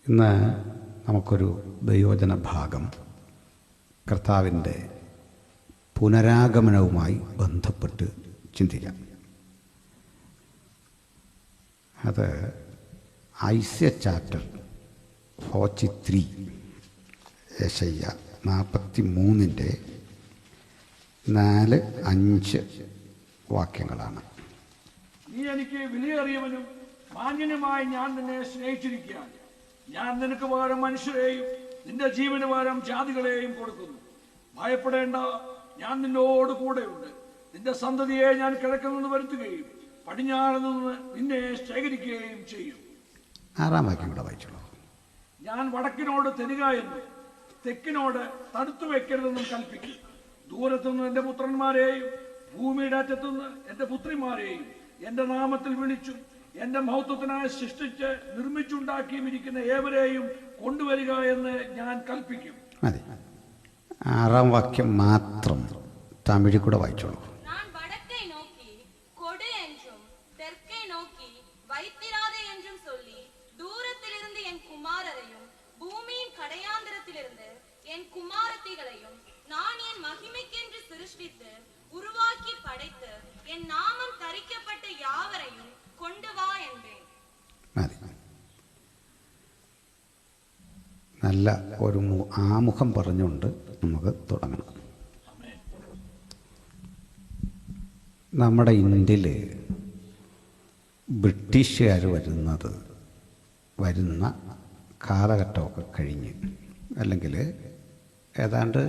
ഇന്ന് നമുക്കൊരു ദൈവവചന ഭാഗം കർത്താവിൻ്റെ പുനരാഗമനവുമായി ബന്ധപ്പെട്ട് ചിന്തിക്കാം. അത് ഐസ്യ ചാപ്റ്റർ 43 യെശയ്യ 43 4-5 വാക്യങ്ങളാണ്. നീ എനിക്ക് വിലയേറിയവനും മാന്യനുമായി ഞാൻ നിന്നെ സ്നേഹിച്ചിരിക്കാൻ ഞാൻ നിനക്ക് പകരം മനുഷ്യരെയും നിന്റെ ജീവന് പകരം ജാതികളെയും കൊടുക്കുന്നു. ഭയപ്പെടേണ്ട, ഞാൻ നിന്നോട് കൂടെയുണ്ട്. നിന്റെ സന്തതിയെ ഞാൻ കിഴക്കിൽ നിന്ന് വരുത്തുകയും പടിഞ്ഞാറ് നിന്ന് നിന്നെ ശേഖരിക്കുകയും ചെയ്യും. 6 വാക്യം കൂടെ വായിച്ചോളൂ. ഞാൻ വടക്കിനോട് തരിക എന്നും തെക്കിനോട് തടുത്തു വെക്കരുതെന്നും കൽപ്പിക്കും. ദൂരത്തുനിന്ന് എന്റെ പുത്രന്മാരെയും ഭൂമിയുടെ അറ്റത്തുനിന്ന് എന്റെ പുത്രിമാരെയും എന്റെ നാമത്തിൽ വിളിച്ചു എന്റെ മഹത്വത്തിനായി സൃഷ്ടിച്ച് നിർമ്മിച്ചുണ്ടാക്കിയും ഇരിക്കുന്ന ഏവരെയും കൊണ്ടുവരിക എന്ന് ഞാൻ കൽപ്പിക്കും. മതി. 6 വാക്യം മാത്രം തമിഴിൽ കൂടെ വായിച്ചോളൂ. മതി. നല്ല ഒരു ആമുഖം പറഞ്ഞുകൊണ്ട് നമുക്ക് തുടങ്ങണം. നമ്മുടെ ഇന്ത്യയിൽ ബ്രിട്ടീഷുകാർ വരുന്ന കാലഘട്ടമൊക്കെ കഴിഞ്ഞ്, അല്ലെങ്കിൽ ഏതാണ്ട്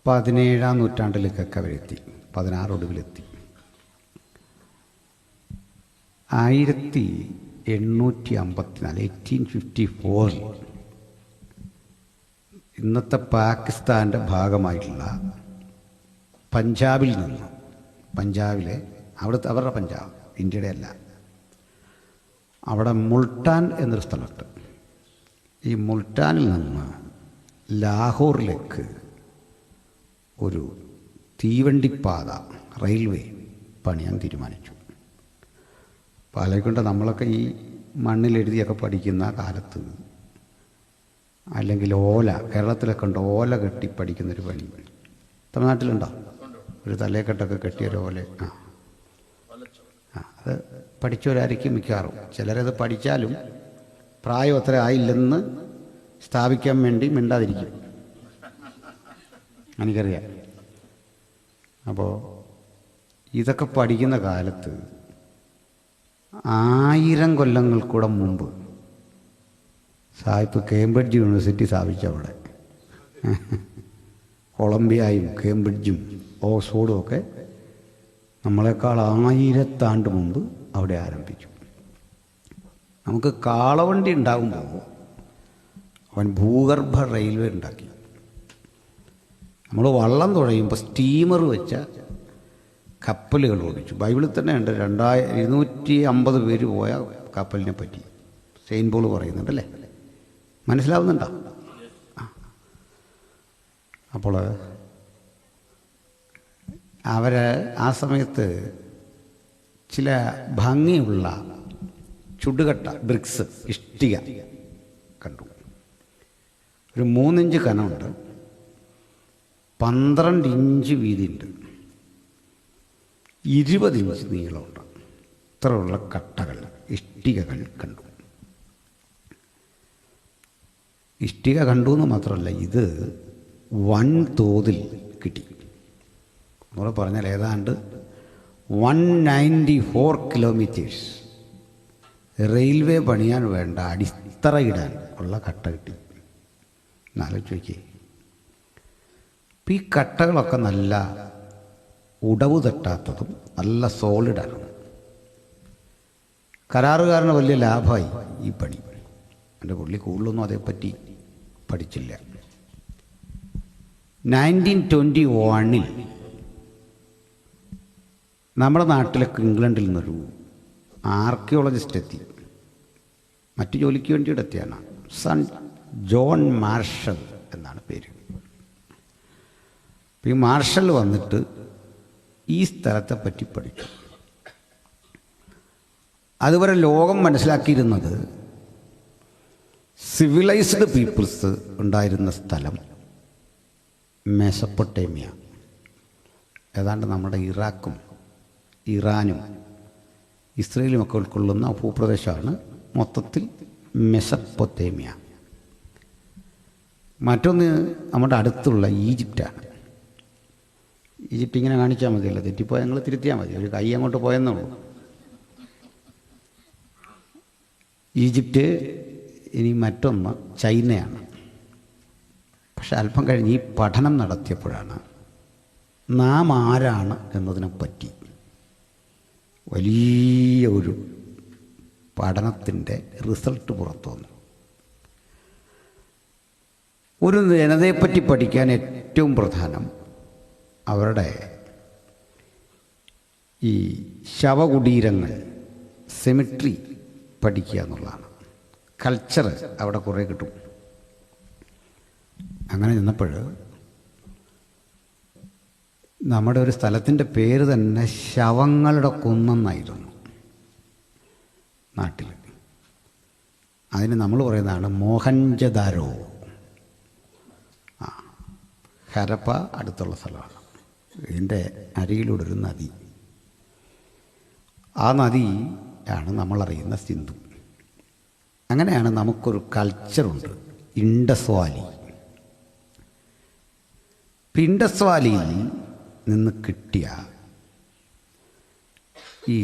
17-ാം നൂറ്റാണ്ടിലേക്കൊക്കെ അവരെത്തി. 16 ഒടുവിലെത്തി. 1854 ഇന്നത്തെ പാകിസ്ഥാൻ്റെ ഭാഗമായിട്ടുള്ള പഞ്ചാബിൽ നിന്ന്, അവരുടെ പഞ്ചാബ്, ഇന്ത്യയുടെ അല്ല, അവിടെ മുൾട്ടാൻ എന്നൊരു സ്ഥലത്ത്, ഈ മുൾട്ടാനിൽ നിന്ന് ലാഹോറിലേക്ക് ഒരു തീവണ്ടിപ്പാത, റെയിൽവേ പണിയാൻ തീരുമാനിച്ചു. പാലക്കൊണ്ട് നമ്മളൊക്കെ ഈ മണ്ണിലെഴുതിയൊക്കെ പഠിക്കുന്ന കാലത്ത്, അല്ലെങ്കിൽ ഓല, കേരളത്തിലൊക്കെ ഉണ്ട് ഓല കെട്ടി പഠിക്കുന്നൊരു പണി. തമിഴ്നാട്ടിലുണ്ടോ? ഒരു തലയെക്കെട്ടൊക്കെ കെട്ടിയൊരു ഓല. അത് പഠിച്ചവരായിരിക്കും മിക്കവാറും. ചിലരത് പഠിച്ചാലും പ്രായം അത്ര ആയില്ലെന്ന് സ്ഥാപിക്കാൻ വേണ്ടി മിണ്ടാതിരിക്കും. എനിക്കറിയാം. അപ്പോൾ ഇതൊക്കെ പഠിക്കുന്ന കാലത്ത് 1000 കൊല്ലങ്ങൾക്കൂടെ മുമ്പ് സാഹിബ് കേംബ്രിഡ്ജ് യൂണിവേഴ്സിറ്റി സ്ഥാപിച്ച അവിടെ, കൊളംബിയയും കേംബ്രിഡ്ജും ഓക്സ്ഫോർഡും ഒക്കെ നമ്മളെക്കാൾ 1000 ആണ്ട് മുമ്പ് അവിടെ ആരംഭിച്ചു. നമുക്ക് കാളവണ്ടി ഉണ്ടാകുമ്പോൾ അവൻ ഭൂഗർഭ റെയിൽവേ ഉണ്ടാക്കി. നമ്മൾ വള്ളം തുഴയുമ്പോൾ സ്റ്റീമർ വെച്ച കപ്പലുകൾ ഓടിച്ചു. ബൈബിളിൽ തന്നെ ഉണ്ട് 250 പേര് പോയ കപ്പലിനെ പറ്റി സെയിൻറ്റ് പോൾ പറയുന്നുണ്ടല്ലേ. മനസ്സിലാവുന്നുണ്ടോ? അപ്പോൾ ആ സമയത്ത് ചില ഭംഗിയുള്ള ചുടുകട്ട ബ്രിക്സ്, ഇഷ്ടിക കണ്ടു. ഒരു 3 ഇഞ്ച് കനമുണ്ട്, 12 ഇഞ്ച് വീതിയുണ്ട്, 20 ഇഞ്ച് നീളമുണ്ട്. ഇത്രയുള്ള കട്ടകൾ, ഇഷ്ടികകൾ കണ്ടു. ഇഷ്ടിക കണ്ടു എന്ന് മാത്രമല്ല, ഇത് വൻതോതിൽ കിട്ടി. നമ്മൾ പറഞ്ഞാൽ ഏതാണ്ട് 194 കിലോമീറ്റേഴ്സ് റെയിൽവേ പണിയാൻ വേണ്ട അടിത്തറയിടാൻ ഉള്ള കട്ട കിട്ടി. എന്നാലോചിച്ച് നോക്കിയേ. ഈ കട്ടകളൊക്കെ നല്ല ഉടവ് തട്ടാത്തതും നല്ല സോളിഡാണ്. കരാറുകാരന് വലിയ ലാഭമായി ഈ പണി. എൻ്റെ പുള്ളി കൂടുതലൊന്നും അതേപ്പറ്റി പഠിച്ചില്ല. 1921 നമ്മുടെ നാട്ടിലൊക്കെ ഇംഗ്ലണ്ടിൽ നിന്നൊരു ആർക്കിയോളജിസ്റ്റ് എത്തി. മറ്റു ജോലിക്ക് വേണ്ടിയിട്ട് എത്തിയാണ്. സൺ ജോൺ മാർഷൽ എന്നാണ് പേര്. ഈ മാർഷൽ വന്നിട്ട് ഈ സ്ഥലത്തെ പറ്റി പഠിച്ചു. അതുവരെ ലോകം മനസ്സിലാക്കിയിരുന്നത് സിവിലൈസ്ഡ് പീപ്പിൾസ് ഉണ്ടായിരുന്ന സ്ഥലം മെസപ്പൊട്ടേമിയ. ഏതാണ്ട് നമ്മുടെ ഇറാഖും ഇറാനും ഇസ്രയേലുമൊക്കെ ഉൾക്കൊള്ളുന്ന ഭൂപ്രദേശമാണ് മൊത്തത്തിൽ മെസപ്പൊട്ടേമിയ. മറ്റൊന്ന് നമ്മുടെ അടുത്തുള്ള ഈജിപ്റ്റാണ്. ഈജിപ്റ്റ് ഇങ്ങനെ കാണിച്ചാൽ മതിയല്ലോ, തെറ്റിപ്പോയാൽ ഞങ്ങൾ തിരുത്തിയാൽ മതി, ഒരു കൈ അങ്ങോട്ട് പോയെന്നുള്ളൂ. ഈജിപ്റ്റ്. ഇനി മറ്റൊന്ന് ചൈനയാണ്. പക്ഷെ അല്പം കഴിഞ്ഞ് ഈ പഠനം നടത്തിയപ്പോഴാണ് നാം ആരാണ് എന്നതിനെപ്പറ്റി വലിയ ഒരു പഠനത്തിൻ്റെ റിസൾട്ട് പുറത്തു വന്നു. ഒരു ജനതയെപ്പറ്റി പഠിക്കാൻ ഏറ്റവും പ്രധാനം അവരുടെ ഈ ശവകുടീരങ്ങൾ, സെമിട്രി പഠിക്കുക എന്നുള്ളതാണ്. കൾച്ചർ അവിടെ കുറേ കിട്ടും. അങ്ങനെ ചെന്നപ്പോൾ നമ്മുടെ ഒരു സ്ഥലത്തിൻ്റെ പേര് തന്നെ ശവങ്ങളുടെ കുന്നെന്നായിരുന്നു നാട്ടിൽ. അതിന് നമ്മൾ പറയുന്നതാണ് മോഹൻജദാരോ. ഹരപ്പ അടുത്തുള്ള സ്ഥലമാണ്. ഇതിൻ്റെ അരികിലൂടെ ഒരു നദി. ആ നദിയാണ് നമ്മളറിയുന്ന സിന്ധു. അങ്ങനെയാണ് നമുക്കൊരു കൾച്ചറുണ്ട്, ഇൻഡസ് വാലി. ഇൻഡസ് വാലിയിൽ നിന്ന് കിട്ടിയ ഈ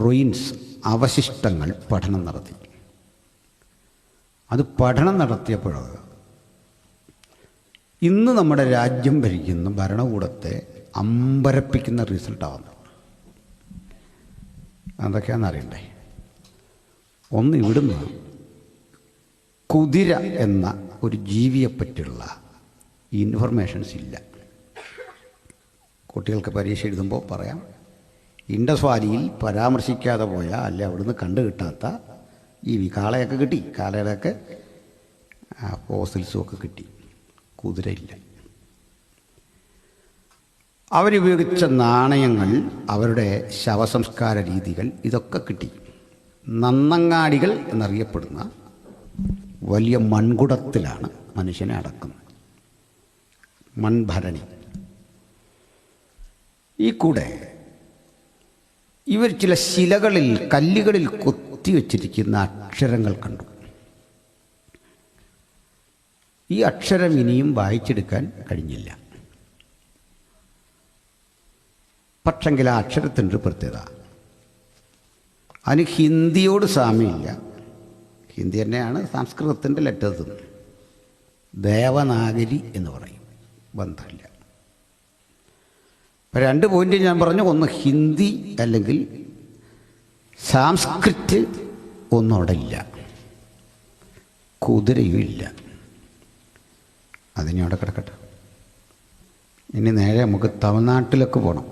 റൂയിൻസ് അവശിഷ്ടങ്ങൾ പഠനം നടത്തി. അത് പഠനം നടത്തിയപ്പോൾ ഇന്ന് നമ്മുടെ രാജ്യം ഭരിക്കുന്ന ഭരണകൂടത്തെ അമ്പരപ്പിക്കുന്ന റിസൾട്ടാണ്. എന്തൊക്കെയാണെന്ന് അറിയണ്ടേ? ഒന്ന്, ഇവിടുന്ന് കുതിര എന്ന ഒരു ജീവിയെപ്പറ്റിയുള്ള ഇൻഫർമേഷൻസ് ഇല്ല. കുട്ടികൾക്ക് പരീക്ഷ എഴുതുമ്പോൾ പറയാം, ഇൻഡസ് വാലിയിൽ പരാമർശിക്കാതെ പോയ, അല്ലെ അവിടുന്ന് കണ്ടു കിട്ടാത്ത ജീവി. കാളയൊക്കെ കിട്ടി, കാളയുടെയൊക്കെ ഫോസിൽസും ഒക്കെ കിട്ടി. കുതിരയില്ല. അവരുപയോഗിച്ച നാണയങ്ങൾ, അവരുടെ ശവസംസ്കാര രീതികൾ, ഇതൊക്കെ കിട്ടി. നന്നങ്ങാടികൾ എന്നറിയപ്പെടുന്ന വലിയ മൺകുടത്തിലാണ് മനുഷ്യനെ അടക്കുന്നത്, മൺഭരണി. ഈ കൂടെ ഇവർ ചില ശിലകളിൽ, കല്ലുകളിൽ കൊത്തിവെച്ചിരിക്കുന്ന അക്ഷരങ്ങൾ കണ്ടു. ഈ അക്ഷരം ഇനിയും വായിച്ചെടുക്കാൻ കഴിഞ്ഞില്ല. പക്ഷെങ്കിൽ ആ അക്ഷരത്തിൻ്റെ ഒരു പ്രത്യേകത, അതിന് ഹിന്ദിയോട് സാമ്യമില്ല. ഹിന്ദി തന്നെയാണ് സംസ്കൃതത്തിൻ്റെ ലെറ്റേഴ്സ്. ദേവനാഗരി എന്ന് പറയും, ബന്ധമില്ല. അപ്പം 2 പോയിന്റ് ഞാൻ പറഞ്ഞു. ഒന്ന് ഹിന്ദി അല്ലെങ്കിൽ സാംസ്കൃറ്റ്, ഒന്നും അവിടെ ഇല്ല. കുതിരയും ഇല്ല. അതിനി അവിടെ കിടക്കട്ടെ. ഇനി നേരെ നമുക്ക് തമിഴ്നാട്ടിലേക്ക് പോകണം.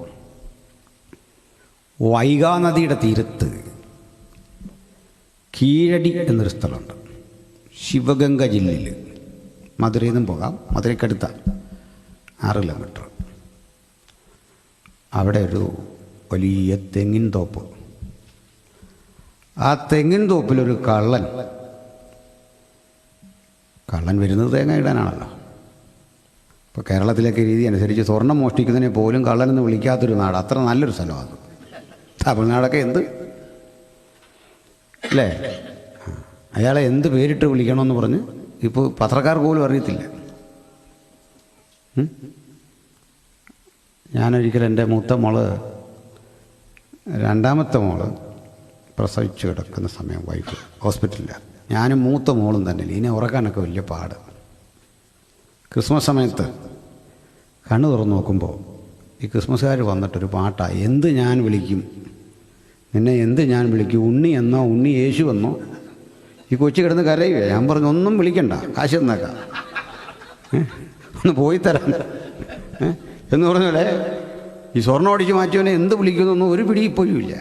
വൈഗാ നദിയുടെ തീരത്ത് കീഴടി എന്നൊരു സ്ഥലമുണ്ട്, ശിവഗംഗ ജില്ലയിൽ. മധുരയിൽ നിന്നും പോകാം, മധുരയ്ക്കടുത്ത 6 കിലോമീറ്റർ. അവിടെ ഒരു വലിയ തെങ്ങിൻ തോപ്പ്. ആ തെങ്ങിൻ തോപ്പിലൊരു കള്ളൻ വരുന്നത് തേങ്ങ ഇടാനാണല്ലോ. ഇപ്പോൾ കേരളത്തിലേക്ക് രീതി അനുസരിച്ച് സ്വർണം മോഷ്ടിക്കുന്നതിനെ പോലും കള്ളനെന്ന് വിളിക്കാത്തൊരു നാട്. അത്ര നല്ലൊരു സ്ഥലമാണ് തമിഴ്നാടൊക്കെ. എന്ത് അല്ലേ? അയാളെ എന്ത് പേരിട്ട് വിളിക്കണമെന്ന് പറഞ്ഞ് ഇപ്പോൾ പത്രക്കാർക്ക് പോലും അറിയത്തില്ല. ഞാനൊരിക്കലും എൻ്റെ മൂത്ത മോള്, 2ാമത്തെ മോള് പ്രസവിച്ച് കിടക്കുന്ന സമയം, വൈഫ് ഹോസ്പിറ്റലിലാണ്. ഞാനും മൂത്ത മോളും തന്നെ. ഇതിനെ ഉറക്കാനൊക്കെ വലിയ പാട്. ക്രിസ്മസ് സമയത്ത് കണ്ണു തുറന്ന് നോക്കുമ്പോൾ ഈ ക്രിസ്മസുകാർ വന്നിട്ടൊരു പാട്ടാണ്. എന്ത് ഞാൻ വിളിക്കും നിന്നെ, എന്ത് ഞാൻ വിളിക്കും, ഉണ്ണി എന്നോ ഉണ്ണി യേശു എന്നോ. ഈ കൊച്ചു കിടന്ന് കരയുവേ. ഞാൻ പറഞ്ഞു, ഒന്നും വിളിക്കണ്ട, കാശ് തന്നേക്കാം, ഒന്ന് പോയി തരാൻ എന്ന് പറഞ്ഞാലേ ഈ സ്വർണ്ണം അടിച്ച് മാറ്റിയവനെ എന്ത് വിളിക്കുന്നൊന്നും ഒരു പിടി ഇപ്പോഴും ഇല്ല.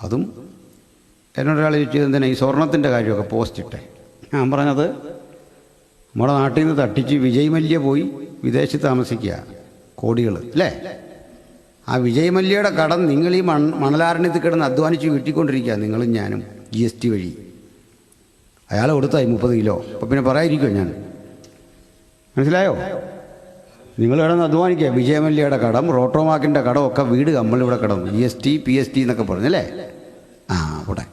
അതും എന്നോടൊരാൾ ചോദിച്ചു, എന്തിനാ ഈ സ്വർണത്തിൻ്റെ കാര്യമൊക്കെ പോസ്റ്റ് ഇട്ടേ? ഞാൻ പറഞ്ഞത്, നമ്മുടെ നാട്ടിൽ നിന്ന് തട്ടിച്ച് വിജയ് മല്യ പോയി വിദേശത്ത് താമസിക്കുക, കോടികൾ അല്ലേ? ആ വിജയ് മല്യയുടെ കടം നിങ്ങൾ ഈ മണലാരണ്യത്തിൽ കിടന്ന് അധ്വാനിച്ച് വീട്ടിക്കൊണ്ടിരിക്കുക, നിങ്ങളും ഞാനും, GST വഴി. അയാൾ കൊടുത്തായി 30 കിലോ. അപ്പോൾ പിന്നെ പറയാതിരിക്കുമോ ഞാൻ? മനസ്സിലായോ? നിങ്ങൾ കിടന്ന് അധ്വാനിക്കുക. വിജയമല്യയുടെ കടം, റോട്ടോമാക്കിൻ്റെ കടമൊക്കെ വീട് നമ്മളിവിടെ കിടന്നു. GST PST എന്നൊക്കെ പറഞ്ഞല്ലേ? അവിടെ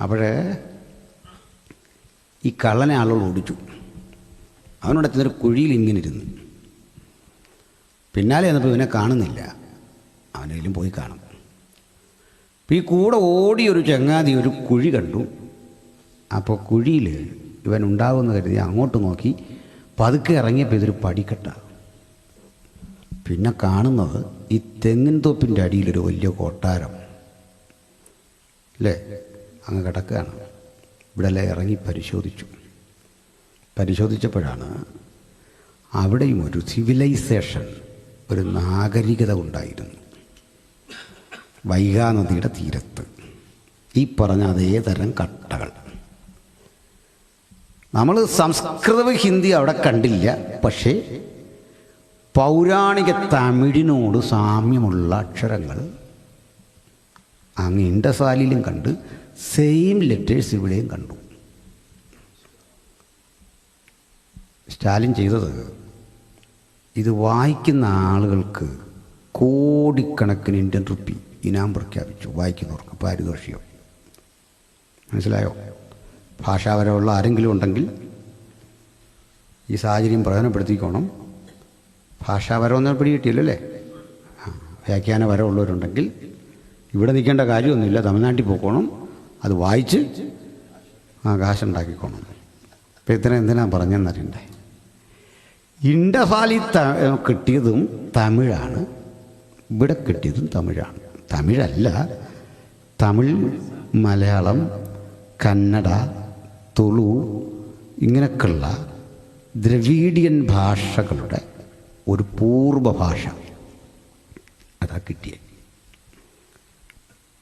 അപ്പോഴേ ഈ കള്ളനെ ആളുകൾ ഓടിച്ചു. അവനോട് എത്തുന്നൊരു കുഴിയിൽ ഇങ്ങനെ ഇരുന്നു. പിന്നാലെ ചെന്നപ്പോൾ ഇവനെ കാണുന്നില്ല. അവനെങ്കിലും പോയി കാണും. അപ്പോൾ ഈ കൂടെ ഓടിയൊരു ചങ്ങാതി ഒരു കുഴി കണ്ടു. അപ്പോൾ കുഴിയിൽ ഇവൻ ഉണ്ടാകുമെന്ന് കരുതി അങ്ങോട്ട് നോക്കി. പതുക്കെ ഇറങ്ങിയപ്പോൾ ഇതൊരു പടിക്കെട്ടാണ്. പിന്നെ കാണുന്നത് ഈ തെങ്ങിൻ തോപ്പിൻ്റെ അടിയിലൊരു വലിയ കൊട്ടാരം അല്ലേ, അങ്ങ് കിടക്കുകയാണ്. ഇവിടെ എല്ലാം ഇറങ്ങി പരിശോധിച്ചപ്പോഴാണ് അവിടെയും ഒരു സിവിലൈസേഷൻ, ഒരു നാഗരികത ഉണ്ടായിരുന്നു. വൈഗാനദിയുടെ തീരത്ത് ഈ പറഞ്ഞ അതേ തരം കട്ടകൾ. നമ്മൾ സംസ്കൃതവും ഹിന്ദി അവിടെ കണ്ടില്ല, പക്ഷേ പൗരാണിക തമിഴിനോട് സാമ്യമുള്ള അക്ഷരങ്ങൾ അങ്ങ് ഇൻഡസ് കണ്ട്, സെയിം ലെറ്റേഴ്സ് ഇവിടെയും കണ്ടു. സ്റ്റാലിൻ ചെയ്തത്, ഇത് വായിക്കുന്ന ആളുകൾക്ക് കോടിക്കണക്കിന് ഇന്ത്യൻ റുപ്പി ഇനാം പ്രഖ്യാപിച്ചു. വായിക്കുന്നവർക്ക് പാരിതോഷികം. മനസ്സിലായോ? ഭാഷാപരമുള്ള ആരെങ്കിലും ഉണ്ടെങ്കിൽ ഈ സാഹചര്യം പ്രയോജനപ്പെടുത്തിക്കോണം. ഭാഷാപരമൊന്നും പിടികിട്ടിയല്ലോ അല്ലേ? വ്യാഖ്യാന പരമുള്ളവരുണ്ടെങ്കിൽ ഇവിടെ നിൽക്കേണ്ട കാര്യമൊന്നുമില്ല, തമിഴ്നാട്ടിൽ പോയിക്കോണം, അത് വായിച്ച് കാശുണ്ടാക്കിക്കോണം. ഇപ്പം ഇത്ര എന്തിനാ പറഞ്ഞെന്നറിയണ്ടേ? ഇൻഡസാലി കിട്ടിയതും തമിഴാണ്, ഇവിടെ കിട്ടിയതും തമിഴാണ്. തമിഴല്ല, തമിഴ്, മലയാളം, കന്നഡ, തുളു ഇങ്ങനെയൊക്കെയുള്ള ദ്രവീഡിയൻ ഭാഷകളുടെ ഒരു പൂർവ്വ ഭാഷ അതാ കിട്ടിയത്.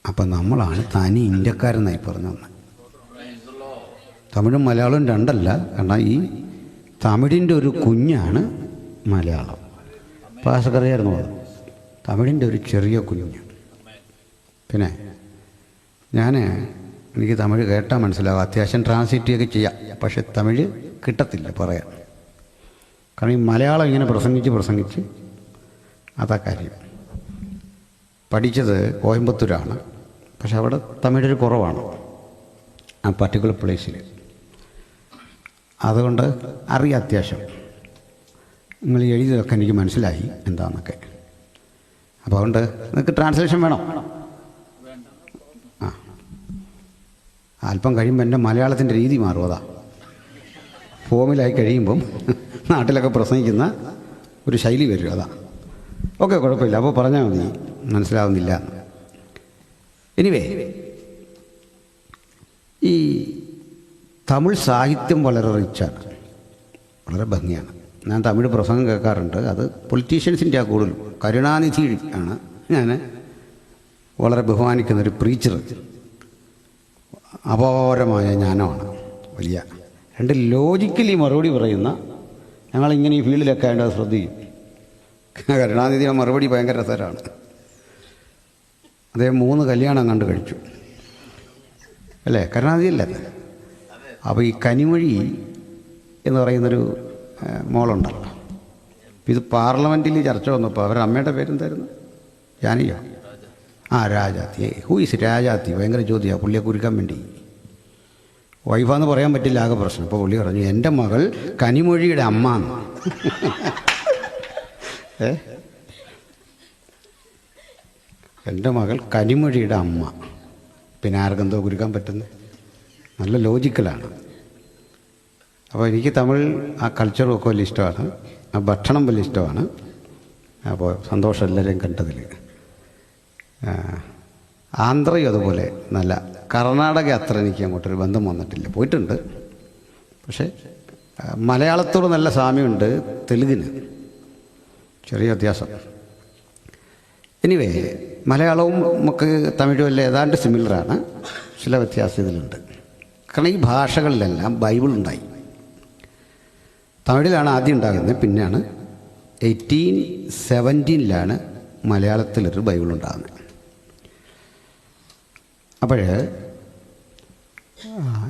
അപ്പം നമ്മളാണ് തനി ഇന്ത്യക്കാരെന്നായി പറഞ്ഞത്. തമിഴും മലയാളവും രണ്ടല്ല. കാരണം ഈ തമിഴിൻ്റെ ഒരു കുഞ്ഞാണ് മലയാളം. ഭാഷക്കറിയായിരുന്നു അത്. തമിഴിൻ്റെ ഒരു ചെറിയ കുഞ്ഞ്. പിന്നെ എനിക്ക് തമിഴ് കേട്ടാൽ മനസ്സിലാവും. അത്യാവശ്യം ട്രാൻസ്ലേറ്റ് ചെയ്യാം, പക്ഷെ തമിഴ് കിട്ടത്തില്ല പറയാൻ. കാരണം ഈ മലയാളം ഇങ്ങനെ പ്രസംഗിച്ച് അതാ കാര്യം. പഠിച്ചത് കോയമ്പത്തൂരാണ്, പക്ഷെ അവിടെ തമിഴ് കുറവാണ് ആ പർട്ടിക്കുലർ പ്ലേസിൽ. അതുകൊണ്ട് അറിയാം അത്യാവശ്യം. നിങ്ങൾ എഴുതിയതൊക്കെ എനിക്ക് മനസ്സിലായി എന്താണെന്നൊക്കെ. അപ്പോൾ അതുകൊണ്ട് നിങ്ങൾക്ക് ട്രാൻസ്ലേഷൻ വേണം. അല്പം കഴിയുമ്പോൾ എൻ്റെ മലയാളത്തിൻ്റെ രീതി മാറും. അതാ ഫോമിലായി കഴിയുമ്പം നാട്ടിലൊക്കെ പ്രസംഗിക്കുന്ന ഒരു ശൈലി വരും. അതാ ഓക്കെ, കുഴപ്പമില്ല. അപ്പോൾ പറഞ്ഞാൽ മതി, മനസ്സിലാവുന്നില്ല. എനിവേ, ഈ തമിഴ് സാഹിത്യം വളരെ റിച്ചാണ്, വളരെ ഭംഗിയാണ്. ഞാൻ തമിഴ് പ്രസംഗം കേൾക്കാറുണ്ട്. അത് പൊളിറ്റീഷ്യൻസിൻ്റെ ആ കൂടുതലും. കരുണാനിധി ആണ് ഞാൻ വളരെ ബഹുമാനിക്കുന്നൊരു പ്രീച്ചർ. അപാരമായ ജ്ഞാനമാണ്, വലിയ. രണ്ട് ലോജിക്കലി മറുപടി പറയുന്ന, ഞങ്ങളിങ്ങനെ ഈ ഫീൽഡിലൊക്കെ ആയതുകൊണ്ട് അത് ശ്രദ്ധിക്കും. കരുണാനിധിയുടെ മറുപടി ഭയങ്കര രസകരമാണ്. അദ്ദേഹം 3 കല്യാണം കണ്ടു കഴിച്ചു അല്ലേ? കരുണാനിധി അല്ലേ? അപ്പോൾ ഈ കനിമൊഴി എന്ന് പറയുന്നൊരു മോളുണ്ടല്ലോ, ഇത് പാർലമെൻറ്റിൽ ചർച്ച വന്നപ്പോൾ അവരുടെ അമ്മയുടെ പേരെന്തായിരുന്നു? ജാനിയോ? രാജാത്തി. Who is Rajathi? ഭയങ്കര ചോദ്യമാണ്. പുള്ളിയെ കുരുക്കാൻ വേണ്ടി. വൈഫാന്ന് പറയാൻ പറ്റില്ല, ആകെ പ്രശ്നം. അപ്പോൾ പുള്ളി പറഞ്ഞു, എൻ്റെ മകൾ കനിമൊഴിയുടെ അമ്മ. എൻ്റെ മകൾ കനിമൊഴിയുടെ അമ്മ. പിന്നെ ആർക്കെന്തോ കുരുക്കാൻ പറ്റുന്നത്? നല്ല ലോജിക്കലാണ്. അപ്പോൾ എനിക്ക് തമിഴ് ആ കൾച്ചറും ഒക്കെ വലിയ ഇഷ്ടമാണ്, ആ ഭക്ഷണം വലിയ ഇഷ്ടമാണ്. അപ്പോൾ സന്തോഷം എല്ലാവരെയും കണ്ടതിൽ. ആന്ധ്രയും അതുപോലെ നല്ല. കർണാടക അത്ര എനിക്ക് അങ്ങോട്ടൊരു ബന്ധം വന്നിട്ടില്ല. പോയിട്ടുണ്ട്, പക്ഷേ മലയാളത്തോട് നല്ല സാമ്യമുണ്ട്. തെലുങ്കിന് ചെറിയ വ്യത്യാസം. എനിവേ, മലയാളവും നമുക്ക് തമിഴും എല്ലാം ഏതാണ്ട് സിമിലറാണ്. ചില വ്യത്യാസം ഇതിലുണ്ട്. കാരണം ഈ ഭാഷകളിലെല്ലാം ബൈബിൾ ഉണ്ടായി. തമിഴിലാണ് ആദ്യം ഉണ്ടാകുന്നത്, പിന്നെയാണ് 1817 മലയാളത്തിലൊരു ബൈബിൾ ഉണ്ടാകുന്നത്. അപ്പോൾ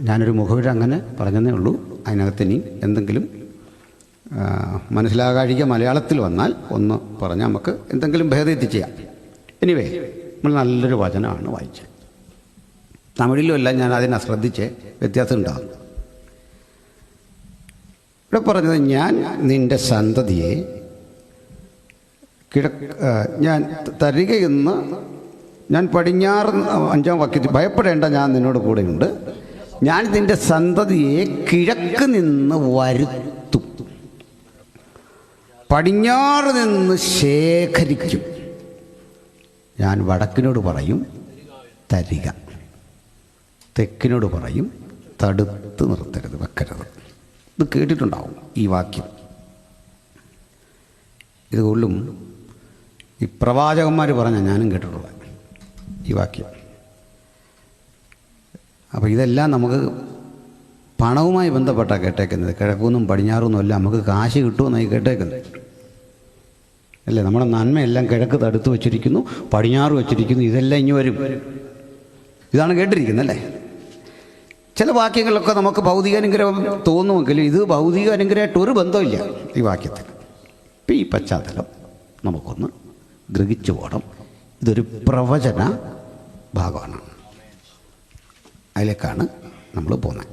ഞാനൊരു മുഖവിഴ അങ്ങനെ പറഞ്ഞതേ ഉള്ളൂ. അതിനകത്ത് ഇനി എന്തെങ്കിലും മനസ്സിലാകാഴിക മലയാളത്തിൽ വന്നാൽ ഒന്ന് പറഞ്ഞാൽ നമുക്ക് എന്തെങ്കിലും ഭേദം ചെയ്യാം. എനിവേ, നമ്മൾ നല്ലൊരു വചനമാണ് വായിച്ചത്. തമിഴിലും എല്ലാം ഞാൻ അതിനെ ശ്രദ്ധിച്ച് വ്യത്യാസം ഉണ്ടാകുന്നു. ഇവിടെ പറഞ്ഞത്, ഞാൻ നിൻ്റെ സന്തതിയെ ഞാൻ തരികയെന്ന് ഞാൻ പടിഞ്ഞാറ് 5-ാം വാക്യത്തിൽ, ഭയപ്പെടേണ്ട, ഞാൻ നിന്നോട് കൂടെയുണ്ട്. ഞാൻ നിൻ്റെ സന്തതിയെ കിഴക്ക് നിന്ന് വരുത്തും, പടിഞ്ഞാറ് നിന്ന് ശേഖരിക്കും. ഞാൻ വടക്കിനോട് പറയും തരിക, തെക്കിനോട് പറയും തടുത്ത് നിർത്തരുത്, വെക്കരുത്. ഇത് കേട്ടിട്ടുണ്ടാവും ഈ വാക്യം. ഇതുകൊള്ളും ഈ പ്രവാചകന്മാർ പറഞ്ഞാൽ ഞാനും കേട്ടിട്ടുള്ളത് ഈ വാക്യം. അപ്പോൾ ഇതെല്ലാം നമുക്ക് പണവുമായി ബന്ധപ്പെട്ടാണ് കേട്ടേക്കുന്നത്. കിഴക്കുനിന്നും പടിഞ്ഞാറുനിന്നും എല്ലാം നമുക്ക് കാശ് കിട്ടുമെന്നായി കേട്ടേക്കുന്നത് അല്ലേ. നമ്മുടെ നന്മയെല്ലാം കിഴക്ക് തടുത്ത് വെച്ചിരിക്കുന്നു, പടിഞ്ഞാറ് വെച്ചിരിക്കുന്നു, ഇതെല്ലാം ഇനി വരും. ഇതാണ് കേട്ടിരിക്കുന്നത് അല്ലേ. ചില വാക്യങ്ങളിലൊക്കെ നമുക്ക് ഭൗതിക അനുഗ്രഹം തോന്നുമെങ്കിലും ഇത് ഭൗതിക അനുഗ്രഹമായിട്ട് ഒരു ബന്ധമില്ല ഈ വാക്യത്തിൽ. ഇപ്പം ഈ പശ്ചാത്തലം നമുക്കൊന്ന് ഗ്രഹിച്ചു പോകണം. ഇതൊരു പ്രവചന ഭാഗമാണ്. അതിലേക്കാണ് നമ്മൾ പോകുന്നത്.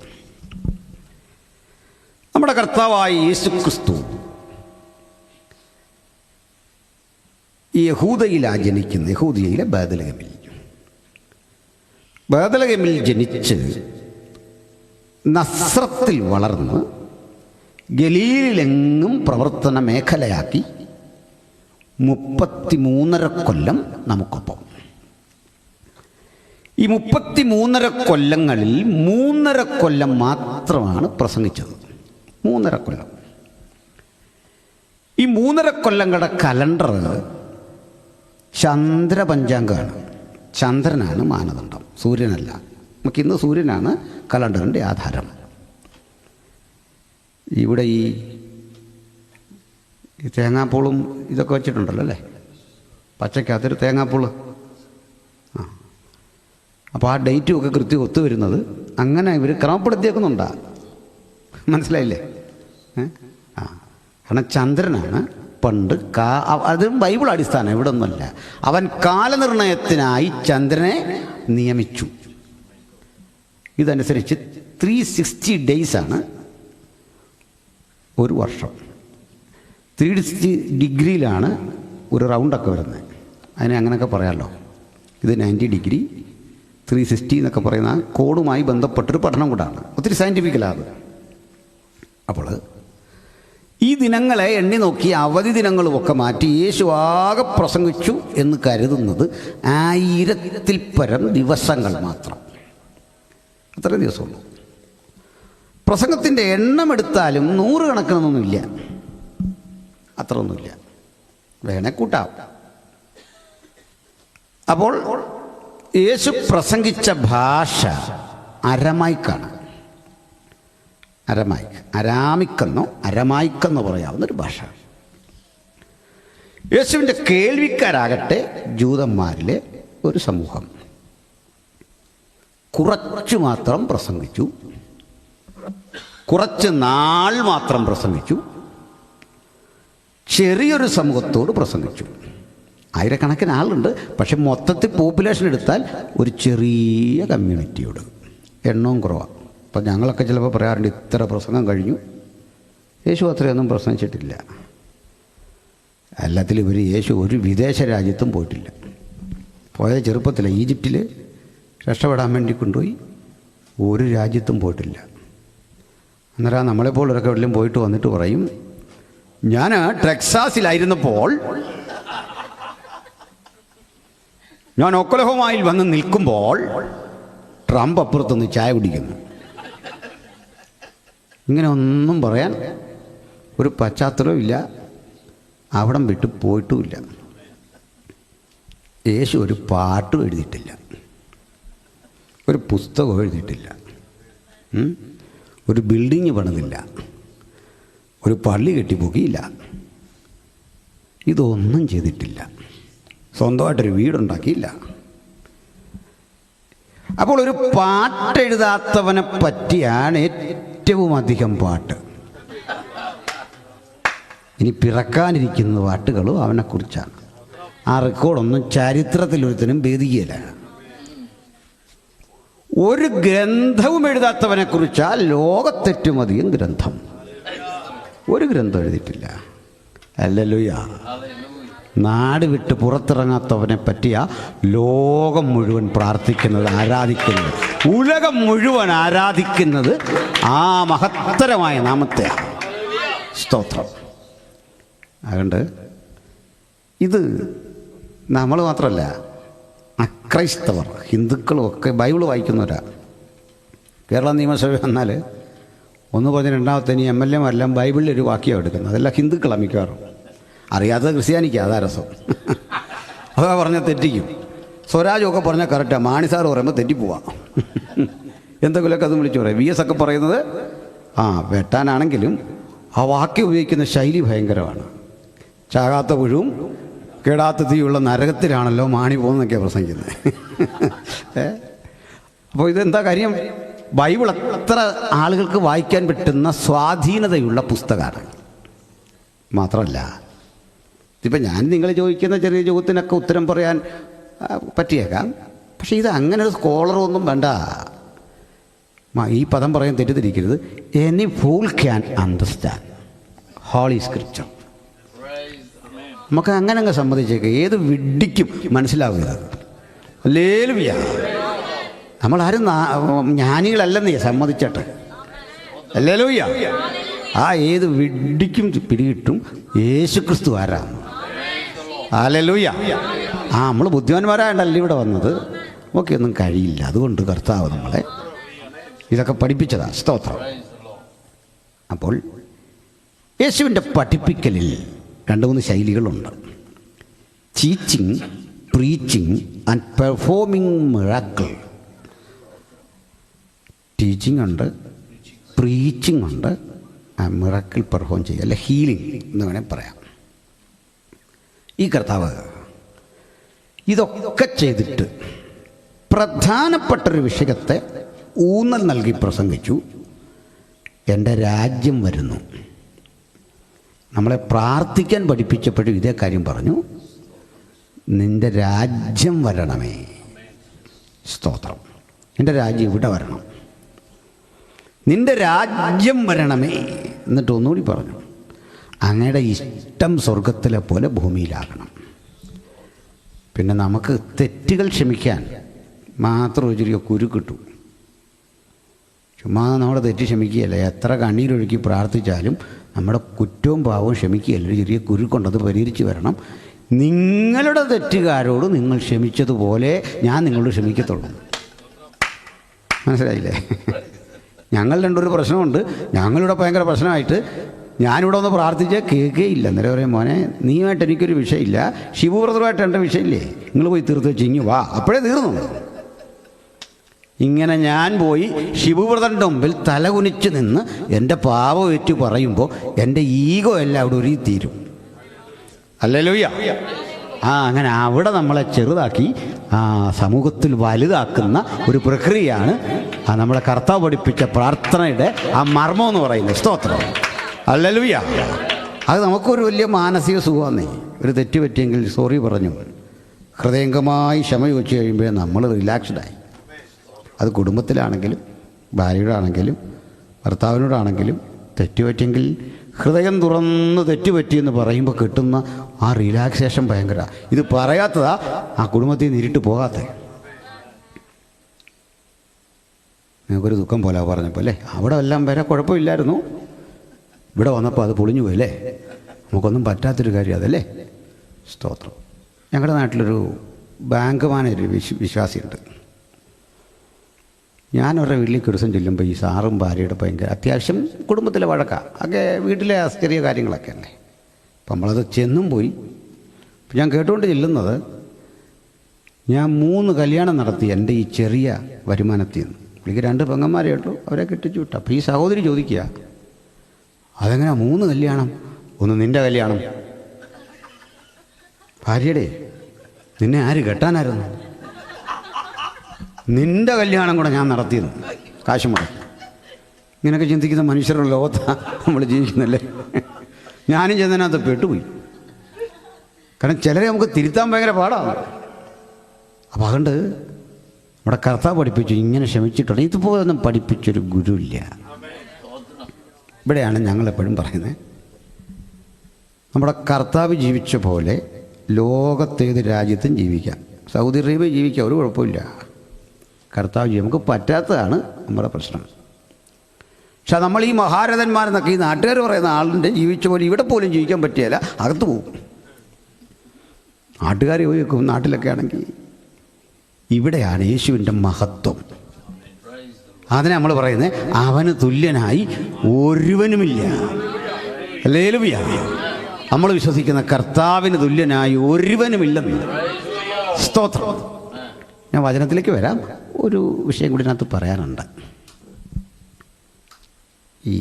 നമ്മുടെ കർത്താവായ യേശുക്രിസ്തു ഈ യഹൂദയിലാണ് ജനിക്കുന്നത്. യഹൂദയിലെ ബേത്ലഹേമിൽ ജനിച്ച് നസ്രത്തിൽ വളർന്ന് ഗലീലിലെങ്ങും പ്രവർത്തന മേഖലയാക്കി 33.5 കൊല്ലം നമുക്കൊപ്പം. ഈ 33.5 കൊല്ലങ്ങളിൽ 3.5 കൊല്ലം മാത്രമാണ് പ്രസംഗിച്ചത്. 3.5 കൊല്ലം. ഈ 3.5 കൊല്ലങ്ങളുടെ കലണ്ടർ ചന്ദ്രപഞ്ചാംഗമാണ്. ചന്ദ്രനാണ് മാനദണ്ഡം, സൂര്യനല്ല. നമുക്കിന്ന് സൂര്യനാണ് കലണ്ടറിൻ്റെ ആധാരം. ഇവിടെ ഈ തേങ്ങാപ്പൂളും ഇതൊക്കെ വെച്ചിട്ടുണ്ടല്ലോ അല്ലേ, പച്ചക്കകത്തൊരു തേങ്ങാപ്പൂള്. അപ്പോൾ ആ ഡേറ്റും ഒക്കെ കൃത്യം ഒത്തു വരുന്നത് അങ്ങനെ ഇവർ ക്രമപ്പെടുത്തിയേക്കുന്നുണ്ടാ. മനസ്സിലായില്ലേ? കാരണം ചന്ദ്രനാണ് പണ്ട് അതും ബൈബിൾ അടിസ്ഥാനം, ഇവിടെ ഒന്നുമല്ല. അവൻ കാലനിർണയത്തിനായി ചന്ദ്രനെ നിയമിച്ചു. ഇതനുസരിച്ച് 360 ഡേയ്സാണ് ഒരു വർഷം. 360 ഡിഗ്രിയിലാണ് ഒരു റൗണ്ടൊക്കെ വരുന്നത്. അതിനെ അങ്ങനെയൊക്കെ പറയാമല്ലോ. ഇത് 90 ഡിഗ്രി 360 എന്നൊക്കെ പറയുന്ന കോഡുമായി ബന്ധപ്പെട്ടൊരു പഠനം കൂടാണ്. ഒത്തിരി സയൻറ്റിഫിക്കലാണ്. അപ്പോൾ ഈ ദിനങ്ങളെ എണ്ണി നോക്കി അവധി ദിനങ്ങളുമൊക്കെ മാറ്റി യേശു ആകെ പ്രസംഗിച്ചു എന്ന് കരുതുന്നത് 1000-ൽ പരം ദിവസങ്ങൾ മാത്രം. അത്രയും ദിവസമുള്ളൂ. പ്രസംഗത്തിൻ്റെ എണ്ണം എടുത്താലും 100 കണക്കിനൊന്നുമില്ല. അത്ര ഒന്നുമില്ല, വേണേ കൂട്ടാം. അപ്പോൾ യേശു പ്രസംഗിച്ച ഭാഷ അരമായിക്കാണ്. അരമായിക്കെന്നോ പറയാവുന്നൊരു ഭാഷ. യേശുവിൻ്റെ കേൾവിക്കാരാകട്ടെ ജൂതന്മാരിലെ ഒരു സമൂഹം. കുറച്ചു മാത്രം പ്രസംഗിച്ചു, കുറച്ച് നാൾ മാത്രം പ്രസംഗിച്ചു, ചെറിയൊരു സമൂഹത്തോട് പ്രസംഗിച്ചു. ആയിരക്കണക്കിന് ആളുണ്ട്, പക്ഷെ മൊത്തത്തിൽ പോപ്പുലേഷൻ എടുത്താൽ ഒരു ചെറിയ കമ്മ്യൂണിറ്റിയോട്. എണ്ണവും കുറവാണ്. അപ്പം ഞങ്ങളൊക്കെ ചിലപ്പോൾ പറയാറുണ്ട്, ഇത്ര പ്രസംഗം കഴിഞ്ഞു. യേശു അത്രയൊന്നും പ്രസംഗിച്ചിട്ടില്ല. എല്ലാത്തിലും ഇവർ യേശു ഒരു വിദേശ രാജ്യത്തും പോയിട്ടില്ല. പോയത് ചെറുപ്പത്തിൽ ഈജിപ്തിൽ രക്ഷപ്പെടാൻ വേണ്ടി കൊണ്ടുപോയി. ഒരു രാജ്യത്തും പോയിട്ടില്ല. അന്നേരം നമ്മളെപ്പോലൊക്കെ എവിടെയും പോയിട്ട് വന്നിട്ട് പറയും, ഞാൻ ടെക്സാസിലായിരുന്നപ്പോൾ ഞാൻ ഒക്ലഹോമയിൽ വന്ന് നിൽക്കുമ്പോൾ ട്രംപ് അപ്പുറത്തുനിന്ന് ചായ കുടിക്കുന്നു. ഇങ്ങനെ ഒന്നും പറയാൻ ഒരു പശ്ചാത്തലവും ഇല്ല, അവിടം വിട്ട് പോയിട്ടുമില്ല. യേശു ഒരു പാട്ടും എഴുതിയിട്ടില്ല, ഒരു പുസ്തകവും എഴുതിയിട്ടില്ല, ഒരു ബിൽഡിങ് പണിതില്ല, ഒരു പള്ളി കെട്ടിപ്പൊക്കിയില്ല. ഇതൊന്നും ചെയ്തിട്ടില്ല. സ്വന്തമായിട്ടൊരു വീടുണ്ടാക്കിയില്ല. അപ്പോൾ ഒരു പാട്ടെഴുതാത്തവനെ പറ്റിയാണ് ഏറ്റവും അധികം പാട്ട്. ഇനി പിറക്കാനിരിക്കുന്ന പാട്ടുകളും അവനെക്കുറിച്ചാണ്. ആ റെക്കോർഡൊന്നും ചരിത്രത്തിലൊരുത്തനും ഭേദിക്കുകയില്ല. ഒരു ഗ്രന്ഥവും എഴുതാത്തവനെ കുറിച്ചാൽ ലോകത്തേറ്റവും അധികം ഗ്രന്ഥം. ഒരു ഗ്രന്ഥം എഴുതിയിട്ടില്ല. ഹല്ലേലൂയ. നാട് വിട്ട് പുറത്തിറങ്ങാത്തവനെ പറ്റിയ ലോകം മുഴുവൻ പ്രാർത്ഥിക്കുന്നത്, ആരാധിക്കുന്നത്, ഉലകം മുഴുവൻ ആരാധിക്കുന്നത് ആ മഹത്തരമായ നാമത്തെയാണ്. സ്തോത്രം. അതുകൊണ്ട് ഇത് നമ്മൾ മാത്രമല്ല, അക്രൈസ്തവർ, ഹിന്ദുക്കളും ഒക്കെ ബൈബിൾ വായിക്കുന്നവരാണ്. കേരള നിയമസഭ വന്നാൽ ഒന്ന് പറഞ്ഞ് രണ്ടാമത്തെ ഇനി MLA മാരെല്ലാം ബൈബിളിൽ ഒരു വാക്യം എടുക്കുന്നത്. അതെല്ലാം ഹിന്ദുക്കളാണ് മിക്കവാറും. അറിയാത്തത് ക്രിസ്ത്യാനിക്ക്, അതാ രസം. അതാ പറഞ്ഞാൽ തെറ്റിക്കും. സ്വരാജൊക്കെ പറഞ്ഞാൽ കറക്റ്റാണ്, മാണിസാർ പറയുമ്പോൾ തെറ്റിപ്പോവാം. എന്തെങ്കിലുമൊക്കെ അത് വിളിച്ചു പറയും. VS ഒക്കെ പറയുന്നത് വെട്ടാനാണെങ്കിലും ആ വാക്യം ഉപയോഗിക്കുന്ന ശൈലി ഭയങ്കരമാണ്. ചാകാത്ത പുഴുവും കേടാത്ത തീയുള്ള നരകത്തിലാണല്ലോ മാണി പോകുന്നതൊക്കെയാണ് പ്രസംഗിക്കുന്നത്. അപ്പോൾ ഇതെന്താ കാര്യം? ബൈബിൾ അത്ര ആളുകൾക്ക് വായിക്കാൻ പറ്റുന്ന സ്വാധീനതയുള്ള പുസ്തകമാണ്. മാത്രമല്ല, ഇപ്പം ഞാൻ നിങ്ങൾ ചോദിക്കുന്ന ചെറിയ ചോദ്യത്തിനൊക്കെ ഉത്തരം പറയാൻ പറ്റിയേക്കാം. പക്ഷേ ഇത് അങ്ങനെ ഒരു സ്കോളറൊന്നും വേണ്ട. ഈ പദം പറയാൻ തെറ്റിദ്ധരിക്കരുത്. Any fool can understand holy scripture. നമുക്ക് അങ്ങനെ അങ്ങ് സമ്മതിച്ചേക്കാം. ഏത് വിഡ്ഢിക്കും മനസ്സിലാവുക. ഹല്ലേലൂയ. നമ്മളാരും ജ്ഞാനികളല്ലെന്നേ സമ്മതിച്ചട്ടെ. ഹല്ലേലൂയ. ഏത് വിഡ്ഢിക്കും പിടികിട്ടും യേശുക്രിസ്തു ആരാണ്. ഹല്ലേലൂയ. നമ്മൾ ബുദ്ധിമാന്മാരായണ്ടല്ല ഇവിടെ വന്നത്. ഓക്കെ, ഒന്നും കഴിയില്ല. അതുകൊണ്ട് കർത്താവ് നമ്മളെ ഇതൊക്കെ പഠിപ്പിച്ചതാണ്. സ്തോത്രം. അപ്പോൾ യേശുവിൻ്റെ പഠിപ്പിക്കലിൽ 2-3 ശൈലികളുണ്ട്. Teaching, preaching and performing miracle. Teaching ഉണ്ട്, പ്രീച്ചിങ് ഉണ്ട്, മിറാക്കിൾ പെർഫോം ചെയ്യുക, അല്ലെ ഹീലിംഗ് എന്ന് വേണമെങ്കിൽ പറയാം. ഈ കർത്താവ് ഇതൊക്കെ ചെയ്തിട്ട് പ്രധാനപ്പെട്ടൊരു വിഷയത്തെ ഊന്നൽ നൽകി പ്രസംഗിച്ചു. എൻ്റെ രാജ്യം വരുന്നു. നമ്മളെ പ്രാർത്ഥിക്കാൻ പഠിപ്പിച്ചപ്പോഴും ഇതേ കാര്യം പറഞ്ഞു. നിൻ്റെ രാജ്യം വരണമേ. സ്തോത്രം. എൻ്റെ രാജ്യം ഇവിടെ വരണം. നിൻ്റെ രാജ്യം വരണമേ. എന്നിട്ട് ഒന്നുകൂടി പറഞ്ഞു, അങ്ങയുടെ ഇഷ്ടം സ്വർഗത്തിലെ പോലെ ഭൂമിയിലാകണം. പിന്നെ നമുക്ക് തെറ്റുകൾ ക്ഷമിക്കാൻ മാത്രം ഒരു ചെറിയ കുരു കിട്ടും. ചുമ്മാ നമ്മുടെ തെറ്റ് ക്ഷമിക്കുകയല്ല. എത്ര കണ്ണീരൊഴുക്കി പ്രാർത്ഥിച്ചാലും നമ്മുടെ കുറ്റവും പാവവും ക്ഷമിക്കുകയല്ല. ഒരു ചെറിയ കുരു കൊണ്ടത് പരിഹരിച്ച് വരണം. നിങ്ങളുടെ തെറ്റുകാരോട് നിങ്ങൾ ക്ഷമിച്ചതുപോലെ ഞാൻ നിങ്ങളോട് ക്ഷമിക്കത്തുള്ളൂ. മനസ്സിലായില്ലേ? ഞങ്ങൾ രണ്ടൊരു പ്രശ്നമുണ്ട്. ഞങ്ങളിവിടെ ഭയങ്കര പ്രശ്നമായിട്ട് ഞാനിവിടെ ഒന്ന് പ്രാർത്ഥിച്ചാൽ കേൾക്കുകയില്ല. അന്നേരം പറയും, മോനെ നീയുമായിട്ട് എനിക്കൊരു വിഷയമില്ല, ശിവു ബ്രദറുമായിട്ട് എൻ്റെ വിഷയമില്ലേ, നിങ്ങൾ പോയി തീർത്ത് വെച്ചിങ്ങി വാ. അപ്പോഴേ തീർന്നു. ഇങ്ങനെ ഞാൻ പോയി ശിവു ബ്രദറിൻ്റെ മുമ്പിൽ തലകുനിച്ച് നിന്ന് എൻ്റെ പാവം ഏറ്റു പറയുമ്പോൾ എൻ്റെ ഈഗോ എല്ലാം അവിടെ ഒരു തീരും. ഹല്ലേലൂയ. അങ്ങനെ അവിടെ നമ്മളെ ചെറുതാക്കി സമൂഹത്തിൽ വലുതാക്കുന്ന ഒരു പ്രക്രിയയാണ് നമ്മളെ കർത്താവ് പഠിപ്പിച്ച പ്രാർത്ഥനയുടെ മർമ്മം എന്ന് പറയുന്നത്. സ്തോത്രം. ഹല്ലേലൂയ. അത് നമുക്കൊരു വലിയ മാനസിക സുഖമാണേ. ഒരു തെറ്റ് പറ്റിയെങ്കിൽ സോറി പറഞ്ഞു ഹൃദയംഗമായി ക്ഷമ ചോദിച്ചു കഴിയുമ്പോൾ നമ്മൾ റിലാക്സ്ഡായി. അത് കുടുംബത്തിലാണെങ്കിലും ഭാര്യയോടാണെങ്കിലും ഭർത്താവിനോടാണെങ്കിലും തെറ്റുപറ്റിയെങ്കിൽ ഹൃദയം തുറന്ന് തെറ്റുപറ്റിയെന്ന് പറയുമ്പോൾ കിട്ടുന്ന ആ റിലാക്സേഷൻ ഭയങ്കര. ഇത് പറയാത്തതാ ആ കുടുംബത്തിൽ നിന്ന് ഇരുട്ട് പോകാത്ത. നിങ്ങൾക്കൊരു ദുഃഖം പോലെ പറഞ്ഞപ്പോൾ അല്ലേ, അവിടെ എല്ലാം വരെ കുഴപ്പമില്ലായിരുന്നു, ഇവിടെ വന്നപ്പോൾ അത് പൊളിഞ്ഞു പോയല്ലേ. നമുക്കൊന്നും പറ്റാത്തൊരു കാര്യം അതല്ലേ. സ്തോത്രം. ഞങ്ങളുടെ നാട്ടിലൊരു ബാങ്ക് മാനേജർ വിശ്വാസിയുണ്ട്. ഞാനവരുടെ വീട്ടിലേക്ക് ഒരു ദിവസം ചെല്ലുമ്പോൾ ഈ സാറും ഭാര്യയുടെ ഭയങ്കര അത്യാവശ്യം കുടുംബത്തിലെ വഴക്കാണ്. ഒക്കെ വീട്ടിലെ ചെറിയ കാര്യങ്ങളൊക്കെ അല്ലേ. അപ്പം നമ്മളത് ചെന്നും പോയി. ഞാൻ കേട്ടുകൊണ്ട് ചെല്ലുന്നത്, ഞാൻ 3 കല്യാണം നടത്തി എൻ്റെ ഈ ചെറിയ വരുമാനത്തിൽ നിന്ന്. എനിക്ക് 2 പെങ്ങന്മാരേ ഉള്ളൂ, അവരെ കെട്ടിച്ചു വിട്ടു. അപ്പോൾ ഈ സഹോദരി ചോദിക്കുക, അതെങ്ങനെ 3 കല്യാണം? ഒന്ന് നിൻ്റെ കല്യാണം, ഭാര്യയുടെ, നിന്നെ ആര് കെട്ടാനായിരുന്നു? നിൻ്റെ കല്യാണം കൂടെ ഞാൻ നടത്തിയെന്ന്, കാശ് മുടക്കി. ഇങ്ങനെയൊക്കെ ചിന്തിക്കുന്ന മനുഷ്യരുടെ ലോകത്താണ് നമ്മൾ ജീവിക്കുന്നല്ലേ. ഞാനും ചെന്നതിനകത്ത് പെട്ടുപോയി. കാരണം ചിലരെ നമുക്ക് തിരുത്താൻ ഭയങ്കര പാടാണ്. അപ്പം അതുകൊണ്ട് നമ്മുടെ കർത്താവ് പഠിപ്പിച്ചു, ഇങ്ങനെ ക്ഷമിച്ചിട്ടുണ്ട്. ഇതുപോലൊന്നും പഠിപ്പിച്ചൊരു ഗുരുവില്ല. ഇവിടെയാണ് ഞങ്ങളെപ്പോഴും പറയുന്നത്, നമ്മുടെ കർത്താവ് ജീവിച്ച പോലെ ലോകത്തേത് രാജ്യത്തും ജീവിക്കാം. സൗദി അറേബ്യ ജീവിക്കാം, ഒരു കുഴപ്പമില്ല. കർത്താവ് നമുക്ക് പറ്റാത്തതാണ് നമ്മുടെ പ്രശ്നം. പക്ഷെ നമ്മൾ ഈ മഹാരഥന്മാരെന്നൊക്കെ ഈ നാട്ടുകാർ പറയുന്ന ആളിൻ്റെ ജീവിച്ച പോലെ ഇവിടെ പോലും ജീവിക്കാൻ പറ്റിയല്ല, അകത്ത് പോകും. നാട്ടുകാരെ പോയിക്കും. നാട്ടിലൊക്കെ ആണെങ്കിൽ ഇവിടെയാണ് യേശുവിൻ്റെ മഹത്വം. അതിനെ നമ്മൾ പറയുന്നത് അവന് തുല്യനായി ഒരുവനുമില്ല. ഹല്ലേലൂയ. നമ്മൾ വിശ്വസിക്കുന്ന കർത്താവിന് തുല്യനായി ഒരുവനുമില്ലെന്ന്. സ്തോത്രം. ഞാൻ വചനത്തിലേക്ക് വരാം. ഒരു വിഷയം കൂടി ഇതിനകത്ത് പറയാനുണ്ട്. ഈ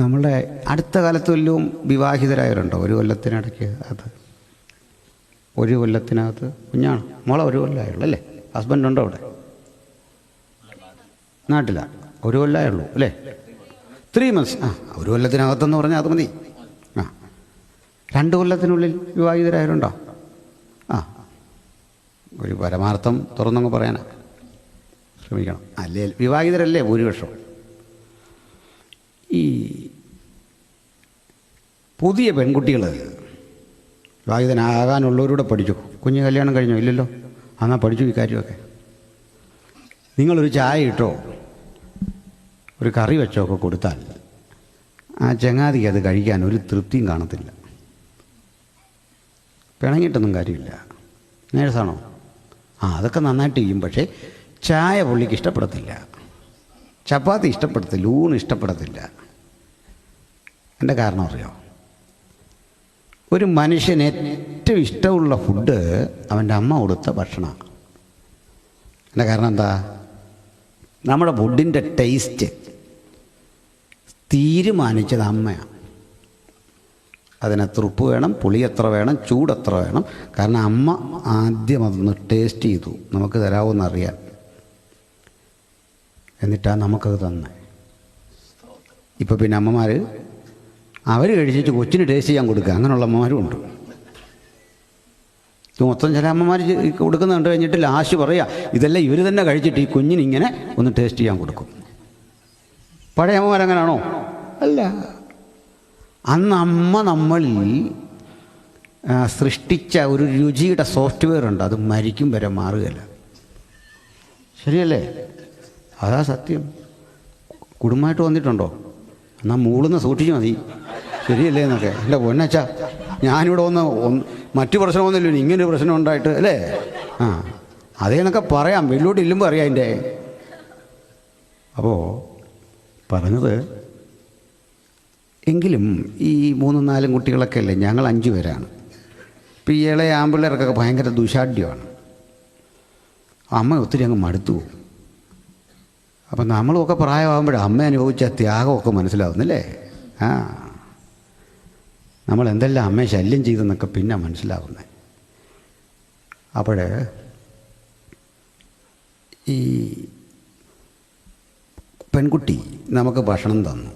നമ്മളുടെ അടുത്ത കാലത്ത് വല്ലതും വിവാഹിതരായവരുണ്ടോ? ഒരു കൊല്ലത്തിനിടയ്ക്ക് ഒരു കൊല്ലത്തിനകത്ത് കുഞ്ഞാണ് മോളെ ഒരു കൊല്ലമായുള്ളൂ അല്ലേ? ഹസ്ബൻഡ് ഉണ്ടോ അവിടെ? നാട്ടിലാണ്. ഒരു കൊല്ലമായുള്ളൂ അല്ലേ? 3 months. ഒരു കൊല്ലത്തിനകത്തെന്ന് പറഞ്ഞാൽ അത് മതി. 2 കൊല്ലത്തിനുള്ളിൽ വിവാഹിതരായവരുണ്ടോ? ഒരു പരമാർത്ഥം തുറന്നങ്ങ് പറയാനാ ശ്രമിക്കണം. അല്ലേ വിവാഹിതരല്ലേ ഭൂരിപക്ഷം. ഈ പുതിയ പെൺകുട്ടികൾ വിവാഹിതനാകാനുള്ളവരൂടെ പഠിച്ചു. കുഞ്ഞ് കല്യാണം കഴിഞ്ഞോ? ഇല്ലല്ലോ. എന്നാൽ പഠിച്ചു ഈ കാര്യമൊക്കെ. നിങ്ങളൊരു ചായ ഇട്ടോ ഒരു കറി വെച്ചോ ഒക്കെ കൊടുത്താൽ ആ ചങ്ങാതിക്ക് അത് കഴിക്കാൻ ഒരു തൃപ്തിയും കാണത്തില്ല. പിണങ്ങിയിട്ടൊന്നും കാര്യമില്ല. നേഴ്സാണോ? അതൊക്കെ നന്നായിട്ട് ചെയ്യും. പക്ഷേ ചായ പുള്ളിക്ക് ഇഷ്ടപ്പെടത്തില്ല, ചപ്പാത്തി ഇഷ്ടപ്പെടത്തില്ല, ഊണ് ഇഷ്ടപ്പെടത്തില്ല. എൻ്റെ കാരണം അറിയോ? ഒരു മനുഷ്യന് ഏറ്റവും ഇഷ്ടമുള്ള ഫുഡ് അവൻ്റെ അമ്മ കൊടുത്ത ഭക്ഷണമാണ്. എൻ്റെ കാരണം എന്താ? നമ്മുടെ ഫുഡിൻ്റെ ടേസ്റ്റ് തീരുമാനിച്ചത് അമ്മയാണ്. അതിനെത്ര ഉപ്പ് വേണം, പുളി എത്ര വേണം, ചൂടെത്ര വേണം. കാരണം അമ്മ ആദ്യം അതൊന്ന് ടേസ്റ്റ് ചെയ്തു, നമുക്ക് തരാമെന്നറിയാൻ. എന്നിട്ടാണ് നമുക്കത് തന്നെ. ഇപ്പോൾ പിന്നെ അമ്മമാർ അവർ കഴിച്ചിട്ട് കൊച്ചിന് ടേസ്റ്റ് ചെയ്യാൻ കൊടുക്കുക. അങ്ങനെയുള്ള അമ്മമാരും ഉണ്ട്. മൊത്തം ചില അമ്മമാർ കൊടുക്കുന്ന കണ്ടു കഴിഞ്ഞിട്ട് ലാസ്റ്റ് പറയുക ഇതെല്ലാം ഇവർ തന്നെ കഴിച്ചിട്ട് ഈ കുഞ്ഞിനിങ്ങനെ ഒന്ന് ടേസ്റ്റ് ചെയ്യാൻ കൊടുക്കും. പഴയ അമ്മമാരങ്ങനാണോ? അല്ല. അന്ന് അമ്മ നമ്മളിൽ സൃഷ്ടിച്ച ഒരു രുചിയുടെ സോഫ്റ്റ്വെയർ ഉണ്ട്, അത് മരിക്കും വരെ മാറുകയില്ല. ശരിയല്ലേ? അതാ സത്യം. കുടുംബമായിട്ട് വന്നിട്ടുണ്ടോ? എന്നാൽ മൂളുന്ന സൂക്ഷിച്ചു മതി. ശരിയല്ലേ എന്നൊക്കെ. എൻ്റെ പൊന്നച്ചാ, ഞാനിവിടെ മറ്റു പ്രശ്നമൊന്നുമില്ല, ഇങ്ങനൊരു പ്രശ്നം ഉണ്ടായിട്ട് അല്ലേ? അതേന്നൊക്കെ പറയാം, വെള്ളോട്ട് ഇല്ലുമ്പോൾ അറിയാം എൻ്റെ. അപ്പോൾ പറഞ്ഞത്, എങ്കിലും ഈ 3-4 കുട്ടികളൊക്കെ അല്ലേ, ഞങ്ങൾ 5 പേരാണ്. ഇപ്പം ഈ ഇളയ ആമ്പിള്ളേർക്കൊക്കെ ഭയങ്കര ദുശാഠ്യമാണ്. അമ്മ ഒത്തിരി അങ്ങ് മടുത്തു പോകും. അപ്പം നമ്മളുമൊക്കെ പ്രായമാകുമ്പോഴേ അമ്മ അനുഭവിച്ച ത്യാഗമൊക്കെ മനസ്സിലാവുന്നല്ലേ. നമ്മൾ എന്തെല്ലാം അമ്മയെ ശല്യം ചെയ്തെന്നൊക്കെ പിന്നെ മനസ്സിലാവുന്നത്. അപ്പോൾ ഈ പെൺകുട്ടി നമുക്ക് ഭക്ഷണം തന്നു,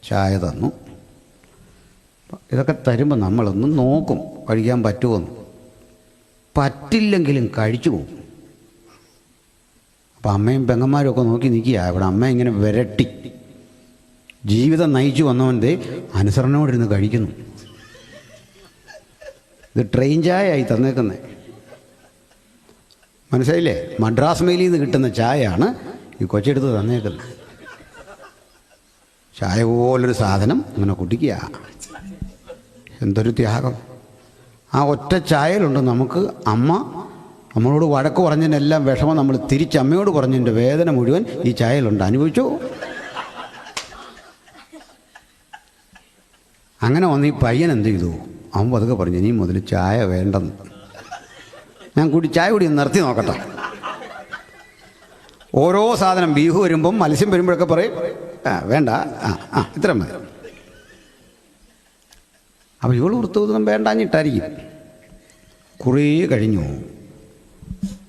ചായ തന്നു. ഇതൊക്കെ തരുമ്പോൾ നമ്മളൊന്ന് നോക്കും കഴിക്കാൻ പറ്റുമോന്ന്. പറ്റില്ലെങ്കിലും കഴിച്ചു പോകും. അപ്പം അമ്മയും പെങ്ങന്മാരും ഒക്കെ നോക്കി നിൽക്കുക. ഇവിടെ അമ്മ ഇങ്ങനെ വിരട്ടി ജീവിതം നയിച്ചു വന്നവൻ്റെ അനുസരണയോടിരുന്ന് കഴിക്കുന്നു. ഇത് ട്രെയിൻ ചായ ആയി തന്നേക്കുന്നത്. മനസ്സിലായില്ലേ? മദ്രാസ് മെയിലിൽ നിന്ന് കിട്ടുന്ന ചായയാണ് ഈ കൊച്ചെടുത്ത് തന്നേക്കുന്നത്. ചായ പോലൊരു സാധനം ഇങ്ങനെ കുടിക്കുക. എന്തൊരു ത്യാഗം! ആ ഒറ്റ ചായയിലുണ്ട് നമുക്ക് അമ്മ നമ്മളോട് വഴക്ക് പറഞ്ഞതിനെല്ലാം വിഷമം നമ്മൾ തിരിച്ചമ്മയോട് പറഞ്ഞതിൻ്റെ വേദന മുഴുവൻ ഈ ചായയിലുണ്ട്. അനുഭവിച്ചു. അങ്ങനെ വന്ന് ഈ പയ്യൻ എന്ത് ചെയ്തു? അവൻ പതുക്കെ പറഞ്ഞു, ഇനി മുതൽ ചായ വേണ്ടെന്ന്. ഞാൻ ചായ കൂടി നിർത്തി നോക്കട്ടെ. ഓരോ സാധനം ബീഫ് വരുമ്പം മത്സ്യം വരുമ്പോഴൊക്കെ പറയും വേണ്ട, ഇത്ര മതി. അപ്പോൾ ഇവൾ വൃത്തം വേണ്ടാഞ്ഞിട്ടായിരിക്കും. കുറേ കഴിഞ്ഞു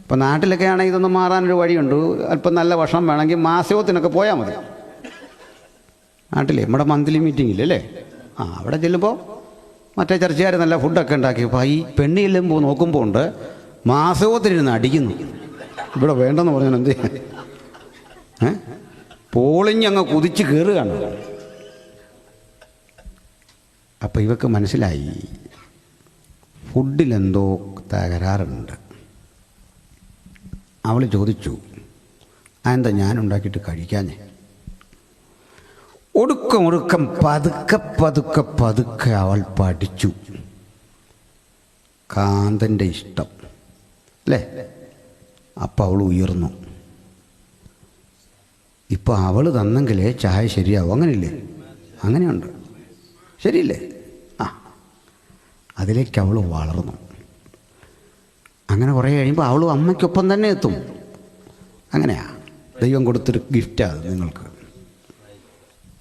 ഇപ്പം നാട്ടിലൊക്കെ ആണെങ്കിൽ ഇതൊന്നും മാറാനൊരു വഴിയുണ്ട്. അല്പം നല്ല ഭക്ഷണം വേണമെങ്കിൽ മാസയോഗത്തിനൊക്കെ പോയാൽ മതി. നാട്ടിലെ നമ്മുടെ മന്ത്ലി മീറ്റിങ്ങില്ലേ അവിടെ ചെല്ലുമ്പോൾ മറ്റേ ചർച്ചക്കാർ നല്ല ഫുഡൊക്കെ ഉണ്ടാക്കിയപ്പോൾ ഈ പെണ്ണ് ചെല്ലുമ്പോൾ നോക്കുമ്പോൾ ഉണ്ട് മാസയോഗത്തിനിരുന്ന് അടിക്കുന്നു. ഇവിടെ വേണ്ടെന്ന് പറഞ്ഞാൽ എന്ത് പോളിഞ്ഞങ്ങ് കുതിച്ച് കയറുകയാണ്. അപ്പം ഇവക്ക് മനസ്സിലായി ഫുഡിലെന്തോ തകരാറുണ്ട്. അവൾ ചോദിച്ചു, അതെന്താ ഞാനുണ്ടാക്കിയിട്ട് കഴിക്കാഞ്ഞേ? ഒടുക്കം പതുക്കെ അവൾ പഠിച്ചു കാന്തൻ്റെ ഇഷ്ടം അല്ലേ. അപ്പം അവൾ ഉയർന്നു. ഇപ്പം അവൾ തന്നെങ്കിലേ ചായ ശരിയാവും. അങ്ങനെയില്ലേ? അങ്ങനെയുണ്ട്, ശരിയില്ലേ? അതിലേക്ക് അവൾ വളർന്നു. അങ്ങനെ കുറേ കഴിയുമ്പോൾ അവളും അമ്മയ്ക്കൊപ്പം തന്നെ എത്തും. അങ്ങനെയാ ദൈവം കൊടുത്തൊരു ഗിഫ്റ്റാണ് നിങ്ങൾക്ക്.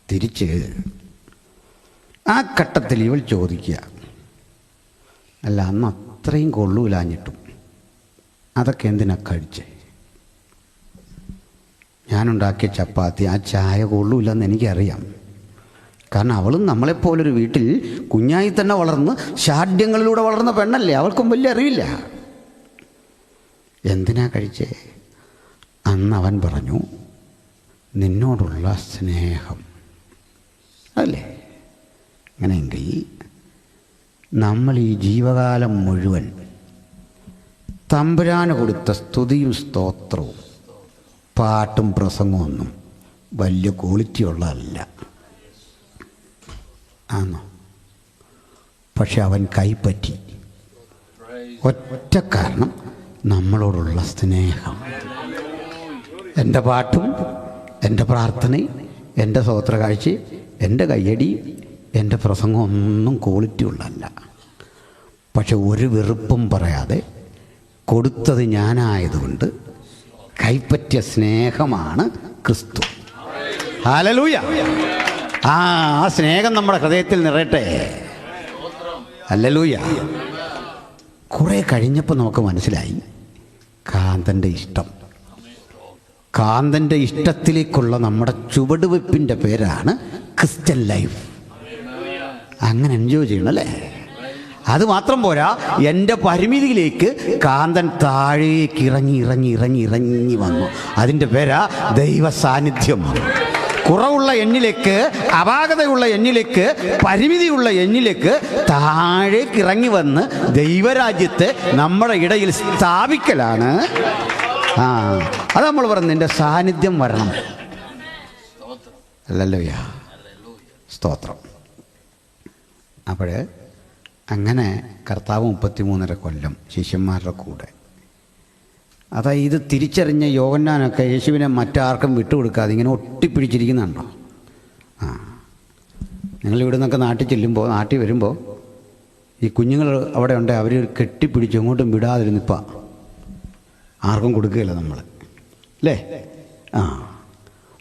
തിരിച്ച് ആ ഘട്ടത്തിൽ ഇവൾ ചോദിക്കുക, അല്ല അന്ന് അത്രയും കൊള്ളൂലാഞ്ഞിട്ടും അതൊക്കെ എന്തിനാ കഴിച്ചേ? ഞാനുണ്ടാക്കിയ ചപ്പാത്തി ആ ചായ കൊള്ളൂലെന്ന് എനിക്കറിയാം. കാരണം അവളും നമ്മളെപ്പോലൊരു വീട്ടിൽ കുഞ്ഞായി തന്നെ വളർന്ന് ഷാഢ്യങ്ങളിലൂടെ വളർന്ന പെണ്ണല്ലേ. അവൾക്കും വലിയ അറിവില്ല. എന്തിനാ കഴിച്ചേ? അന്ന് അവൻ പറഞ്ഞു, നിന്നോടുള്ള സ്നേഹം. അല്ലേ? അങ്ങനെയെങ്കിൽ നമ്മൾ ഈ ജീവകാലം മുഴുവൻ തമ്പുരാന് കൊടുത്ത സ്തുതിയും സ്തോത്രവും പാട്ടും പ്രസംഗവും ഒന്നും വലിയ ക്വാളിറ്റി ഉള്ളതല്ല ആണോ? പക്ഷെ അവൻ കൈപ്പറ്റി. ഒറ്റ കാരണം, നമ്മളോടുള്ള സ്നേഹം. എൻ്റെ പാട്ടും എൻ്റെ പ്രാർത്ഥനയും എൻ്റെ സ്തോത്ര കാഴ്ചയും എൻ്റെ കയ്യടിയും എൻ്റെ പ്രസംഗം ഒന്നും ക്വാളിറ്റി ഉള്ളതല്ല. പക്ഷെ ഒരു വെറുപ്പും പറയാതെ കൊടുത്തത് ഞാനായതുകൊണ്ട് കൈപ്പറ്റിയ സ്നേഹമാണ് ക്രിസ്തു. ഹല്ലേലൂയ. ആ സ്നേഹം നമ്മുടെ ഹൃദയത്തിൽ നിറയട്ടെ. ഹല്ലേലൂയ. കുറേ കഴിഞ്ഞപ്പോൾ നമുക്ക് മനസ്സിലായി കാന്തൻ്റെ ഇഷ്ടം. കാന്തൻ്റെ ഇഷ്ടത്തിലേക്കുള്ള നമ്മുടെ ചുവടുവെപ്പിൻ്റെ പേരാണ് ക്രിസ്ത്യൻ ലൈഫ്. അങ്ങനെ എൻജോയ് ചെയ്യണം അല്ലേ? അത് മാത്രം പോരാ, എൻ്റെ പരിമിതിയിലേക്ക് കാന്തൻ താഴേക്ക് ഇറങ്ങി വന്നു. അതിൻ്റെ പേരാ ദൈവ സാന്നിധ്യം. കുറവുള്ള എന്നിലേക്ക്, അപാകതയുള്ള എന്നിലേക്ക്, പരിമിതിയുള്ള എന്നിലേക്ക് താഴേക്ക് ഇറങ്ങി വന്ന് ദൈവരാജ്യത്തെ നമ്മുടെ ഇടയിൽ സ്ഥാപിക്കലാണ്. അത് നമ്മൾ പറഞ്ഞു, നിൻ്റെ സാന്നിധ്യം വരണം. ഹല്ലേലൂയ, സ്തോത്രം. അപ്പോൾ അങ്ങനെ കർത്താവ് 33.5 കൊല്ലം ശിഷ്യന്മാരുടെ കൂടെ. അതായത് ഇത് തിരിച്ചറിഞ്ഞ യോഹന്നാനൊക്കെ യേശുവിനെ മറ്റാർക്കും വിട്ടുകൊടുക്കാതെ ഇങ്ങനെ ഒട്ടിപ്പിടിച്ചിരിക്കുന്നുണ്ടോ? നിങ്ങളിവിടെ നിന്നൊക്കെ നാട്ടിൽ വരുമ്പോൾ ഈ കുഞ്ഞുങ്ങൾ അവിടെ ഉണ്ട്, അവർ കെട്ടിപ്പിടിച്ച് എങ്ങോട്ടും വിടാതിരുന്നിപ്പോൾ ആർക്കും കൊടുക്കുകയില്ല നമ്മൾ അല്ലേ?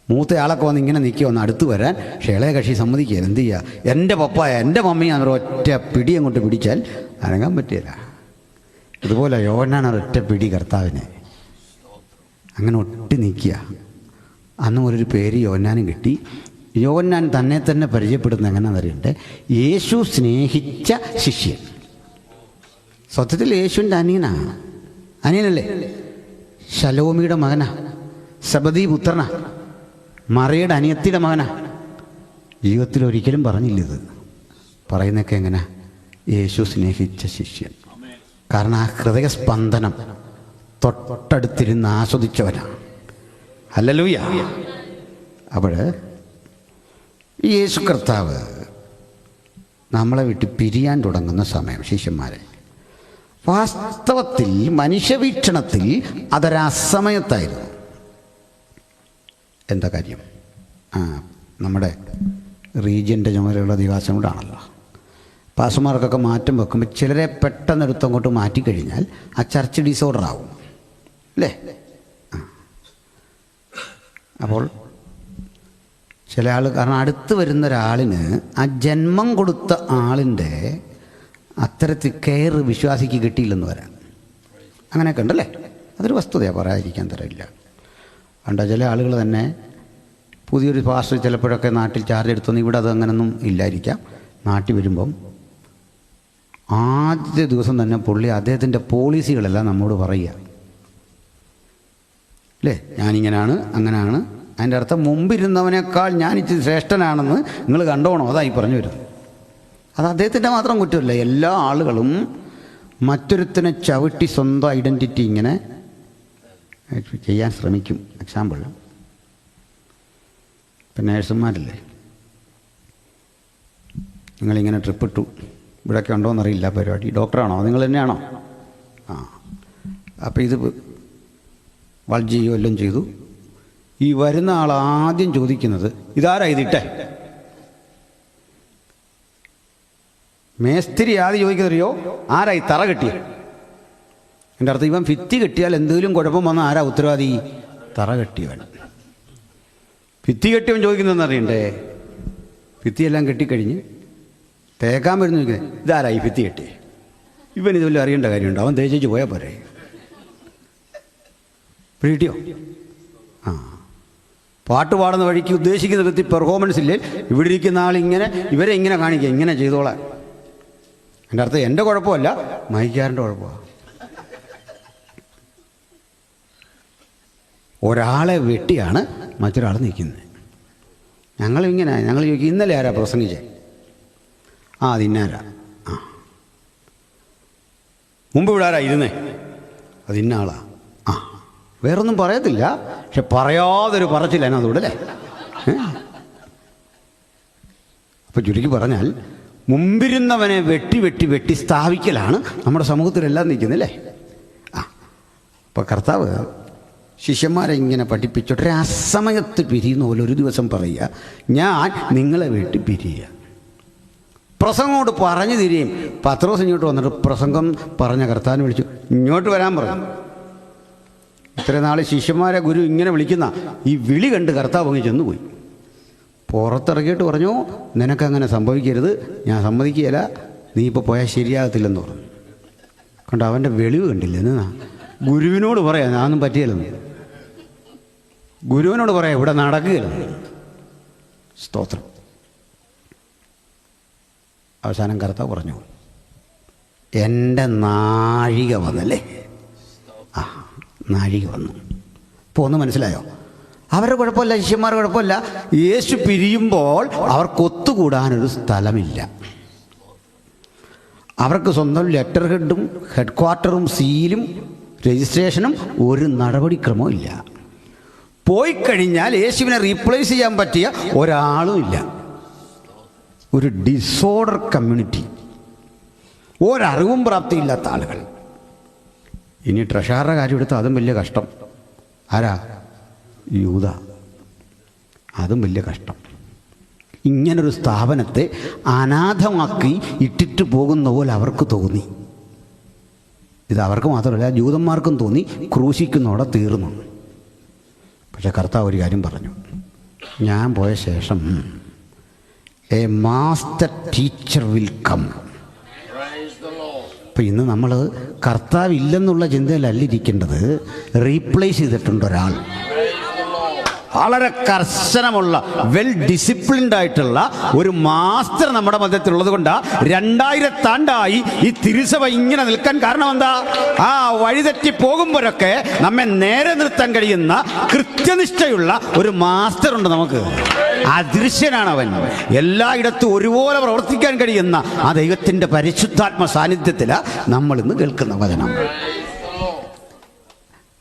മൂത്തയാളൊക്കെ വന്ന് ഇങ്ങനെ നിൽക്കുക, ഒന്ന് അടുത്ത് വരാൻ. പക്ഷേ ഇളയ കക്ഷി സമ്മതിക്കുക. എന്ത് ചെയ്യുക? എൻ്റെ പപ്പായ എൻ്റെ മമ്മിയെ ഒറ്റ പിടി അങ്ങോട്ട് പിടിച്ചാൽ അനങ്ങാൻ പറ്റില്ല. ഇതുപോലെ യോഹന്നാൻ ഒരൊറ്റ പിടി കർത്താവിനെ അങ്ങനെ ഒട്ടി നിൽക്കുക. അന്ന് ഒരു പേര് യോഹന്നാനും കിട്ടി. യോഹന്നാൻ തന്നെ പരിചയപ്പെടുന്ന എങ്ങനെയാണെന്ന് അറിയണ്ടേ? യേശു സ്നേഹിച്ച ശിഷ്യൻ. സത്യത്തിൽ യേശുവിൻ്റെ അനിയനല്ലേ? ശലോമിയുടെ മകനാ, സബദീ പുത്രനാ, മറിയുടെ അനിയത്തിയുടെ മകനാ. ജീവിതത്തിൽ ഒരിക്കലും പറഞ്ഞില്ലിത്. പറയുന്നതൊക്കെ എങ്ങനെ? യേശു സ്നേഹിച്ച ശിഷ്യൻ. കാരണം ആ ഹൃദയസ്പന്ദനം തൊട്ടടുത്തിരുന്ന് ആസ്വദിച്ചവനാണ്. ഹല്ലേലൂയ. അപ്പോൾ യേശു കർത്താവ് നമ്മളെ വിട്ട് പിരിയാൻ തുടങ്ങുന്ന സമയം, ശിഷ്യന്മാരെ, വാസ്തവത്തിൽ മനുഷ്യവീക്ഷണത്തിൽ അതൊരസമയത്തായിരുന്നു. എന്താ കാര്യം? നമ്മുടെ റീജിയൻ്റെ ചുമതലയുള്ള ദിവസം കൊണ്ടാണല്ലോ. പാസ്റ്റർമാർക്കൊക്കെ മാറ്റം വെക്കുമ്പോൾ ചിലരെ പെട്ടെന്നെടുത്ത് അങ്ങോട്ട് മാറ്റിക്കഴിഞ്ഞാൽ ആ ചർച്ച് ഡിസോർഡർ ആവും അല്ലേ? അപ്പോൾ ചില ആൾ, കാരണം അടുത്ത് വരുന്ന ഒരാളിന് ആ ജന്മം കൊടുത്ത ആളിൻ്റെ അത്തരത്തിൽ കെയർ വിശ്വാസിക്ക് കിട്ടിയില്ലെന്ന് വരാം. അങ്ങനെയൊക്കെ ഉണ്ടല്ലേ? അതൊരു വസ്തുതയാണ്, പറയാതിരിക്കാൻ തരമില്ല. കണ്ട ചില ആളുകൾ തന്നെ പുതിയൊരു പാസ്റ്റർ ചിലപ്പോഴൊക്കെ നാട്ടിൽ ചാർജ് എടുത്തൊന്നും ഇവിടെ അത് അങ്ങനൊന്നും ഇല്ലായിരിക്കാം. നാട്ടിൽ വരുമ്പം ആദ്യ ദിവസം തന്നെ പുള്ളി അദ്ദേഹത്തിൻ്റെ പോളിസികളെല്ലാം നമ്മോട് പറയുക, അല്ലേ, ഞാനിങ്ങനെയാണ് അങ്ങനെയാണ്. അതിൻ്റെ അർത്ഥം മുമ്പിരുന്നവനേക്കാൾ ഞാൻ ഇച്ചിരി ശ്രേഷ്ഠനാണെന്ന് നിങ്ങൾ കണ്ടോണോ, അതായി പറഞ്ഞു വരുന്നത്. അത് അദ്ദേഹത്തിൻ്റെ മാത്രം കുറ്റമല്ല. എല്ലാ ആളുകളും മറ്റൊരുത്തിനെ ചവിട്ടി സ്വന്തം ഐഡൻറ്റിറ്റി ഇങ്ങനെ ചെയ്യാൻ ശ്രമിക്കും. എക്സാമ്പിൾ, ഇപ്പം നേഴ്സുമാരില്ലേ, നിങ്ങളിങ്ങനെ ട്രിപ്പ് ഇട്ടു, ഇവിടെയൊക്കെ ഉണ്ടോ എന്നറിയില്ല പരിപാടി, ഡോക്ടറാണോ നിങ്ങൾ തന്നെയാണോ? അപ്പോൾ ഇത് വൾജ് ചെയ്യുകയോ എല്ലാം ചെയ്തു. ഈ വരുന്ന ആൾ ആദ്യം ചോദിക്കുന്നത് ഇതാരാ ഇതിട്ടെ? മേസ്തിരി ആദ്യം ചോദിക്കുന്നറിയോ, ആരായി തറ കെട്ടിയത്? എൻ്റെ അർത്ഥം ഇവൻ ഭിത്തി കെട്ടിയാൽ എന്തെങ്കിലും കുഴപ്പം വന്നാൽ ആരാ ഉത്തരവാദി? തറ കെട്ടിയവൻ. ഭിത്തി കെട്ടിയവൻ ചോദിക്കുന്നതെന്ന് അറിയണ്ടേ? ഭിത്തിയെല്ലാം കെട്ടിക്കഴിഞ്ഞ് തേക്കാൻ വരുന്ന ചോദിക്കുന്നത് ഇതാരാ ഈ ഭിത്തി കെട്ടി? ഇവൻ ഇതുവല്ല അറിയേണ്ട കാര്യമുണ്ടോ? അവൻ തേച്ചു പോയാൽ പോരെ. പിടിയോ? പാട്ട് പാടുന്ന വഴിക്ക് ഉദ്ദേശിക്കുന്ന വ്യക്തി പെർഫോമൻസ് ഇല്ലേ, ഇവിടെ ഇരിക്കുന്ന ആളിങ്ങനെ ഇവരെ ഇങ്ങനെ കാണിക്കുക, ഇങ്ങനെ ചെയ്തോളാം. എൻ്റെ അർത്ഥം എൻ്റെ കുഴപ്പമല്ല, മൈക്കാരൻ്റെ കുഴപ്പമാണ്. ഒരാളെ വെട്ടിയാണ് മറ്റൊരാൾ നിൽക്കുന്നത്. ഞങ്ങൾ ചോദിക്കും ഇന്നലെ ആരാ പ്രസംഗിച്ചേ? അത് ഇന്നാരാ. മുമ്പ് ഇവിടെ ആരാ ഇരുന്നേ? അത് ഇന്ന ആളാ. വേറൊന്നും പറയത്തില്ല, പക്ഷെ പറയാതൊരു പറച്ചില്ല അതിനകത്തൂടെ, അല്ലേ? അപ്പം ചുരുക്കി പറഞ്ഞാൽ മുമ്പിരുന്നവനെ വെട്ടി വെട്ടി വെട്ടി സ്ഥാപിക്കലാണ് നമ്മുടെ സമൂഹത്തിലെല്ലാം നിൽക്കുന്നല്ലേ. അപ്പോൾ കർത്താവ് ശിഷ്യന്മാരെ ഇങ്ങനെ പഠിപ്പിച്ചോട്ടെ, അസമയത്ത് പിരിയുന്ന പോലെ ഒരു ദിവസം പറയുക, ഞാൻ നിങ്ങളെ വെട്ടി പിരിയുക. പ്രസംഗം കൊണ്ട് പറഞ്ഞു തിരിയും. പത്രോസ് ഇങ്ങോട്ട് വന്നിട്ട് പ്രസംഗം പറഞ്ഞ കർത്താവിനെ വിളിച്ചു, ഇങ്ങോട്ട് വരാൻ പറഞ്ഞു. ഇത്ര നാൾ ശിഷ്യന്മാരെ ഗുരു ഇങ്ങനെ വിളിക്കുന്ന ഈ വിളി കണ്ട് കർത്താവ് അങ്ങ് ചെന്നുപോയി. പുറത്തിറങ്ങിയിട്ട് പറഞ്ഞു, നിനക്കങ്ങനെ സംഭവിക്കരുത്, ഞാൻ സമ്മതിക്കുകയില്ല, നീ ഇപ്പോൾ പോയാൽ ശരിയാകത്തില്ലെന്ന് പറഞ്ഞു. കണ്ടോ, അവൻ്റെ വെളിവ് കണ്ടില്ല. എന്നാ ഗുരുവിനോട് പറയാം ഞാനൊന്നും പറ്റിയില്ലെന്ന്, ഗുരുവിനോട് പറയാം ഇവിടെ നടക്കുകയില്ലെന്ന്. സ്തോത്രം. അവസാനം കർത്താവ് പറഞ്ഞു, എൻ്റെ നാഴിക വന്നല്ലേ. നാഴിക വന്നു. ഇപ്പോൾ ഒന്ന് മനസ്സിലായോ? അവരുടെ കുഴപ്പമില്ല, ശിഷ്യന്മാരുടെ കുഴപ്പമില്ല. യേശു പിരിയുമ്പോൾ അവർക്ക് ഒത്തുകൂടാനൊരു സ്ഥലമില്ല. അവർക്ക് സ്വന്തം ലെറ്റർ ഹെഡും ഹെഡ് ക്വാർട്ടറും സീലും രജിസ്ട്രേഷനും ഒരു നടപടിക്രമവും ഇല്ല. പോയി കഴിഞ്ഞാൽ യേശുവിനെ റീപ്ലേസ് ചെയ്യാൻ പറ്റിയ ഒരാളും ഇല്ല. ഒരു ഡിസോർഡർ കമ്മ്യൂണിറ്റി, ഒരറിവും പ്രാപ്തിയില്ലാത്ത ആളുകൾ. ഇനി ട്രഷാറുടെ കാര്യം എടുത്താൽ അതും വലിയ കഷ്ടം. ആരാ? യൂദ. അതും വലിയ കഷ്ടം. ഇങ്ങനൊരു സ്ഥാപനത്തെ അനാഥമാക്കി ഇട്ടിട്ട് പോകുന്ന പോലെ അവർക്ക് തോന്നി. ഇത് അവർക്ക് മാത്രമല്ല, ജൂതന്മാർക്കും തോന്നി. ക്രൂശിക്കുന്നതോടെ തീർന്നു. പക്ഷെ കർത്താവ് ഒരു കാര്യം പറഞ്ഞു, ഞാൻ പോയ ശേഷം a master teacher will come. അപ്പം ഇന്ന് നമ്മൾ കർത്താവ് ഇല്ലെന്നുള്ള ചിന്തയിലല്ല ഇരിക്കേണ്ടത്, റീപ്ലേസ് ചെയ്തിട്ടുണ്ട് ഒരാൾ. വളരെ കർശനമുള്ള വെൽ ഡിസിപ്ലിൻഡ് ആയിട്ടുള്ള ഒരു മാസ്റ്റർ നമ്മുടെ മധ്യത്തിലുള്ളത് കൊണ്ടാണ് 2000 ആണ്ടായി ഈ തിരുസഭ ഇങ്ങനെ നിൽക്കാൻ കാരണം എന്താ? ആ വഴിതെറ്റി പോകുമ്പോഴൊക്കെ നമ്മെ നേരെ നിർത്താൻ കഴിയുന്ന കൃത്യനിഷ്ഠയുള്ള ഒരു മാസ്റ്റർ ഉണ്ട് നമുക്ക്. അദൃശ്യനാണ് അവൻ. എല്ലായിടത്തും ഒരുപോലെ പ്രവർത്തിക്കാൻ കഴിയുന്ന ആ ദൈവത്തിൻ്റെ പരിശുദ്ധാത്മ സാന്നിധ്യത്തിലാണ് നമ്മൾ ഇന്ന് കേൾക്കുന്ന വചനം.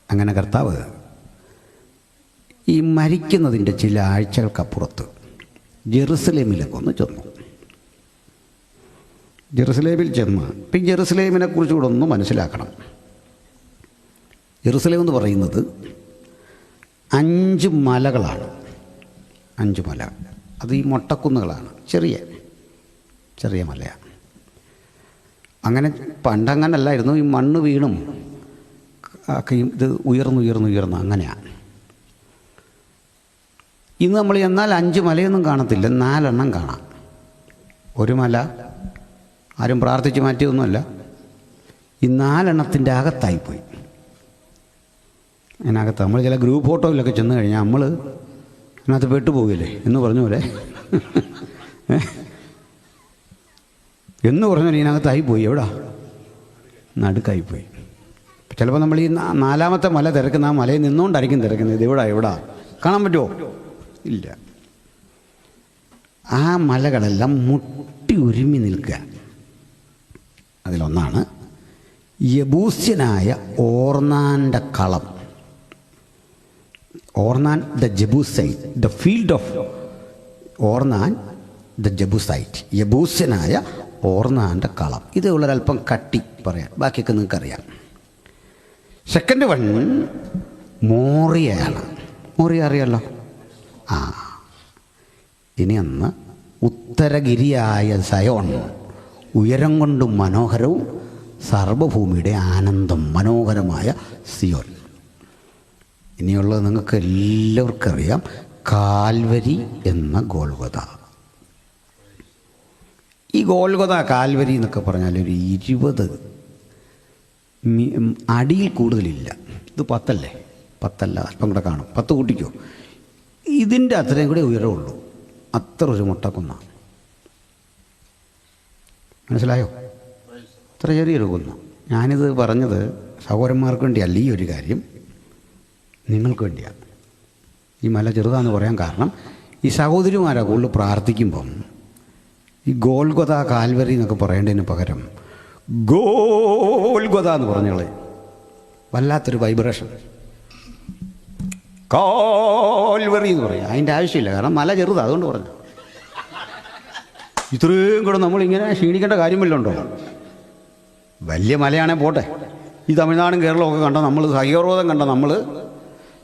അങ്ങനെ കർത്താവ് ഈ മരിക്കുന്നതിൻ്റെ ചില ആഴ്ചകൾക്കപ്പുറത്ത് ജെറുസലേമിലേക്ക് ഒന്ന് ചെന്നു. ജെറുസലേമിൽ ചെന്ന് ഇപ്പം ജെറുസലേമിനെ കുറിച്ച് കൂടെ ഒന്ന് മനസ്സിലാക്കണം. ജെറുസലേം എന്ന് പറയുന്നത് 5 മലകളാണ്. 5 മല. അത് ഈ മൊട്ടക്കുന്നുകളാണ്. ചെറിയ ചെറിയ മലയാണ്. അങ്ങനെ പണ്ടങ്ങനല്ലായിരുന്നു. ഈ മണ്ണ് വീണും ഇത് ഉയർന്നുയർന്നുയർന്ന് അങ്ങനെയാണ്. ഇന്ന് നമ്മൾ എന്നാൽ 5 മലയൊന്നും കാണത്തില്ല, 4 എണ്ണം കാണാം. ഒരു മല ആരും പ്രാർത്ഥിച്ച് മാറ്റിയൊന്നുമല്ല, ഈ 4 എണ്ണത്തിൻ്റെ അകത്തായിപ്പോയി. അതിനകത്ത് നമ്മൾ ചില ഗ്രൂപ്പ് ഫോട്ടോയിലൊക്കെ ചെന്ന് കഴിഞ്ഞാൽ നമ്മൾ അതിനകത്ത് പെട്ടുപോകില്ലേ എന്ന് പറഞ്ഞ പോലെ എന്ന് പറഞ്ഞാൽ ഇതിനകത്തായിപ്പോയി. എവിടാ? നടുക്കായിപ്പോയി. ചിലപ്പോൾ നമ്മൾ ഈ 4ാമത്തെ മല തിരക്കുന്ന ആ മലയിൽ നിന്നുകൊണ്ടായിരിക്കും തിരക്കുന്നത്. ഇത് എവിടാ കാണാൻ പറ്റുമോ? ഇല്ല. ആ മലകളെല്ലാം മുട്ടി ഒരുമി നിൽക്കുക. അതിലൊന്നാണ് യബൂസ്യനായ ഓർന്നാൻ്റെ കളം. Ornan the Jebusite, the field of Ornan the Jebusite, യബൂസ്യനായ ഓർന്നാൻ്റെ കളം. ഇത് ഉള്ളൊരല്പം കട്ടി പറയാം, ബാക്കിയൊക്കെ നിങ്ങൾക്കറിയാം. Second one മോറിയയാണ്. മോറിയ അറിയാമല്ലോ. ഇനി അന്ന് ഉത്തരഗിരിയായ സയോൺ, ഉയരം കൊണ്ടും മനോഹരവും സർവഭൂമിയുടെ ആനന്ദം മനോഹരമായ സിയോൻ. ഇനിയുള്ളത് നിങ്ങൾക്ക് എല്ലാവർക്കും അറിയാം, കാൽവരി എന്ന ഗോൽഗോഥ. ഈ ഗോൽഗോഥ കാൽവരി എന്നൊക്കെ പറഞ്ഞാൽ ഒരു 20 അടിയിൽ കൂടുതലില്ല. ഇത് 10 അല്ലേ? 10 അല്ല, അല്പം കൂടെ കാണും. 10 കൂട്ടിക്കോ. ഇതിൻ്റെ അത്രയും കൂടെ ഉയരമുള്ളൂ. അത്ര ഒരു മുട്ടക്കുന്ന. മനസ്സിലായോ? അത്ര ചെറിയൊരു കുന്ന. ഞാനിത് പറഞ്ഞത് സഹോദരന്മാർക്ക് വേണ്ടിയല്ല, ഈ ഒരു കാര്യം നിങ്ങൾക്ക് വേണ്ടിയാണ്. ഈ മല ചെറുതാന്ന് പറയാൻ കാരണം ഈ സഹോദരിമാരാ കൂടുതൽ പ്രാർത്ഥിക്കുമ്പം ഈ ഗോൽഗോഥ കാൽവരി എന്നൊക്കെ പറയേണ്ടതിന് പകരം ഗോൽഗോഥ എന്ന് പറഞ്ഞോളെ. വല്ലാത്തൊരു വൈബ്രേഷൻ. കാൽവറി എന്ന് പറയാം. അതിൻ്റെ ആവശ്യമില്ല, കാരണം മല ചെറുതാണ്, അതുകൊണ്ട് പറഞ്ഞു. ഇത്രയും കൂടെ നമ്മളിങ്ങനെ ക്ഷീണിക്കേണ്ട കാര്യമില്ലുണ്ടോ? വലിയ മലയാണേ പോട്ടെ. ഈ തമിഴ്നാടും കേരളമൊക്കെ കണ്ട നമ്മൾ, സഹ്യപർവ്വതം കണ്ട നമ്മൾ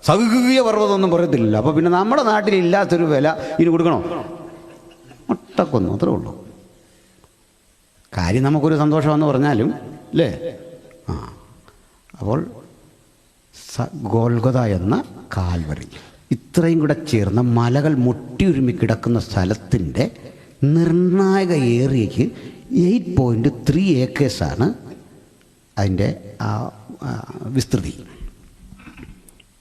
സഹ്യ പർവ്വതമൊന്നും പറയത്തില്ല. അപ്പോൾ പിന്നെ നമ്മുടെ നാട്ടിലില്ലാത്തൊരു വില ഇനി കൊടുക്കണോ? ഒട്ടക്കൊന്നു, അത്രേ ഉള്ളൂ. കാര്യം നമുക്കൊരു സന്തോഷമെന്ന് പറഞ്ഞാലും അല്ലേ? അപ്പോൾ ഗോൽഗോഥ എന്ന കാൽവറി, ഇത്രയും കൂടെ ചേർന്ന മലകൾ മുട്ടിയുരുമി കിടക്കുന്ന സ്ഥലത്തിൻ്റെ നിർണായക ഏരിയയ്ക്ക് 8.3 ഏക്കേഴ്സാണ് അതിൻ്റെ വിസ്തൃതി.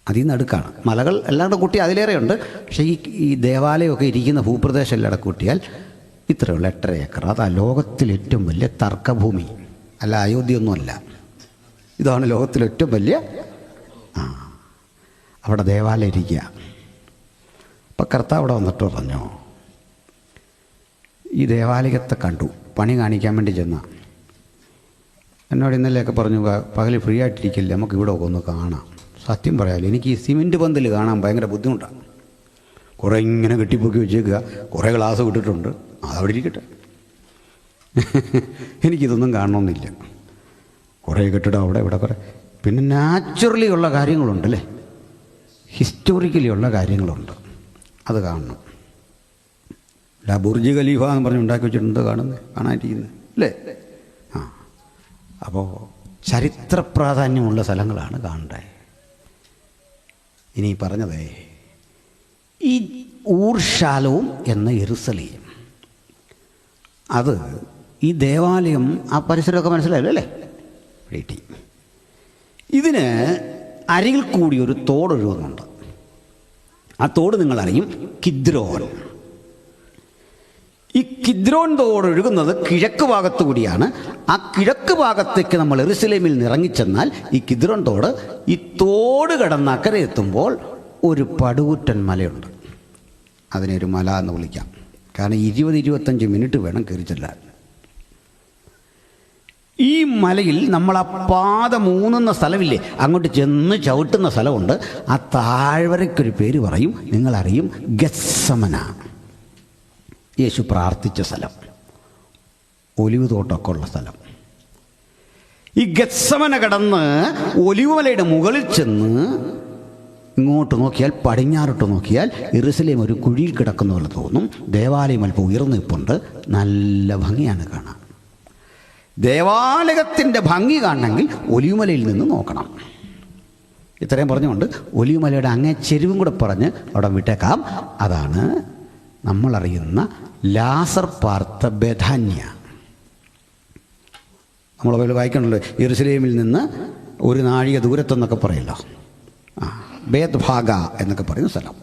അതിൽ നിന്ന് അടുക്കാണ്. മലകൾ എല്ലാം കൂടെ കൂട്ടി അതിലേറെയുണ്ട്. പക്ഷേ ഈ ദേവാലയമൊക്കെ ഇരിക്കുന്ന ഭൂപ്രദേശം എല്ലാം കൂട്ടിയാൽ ഇത്രയുള്ള 8.5 ഏക്കർ. അതാ ലോകത്തിലെ ഏറ്റവും വലിയ തർക്കഭൂമി. അല്ല, അയോധ്യയൊന്നുമല്ല. ഇതാണ് ലോകത്തിലെ ഏറ്റവും വലിയ. അവിടെ ദേവാലയം ഇരിക്കുക. അപ്പം കർത്താവ് അവിടെ വന്നിട്ട് പറഞ്ഞു, ഈ ദേവാലയത്തെ കണ്ടു, പണി കാണിക്കാൻ വേണ്ടി ചെന്ന. എന്നോട് ഇന്നലെയൊക്കെ പറഞ്ഞു, പകൽ ഫ്രീ ആയിട്ടിരിക്കില്ല, നമുക്ക് ഇവിടെ ഒന്ന് കാണാം. സത്യം പറയാമല്ലോ, എനിക്ക് ഈ സിമെൻറ്റ് പന്തൽ കാണാൻ ഭയങ്കര ബുദ്ധിമുട്ടാണ്. കുറേ ഇങ്ങനെ കെട്ടിപ്പൊക്കി വെച്ചേക്കുക, കുറേ ഗ്ലാസ് വിട്ടിട്ടുണ്ട്, അതവിടെ ഇരിക്കട്ടെ. എനിക്കിതൊന്നും കാണണമെന്നില്ല. കുറേ കെട്ടിടം അവിടെ ഇവിടെ കുറേ. പിന്നെ നാച്ചുറലി ഉള്ള കാര്യങ്ങളുണ്ടല്ലേ, ഹിസ്റ്റോറിക്കലി ഉള്ള കാര്യങ്ങളുണ്ട്, അത് കാണണം. അല്ല, ബുർജ് ഖലീഫ എന്ന് പറഞ്ഞ് ഉണ്ടാക്കി വെച്ചിട്ടുണ്ട്, കാണാനിരിക്കുന്നത് അല്ലേ? അപ്പോൾ ചരിത്ര പ്രാധാന്യമുള്ള സ്ഥലങ്ങളാണ് കാണേണ്ടത്. ഇനി പറഞ്ഞതേ, ഈ ഊർശാലവും എന്ന യെരുസലേം, അത് ഈ ദേവാലയം, ആ പരിസരമൊക്കെ മനസ്സിലായല്ലോ അല്ലേ? ഇതിന് അരികിൽ കൂടി ഒരു തോടൊഴുകുന്നുണ്ട്. ആ തോട് നിങ്ങളറിയും, കിദ്രോൻ. ഈ കിദ്രോൻ തോട് ഒഴുകുന്നത് കിഴക്ക് ഭാഗത്തു കൂടിയാണ്. ആ കിഴക്ക് ഭാഗത്തേക്ക് നമ്മൾ യെരുസലേമിൽ നിന്ന് ഇറങ്ങിച്ചെന്നാൽ ഈ കിദ്രോൻ തോട്, ഈ തോട് കടന്ന് അക്കരെ എത്തുമ്പോൾ ഒരു പടുകൂറ്റൻ മലയുണ്ട്. അതിനെ ഒരു മല എന്ന് വിളിക്കാം. കാരണം 20-25 മിനിറ്റ് വേണം കയറി ചെല്ലാൻ. ഈ മലയിൽ നമ്മൾ ആ പാത മൂന്നുന്ന സ്ഥലമില്ലേ, അങ്ങോട്ട് ചെന്ന് ചവിട്ടുന്ന സ്ഥലമുണ്ട്. ആ താഴ്വരയ്ക്കൊരു പേര് പറയും, നിങ്ങളറിയും, ഗത്സമന. യേശു പ്രാർത്ഥിച്ച സ്ഥലം, ഒലിവ് തോട്ടമൊക്കെ ഉള്ള സ്ഥലം. ഈ ഗത്സമന കടന്ന് ഒലിവുമലയുടെ മുകളിൽ ചെന്ന് ഇങ്ങോട്ട് നോക്കിയാൽ, പടിഞ്ഞാറോട്ട് നോക്കിയാൽ യെരുസലേം ഒരു കുഴിയിൽ കിടക്കുന്ന പോലെ തോന്നും. ദേവാലയം അല്പം ഉയർന്നു നിൽപ്പുണ്ട്, നല്ല ഭംഗിയാണ് കാണാൻ. ദേവാലയത്തിൻ്റെ ഭംഗി കാണണമെങ്കിൽ ഒലിവുമലയിൽ നിന്ന് നോക്കണം. ഇത്രയും പറഞ്ഞുകൊണ്ട് ഒലിവുമലയുടെ അങ്ങേ ചെരുവും കൂടെ പറഞ്ഞ് അവിടെ വിട്ടേക്കാം. അതാണ് നമ്മളറിയുന്ന ലാസർ പാർത്ത ബെഥാന്യ. നമ്മളെ വായിക്കണല്ലോ, യെരുസലേമിൽ നിന്ന് 1 നാഴിക ദൂരത്തെന്നൊക്കെ പറയല്ലോ. ബേത്ഭാഗ എന്നൊക്കെ പറയുന്ന സ്ഥലം.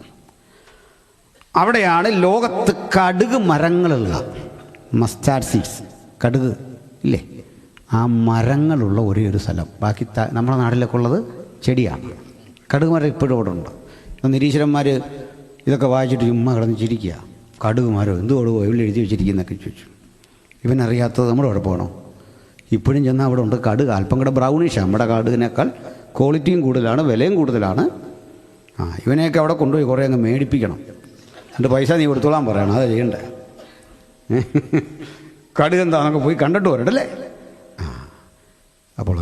അവിടെയാണ് ലോകത്ത് കടുക് മരങ്ങളുള്ള, മസ്റ്റാർഡ് സീഡ്സ്, കടുക് ഇല്ലേ, ആ മരങ്ങളുള്ള ഒരേ ഒരു സ്ഥലം. ബാക്കി നമ്മുടെ നാട്ടിലൊക്കെ ഉള്ളത് ചെടിയാണ്. കടുക് മരം ഇപ്പോഴും അവിടെ ഉണ്ട്. നിരീശ്വരന്മാർ ഇതൊക്കെ വായിച്ചിട്ട് ചുമ്മാ കിടന്ന് ചിരിക്കുക. കടുക് മരം എന്തുകൊടുവോ എവിടെ എഴുതി വെച്ചിരിക്കുന്നതൊക്കെ ചോദിച്ചു. ഇവനറിയാത്തത് നമ്മുടെ കുഴപ്പമാണോ? ഇപ്പോഴും ചെന്നാൽ അവിടെ ഉണ്ട് കടുക്. അല്പം കൂടെ ബ്രൗണിഷാണ്. നമ്മുടെ കടുകിനേക്കാൾ ക്വാളിറ്റിയും കൂടുതലാണ്, വിലയും കൂടുതലാണ്. ഇവനെയൊക്കെ അവിടെ കൊണ്ടുപോയി കുറേ അങ്ങ് മേടിപ്പിക്കണം. എന്നിട്ട് പൈസ നീ കൊടുത്തോളാൻ പറയണം. അതാ ചെയ്യണ്ടേ. കടുക് എന്താണെന്നൊക്കെ പോയി കണ്ടിട്ട് വരട്ടല്ലേ. അപ്പോൾ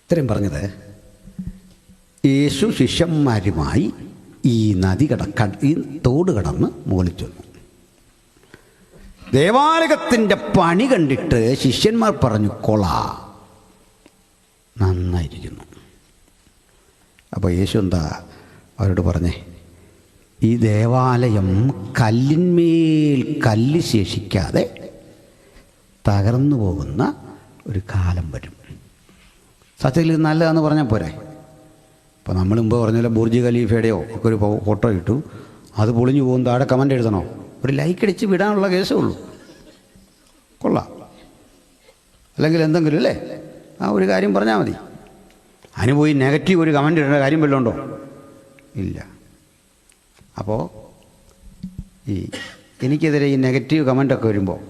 ഇത്രയും പറഞ്ഞത്, യേശു ശിഷ്യന്മാരുമായി ഈ ഈ തോട് കടന്ന് മുകളിൽ ചെന്നു. ദേവാലയത്തിൻ്റെ പണി കണ്ടിട്ട് ശിഷ്യന്മാർ പറഞ്ഞു, കൊള നന്നായിരിക്കുന്നു. അപ്പോൾ യേശു എന്താ അവരോട് പറഞ്ഞേ, ഈ ദേവാലയം കല്ലിന്മേൽ കല്ല് ശേഷിക്കാതെ തകർന്നു പോകുന്ന ഒരു കാലം വരും. സത്യത്തിൽ ഇത് നല്ലതാണെന്ന് പറഞ്ഞാൽ പോരെ. ഇപ്പോൾ നമ്മൾ മുമ്പ് പറഞ്ഞാൽ ബുർജ് ഖലീഫയുടെയോ ഒക്കെ ഒരു ഫോട്ടോ ഇട്ടു, അത് പൊളിഞ്ഞു പോകും, താഴെ കമൻ്റ് എഴുതണോ? ഒരു ലൈക്ക് അടിച്ച് വിടാനുള്ള കേസേ ഉള്ളൂ. കൊള്ളാം. അല്ലെങ്കിൽ എന്തെങ്കിലും അല്ലേ, ആ ഒരു കാര്യം പറഞ്ഞാൽ മതി. അതിന് പോയി നെഗറ്റീവ് ഒരു കമൻ്റ് ഇടേണ്ട കാര്യം വല്ലതും ഉണ്ടോ? ഇല്ല. അപ്പോൾ എനിക്കെതിരെ ഈ നെഗറ്റീവ് കമൻ്റൊക്കെ വരുമ്പോൾ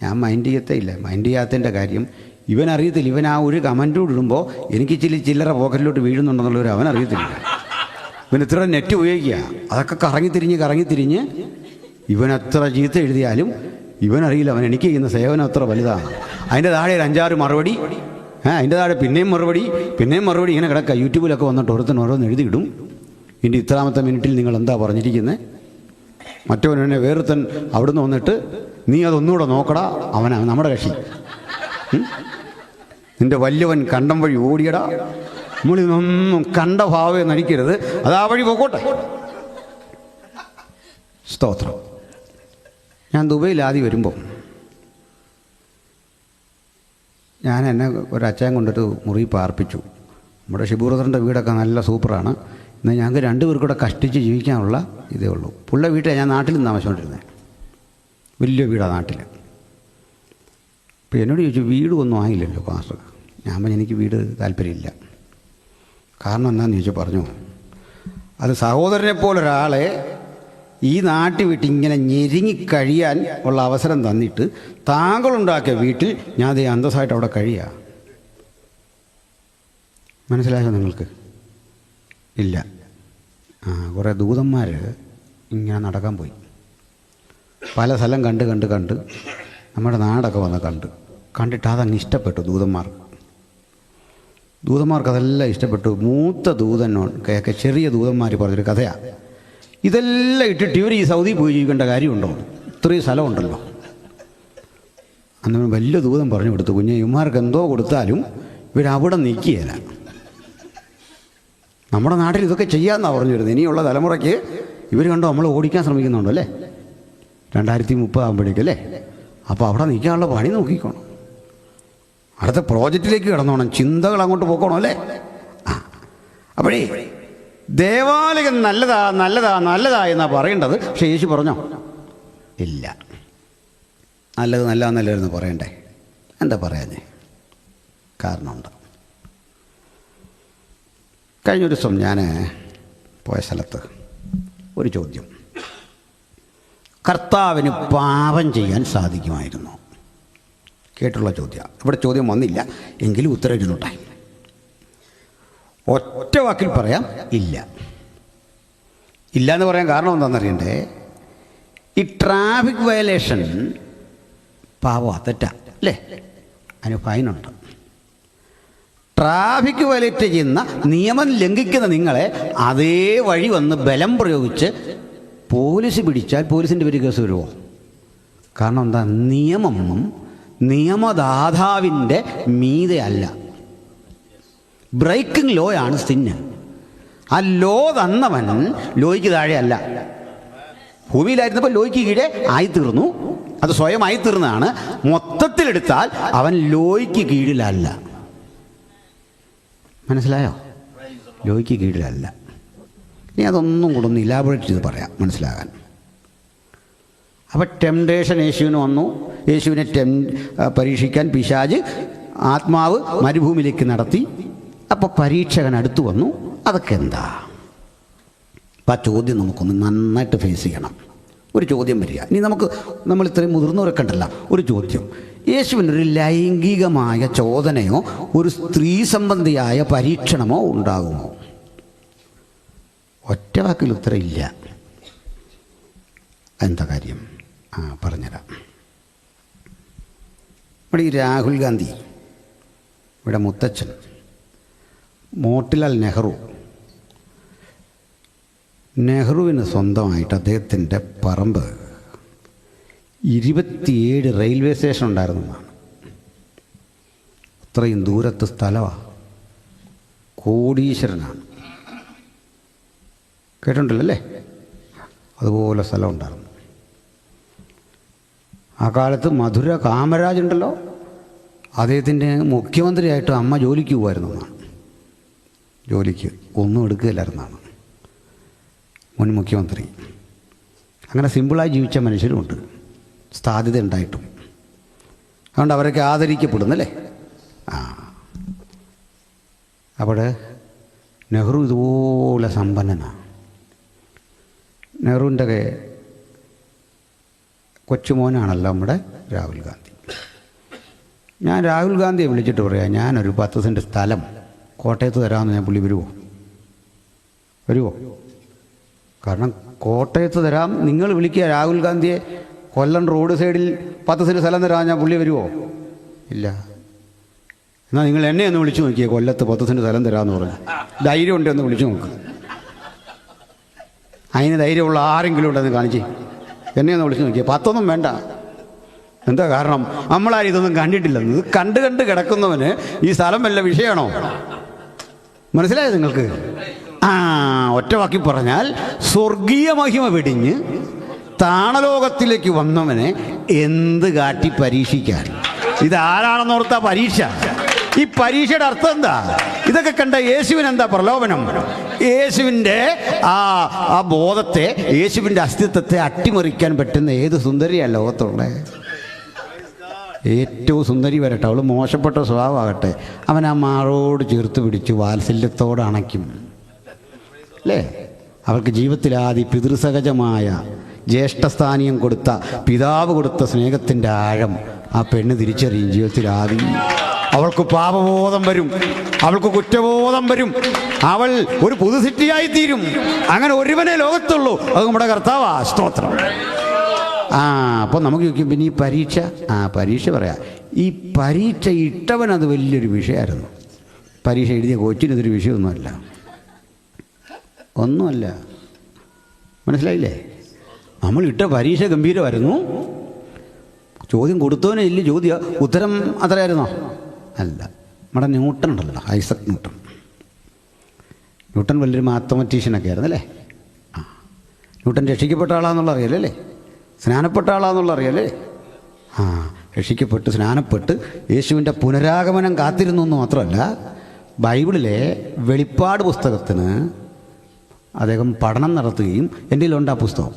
ഞാൻ മൈൻഡ് ചെയ്യത്തേയില്ല. മൈൻഡ് ചെയ്യാത്തതിൻ്റെ കാര്യം ഇവനറിയത്തില്ല. ഇവൻ ആ ഒരു കമൻ്റ് ഇടുമ്പോൾ എനിക്ക് ചില്ലറ പോക്കറ്റിലോട്ട് വീഴുന്നുണ്ടെന്നുള്ളവർ അവനറിയത്തില്ല. ഇവൻ ഇത്ര നെറ്റ് ഉപയോഗിക്കുക. അതൊക്കെ കറങ്ങിത്തിരിഞ്ഞ് ഇവൻ എത്ര ചീത്ത എഴുതിയാലും ഇവനറിയില്ല അവൻ എനിക്ക് ചെയ്യുന്ന സേവനം അത്ര വലുതാണ്. അതിൻ്റെ താഴെ ഒരു 5-6 മറുപടി, അതിൻ്റെ താഴെ പിന്നെയും മറുപടി ഇങ്ങനെ കിടക്കുക. യൂട്യൂബിലൊക്കെ വന്നിട്ട് ഓരോന്ന് എഴുതിയിടും. ഇനി ഇത്രാമത്തെ മിനിറ്റിൽ നിങ്ങൾ എന്താ പറഞ്ഞിരിക്കുന്നത്? മറ്റവനെ വേറൊരുത്തൻ അവിടുന്ന് വന്നിട്ട് നീ അതൊന്നുകൂടെ നോക്കടാ, അവനാ നമ്മുടെ കക്ഷി. നിൻ്റെ വലിയവൻ കണ്ടം വഴി ഓടിയടാ. നമ്മളിതൊന്നും കണ്ട ഭാവേ നടിക്കരുത്, അതാ വഴി പോക്കോട്ടെ. സ്തോത്രം. ഞാൻ ദുബൈയിൽ ആദ്യം വരുമ്പോൾ എന്നെ ഒരച്ഛൻ കൊണ്ടൊരു മുറി പാർപ്പിച്ചു. നമ്മുടെ ഷിബൂറദറിൻ്റെ വീടൊക്കെ നല്ല സൂപ്പറാണ്. എന്നാൽ ഞങ്ങൾക്ക് 2 പേർക്കൂടെ കഷ്ടിച്ച് ജീവിക്കാനുള്ള ഇതേ ഉള്ളൂ. പുള്ള വീട്ടിൽ ഞാൻ നാട്ടിൽ നിന്ന് താമസിച്ചുകൊണ്ടിരുന്നത്. വലിയ വീടാണ് നാട്ടിൽ. അപ്പോൾ എന്നോട് ചോദിച്ചു, വീട് ഒന്നും ആയില്ലല്ലോ പാസ്റ്റർ. ഞാൻ പറഞ്ഞു, എനിക്ക് വീട് താല്പര്യമില്ല. കാരണം എന്താണെന്ന് ചോദിച്ചാൽ പറഞ്ഞു, അത് സഹോദരനെ പോലൊരാളെ ഈ നാട്ടിൽ വിട്ട് ഇങ്ങനെ ഞെരുങ്ങിക്കഴിയാൻ ഉള്ള അവസരം തന്നിട്ട് താങ്കളുണ്ടാക്കിയ വീട്ടിൽ ഞാൻ അതേ അന്തസ്സായിട്ട് അവിടെ കഴിയുക. മനസ്സിലായോ നിങ്ങൾക്ക്? ഇല്ല. കുറേ ദൂതന്മാർ ഇങ്ങനെ നടക്കാൻ പോയി. പല സ്ഥലം കണ്ട് നമ്മുടെ നാടൊക്കെ വന്ന് കണ്ടിട്ട് അതങ്ങ് ഇഷ്ടപ്പെട്ടു ദൂതന്മാർക്ക് അതെല്ലാം ഇഷ്ടപ്പെട്ടു. മൂത്ത ദൂതനൊക്കെ ചെറിയ ദൂതന്മാർ പറഞ്ഞൊരു കഥയാണ്. ഇതെല്ലാം ഇട്ടിട്ട് ഇവർ ഈ സൗദി പോയി ജീവിക്കേണ്ട കാര്യമുണ്ടോ? ഇത്രയും സ്ഥലമുണ്ടല്ലോ. അന്ന് വലിയ ദൂതൻ പറഞ്ഞു കൊടുത്തു, കുഞ്ഞെ ഇവന്മാർക്ക് എന്തോ കൊടുത്താലും ഇവരവിടെ നിൽക്കുകയില്ല. നമ്മുടെ നാട്ടിൽ ഇതൊക്കെ ചെയ്യാമെന്നാണ് പറഞ്ഞു വരുന്നത്. ഇനിയുള്ള തലമുറയ്ക്ക് ഇവർ കണ്ടോ നമ്മൾ ഓടിക്കാൻ ശ്രമിക്കുന്നുണ്ടോ അല്ലേ, 2030 ആകുമ്പോഴേക്കല്ലേ. അപ്പോൾ അവിടെ നിൽക്കാനുള്ള പണി നോക്കിക്കോണം. അടുത്ത പ്രോജക്റ്റിലേക്ക് കിടന്നോണം, ചിന്തകൾ അങ്ങോട്ട് പോക്കോണം അല്ലേ. അപ്പോഴേ ദേവാലയം നല്ലതാ എന്നാ പറയേണ്ടത്. പക്ഷേ യേശു പറഞ്ഞോ? ഇല്ല. നല്ലതെന്ന് പറയണ്ടേ? എന്താ പറയാഞ്ഞേ? കാരണമുണ്ട്. കഴിഞ്ഞൊരു ദിവസം ഞാൻ പോയ സ്ഥലത്ത് ഒരു ചോദ്യം, കർത്താവിന് പാപം ചെയ്യാൻ സാധിക്കുമായിരുന്നു? കേട്ടുള്ള ചോദ്യം. ഇവിടെ ചോദ്യം വന്നില്ല, എങ്കിലും ഉത്തരം ഇരുന്നോട്ടെ. ഒറ്റ വാക്കിൽ പറയാം, ഇല്ല എന്ന് പറയാൻ കാരണം എന്താണെന്നറിയണ്ടേ? ഈ ട്രാഫിക് വയലേഷൻ പാവമാണ്, തെറ്റാ അല്ലേ? അതിന് ഫൈനുണ്ട്. ട്രാഫിക് വയലേറ്റ് ചെയ്യുന്ന, നിയമം ലംഘിക്കുന്ന നിങ്ങളെ അതേ വഴി വന്ന് ബലം പ്രയോഗിച്ച് പോലീസ് പിടിച്ചാൽ പോലീസിൻ്റെ പേര് കേസ് വരുമോ? കാരണം എന്താ? നിയമം നിയമദാതാവിൻ്റെ മീതെ അല്ല. ബ്രേക്കിംഗ് ലോ ആണ് സിന്ന്. ആ ലോ തന്നവൻ ലോയ്ക്ക് താഴെ അല്ല. ഭൂമിയിലായിരുന്നപ്പോൾ ലോയ്ക്ക് കീഴെ ആയിത്തീർന്നു. അത് സ്വയം ആയിത്തീർന്നതാണ്. മൊത്തത്തിലെടുത്താൽ അവൻ ലോയ്ക്ക് കീഴിലല്ല. മനസ്സിലായോ? ലോയ്ക്ക് കീഴിലല്ല. ഇനി അതൊന്നും കൂടെ ഒന്ന് ഇലാബറേറ്റ് ചെയ്ത് പറയാം മനസ്സിലാകാൻ. അപ്പോൾ ടെംപ്ടേഷൻ യേശുവിന് വന്നു. യേശുവിനെ പരീക്ഷിക്കാൻ പിശാച് ആത്മാവ് മരുഭൂമിയിലേക്ക് നടത്തി. അപ്പോൾ പരീക്ഷകൻ അടുത്ത് വന്നു. അതൊക്കെ എന്താ? അപ്പം ആ ചോദ്യം നമുക്കൊന്ന് നന്നായിട്ട് ഫേസ് ചെയ്യണം. ഒരു ചോദ്യം വരിക. ഇനി നമ്മൾ ഇത്രയും മുതിർന്നവരൊക്കെ ഉണ്ടല്ലോ, ഒരു ചോദ്യം. യേശുവിനൊരു ലൈംഗികമായ ചോദനയോ ഒരു സ്ത്രീ സംബന്ധിയായ പരീക്ഷണമോ ഉണ്ടാകുമോ? ഒറ്റ വാക്കിൽ ഉത്തരം ഇല്ല. എന്താ കാര്യം? പറഞ്ഞുതരാം. ഇവിടെ ഈ രാഹുൽ ഗാന്ധി, ഇവിടെ മുത്തച്ഛൻ മോട്ടിലാൽ നെഹ്റുവിന് സ്വന്തമായിട്ട് അദ്ദേഹത്തിൻ്റെ പറമ്പ് 27 റെയിൽവേ സ്റ്റേഷൻ ഉണ്ടായിരുന്നതാണ്. അത്രയും ദൂരത്ത് സ്ഥലമാണ്. കോടീശ്വരനാണ്. കേട്ടിട്ടുണ്ടല്ലോ അല്ലേ? അതുപോലെ സ്ഥലം ഉണ്ടായിരുന്നു. ആ കാലത്ത് മധുര കാമരാജ് ഉണ്ടല്ലോ, അദ്ദേഹത്തിൻ്റെ മുഖ്യമന്ത്രിയായിട്ട് അമ്മ ജോലിക്ക് പോകുമായിരുന്നു എന്നാണ്. ജോലിക്ക് ഒന്നും എടുക്കുകയില്ലായിരുന്നാണ് മുൻ മുഖ്യമന്ത്രി. അങ്ങനെ സിമ്പിളായി ജീവിച്ച മനുഷ്യരുമുണ്ട്, സാധ്യത ഉണ്ടായിട്ടും. അതുകൊണ്ട് അവരൊക്കെ ആദരിക്കപ്പെടുന്നല്ലേ. അവിടെ നെഹ്റു ഇതുപോലെ സമ്പന്നനാണ്. നെഹ്റുവിൻ്റെ കൊച്ചുമോനാണല്ലോ നമ്മുടെ രാഹുൽ ഗാന്ധി. ഞാൻ രാഹുൽ ഗാന്ധിയെ വിളിച്ചിട്ട് പറയാം, ഞാനൊരു 10 സെൻറ്റ് സ്ഥലം കോട്ടയത്ത് തരാമെന്ന്. ഞാൻ പുള്ളി വരുമോ? കാരണം കോട്ടയത്ത് തരാം. നിങ്ങൾ വിളിക്കുക രാഹുൽ ഗാന്ധിയെ, കൊല്ലം റോഡ് സൈഡിൽ 10 സെൻറ്റ് സ്ഥലം തരാമെന്ന്. ഞാൻ പുള്ളി വരുമോ? ഇല്ല. എന്നാൽ നിങ്ങൾ എന്നെ ഒന്ന് വിളിച്ചു നോക്കിയേ, കൊല്ലത്ത് 10 സെൻറ്റ് സ്ഥലം തരാമെന്ന് പറഞ്ഞു. ധൈര്യം ഉണ്ടെന്ന് വിളിച്ചു നോക്ക്. അതിന് ധൈര്യമുള്ള ആരെങ്കിലും ഉണ്ടെന്ന് കാണിച്ചേ. എന്നെ ഒന്ന് വിളിച്ചു നോക്കിയേ. 10 വേണ്ട. എന്താ കാരണം? നമ്മളാരും ഇതൊന്നും കണ്ടിട്ടില്ലെന്ന്. ഇത് കണ്ട് കിടക്കുന്നവന് ഈ സ്ഥലം വല്ല വിഷയമാണോ? മനസ്സിലായോ നിങ്ങൾക്ക്? ഒറ്റ വാക്കി പറഞ്ഞാൽ, സ്വർഗീയ മഹിമ വെടിഞ്ഞ് താണലോകത്തിലേക്ക് വന്നവനെ എന്ത് കാട്ടി പരീക്ഷിക്കാൻ? ഇതാരാണെന്നോർത്താ പരീക്ഷ? ഈ പരീക്ഷയുടെ അർത്ഥം എന്താ? ഇതൊക്കെ കണ്ട യേശുവിന് എന്താ പ്രലോഭനം? യേശുവിൻ്റെ ആ ബോധത്തെ, യേശുവിൻ്റെ അസ്തിത്വത്തെ അട്ടിമറിക്കാൻ പറ്റുന്ന ഏത് സുന്ദരിയാണ് ലോകത്തുള്ളേ? ഏറ്റവും സുന്ദരി വരട്ടെ, അവൾ മോശപ്പെട്ട സ്വഭാവമാകട്ടെ, അവൻ ആ മാറോട് ചേർത്ത് പിടിച്ച് വാത്സല്യത്തോടെ അണയ്ക്കും അല്ലേ? അവൾക്ക് ജീവിതത്തിലാദ്യ പിതൃസഹജമായ ജ്യേഷ്ഠസ്ഥാനീയം കൊടുത്ത, പിതാവ് കൊടുത്ത സ്നേഹത്തിൻ്റെ ആഴം ആ പെണ്ണ് തിരിച്ചറിയും. ജീവിതത്തിലാദ്യം അവൾക്ക് പാപബോധം വരും, അവൾക്ക് കുറ്റബോധം വരും, അവൾ ഒരു പുതുസിറ്റിയായി തീരും. അങ്ങനെ ഒരുവനെ ലോകത്തുള്ളൂ, അത് നമ്മുടെ കർത്താവാ. സ്തോത്രം. അപ്പോൾ നമുക്ക് ചോദിക്കും, പിന്നെ ഈ പരീക്ഷ പറയാം. ഈ പരീക്ഷ ഇട്ടവനത് വലിയൊരു വിഷയമായിരുന്നു. പരീക്ഷ എഴുതിയ കൊച്ചിനതൊരു വിഷയമൊന്നുമല്ല. മനസ്സിലായില്ലേ? നമ്മൾ ഇട്ട പരീക്ഷ ഗംഭീരമായിരുന്നു. ചോദ്യം കൊടുത്തവനെ ഇല്ല, ഉത്തരം അത്രയായിരുന്നോ? അല്ല. നമ്മുടെ ന്യൂട്ടൺ ഉണ്ടല്ലോ, ഐസക് ന്യൂട്ടൺ വലിയൊരു മാത്തമാറ്റീഷ്യനൊക്കെ ആയിരുന്നു അല്ലേ? ന്യൂട്ടൺ രക്ഷിക്കപ്പെട്ട ആളാന്നുള്ള അറിയാലേ? സ്നാനപ്പെട്ട ആളാന്നുള്ള അറിയാലേ? രക്ഷിക്കപ്പെട്ട് സ്നാനപ്പെട്ട് യേശുവിൻ്റെ പുനരാഗമനം കാത്തിരുന്നു എന്ന് മാത്രമല്ല, ബൈബിളിലെ വെളിപ്പാട് പുസ്തകത്തിന് അദ്ദേഹം പഠനം നടത്തുകയും, എൻ്റെ കയ്യിലുണ്ട് ആ പുസ്തകം,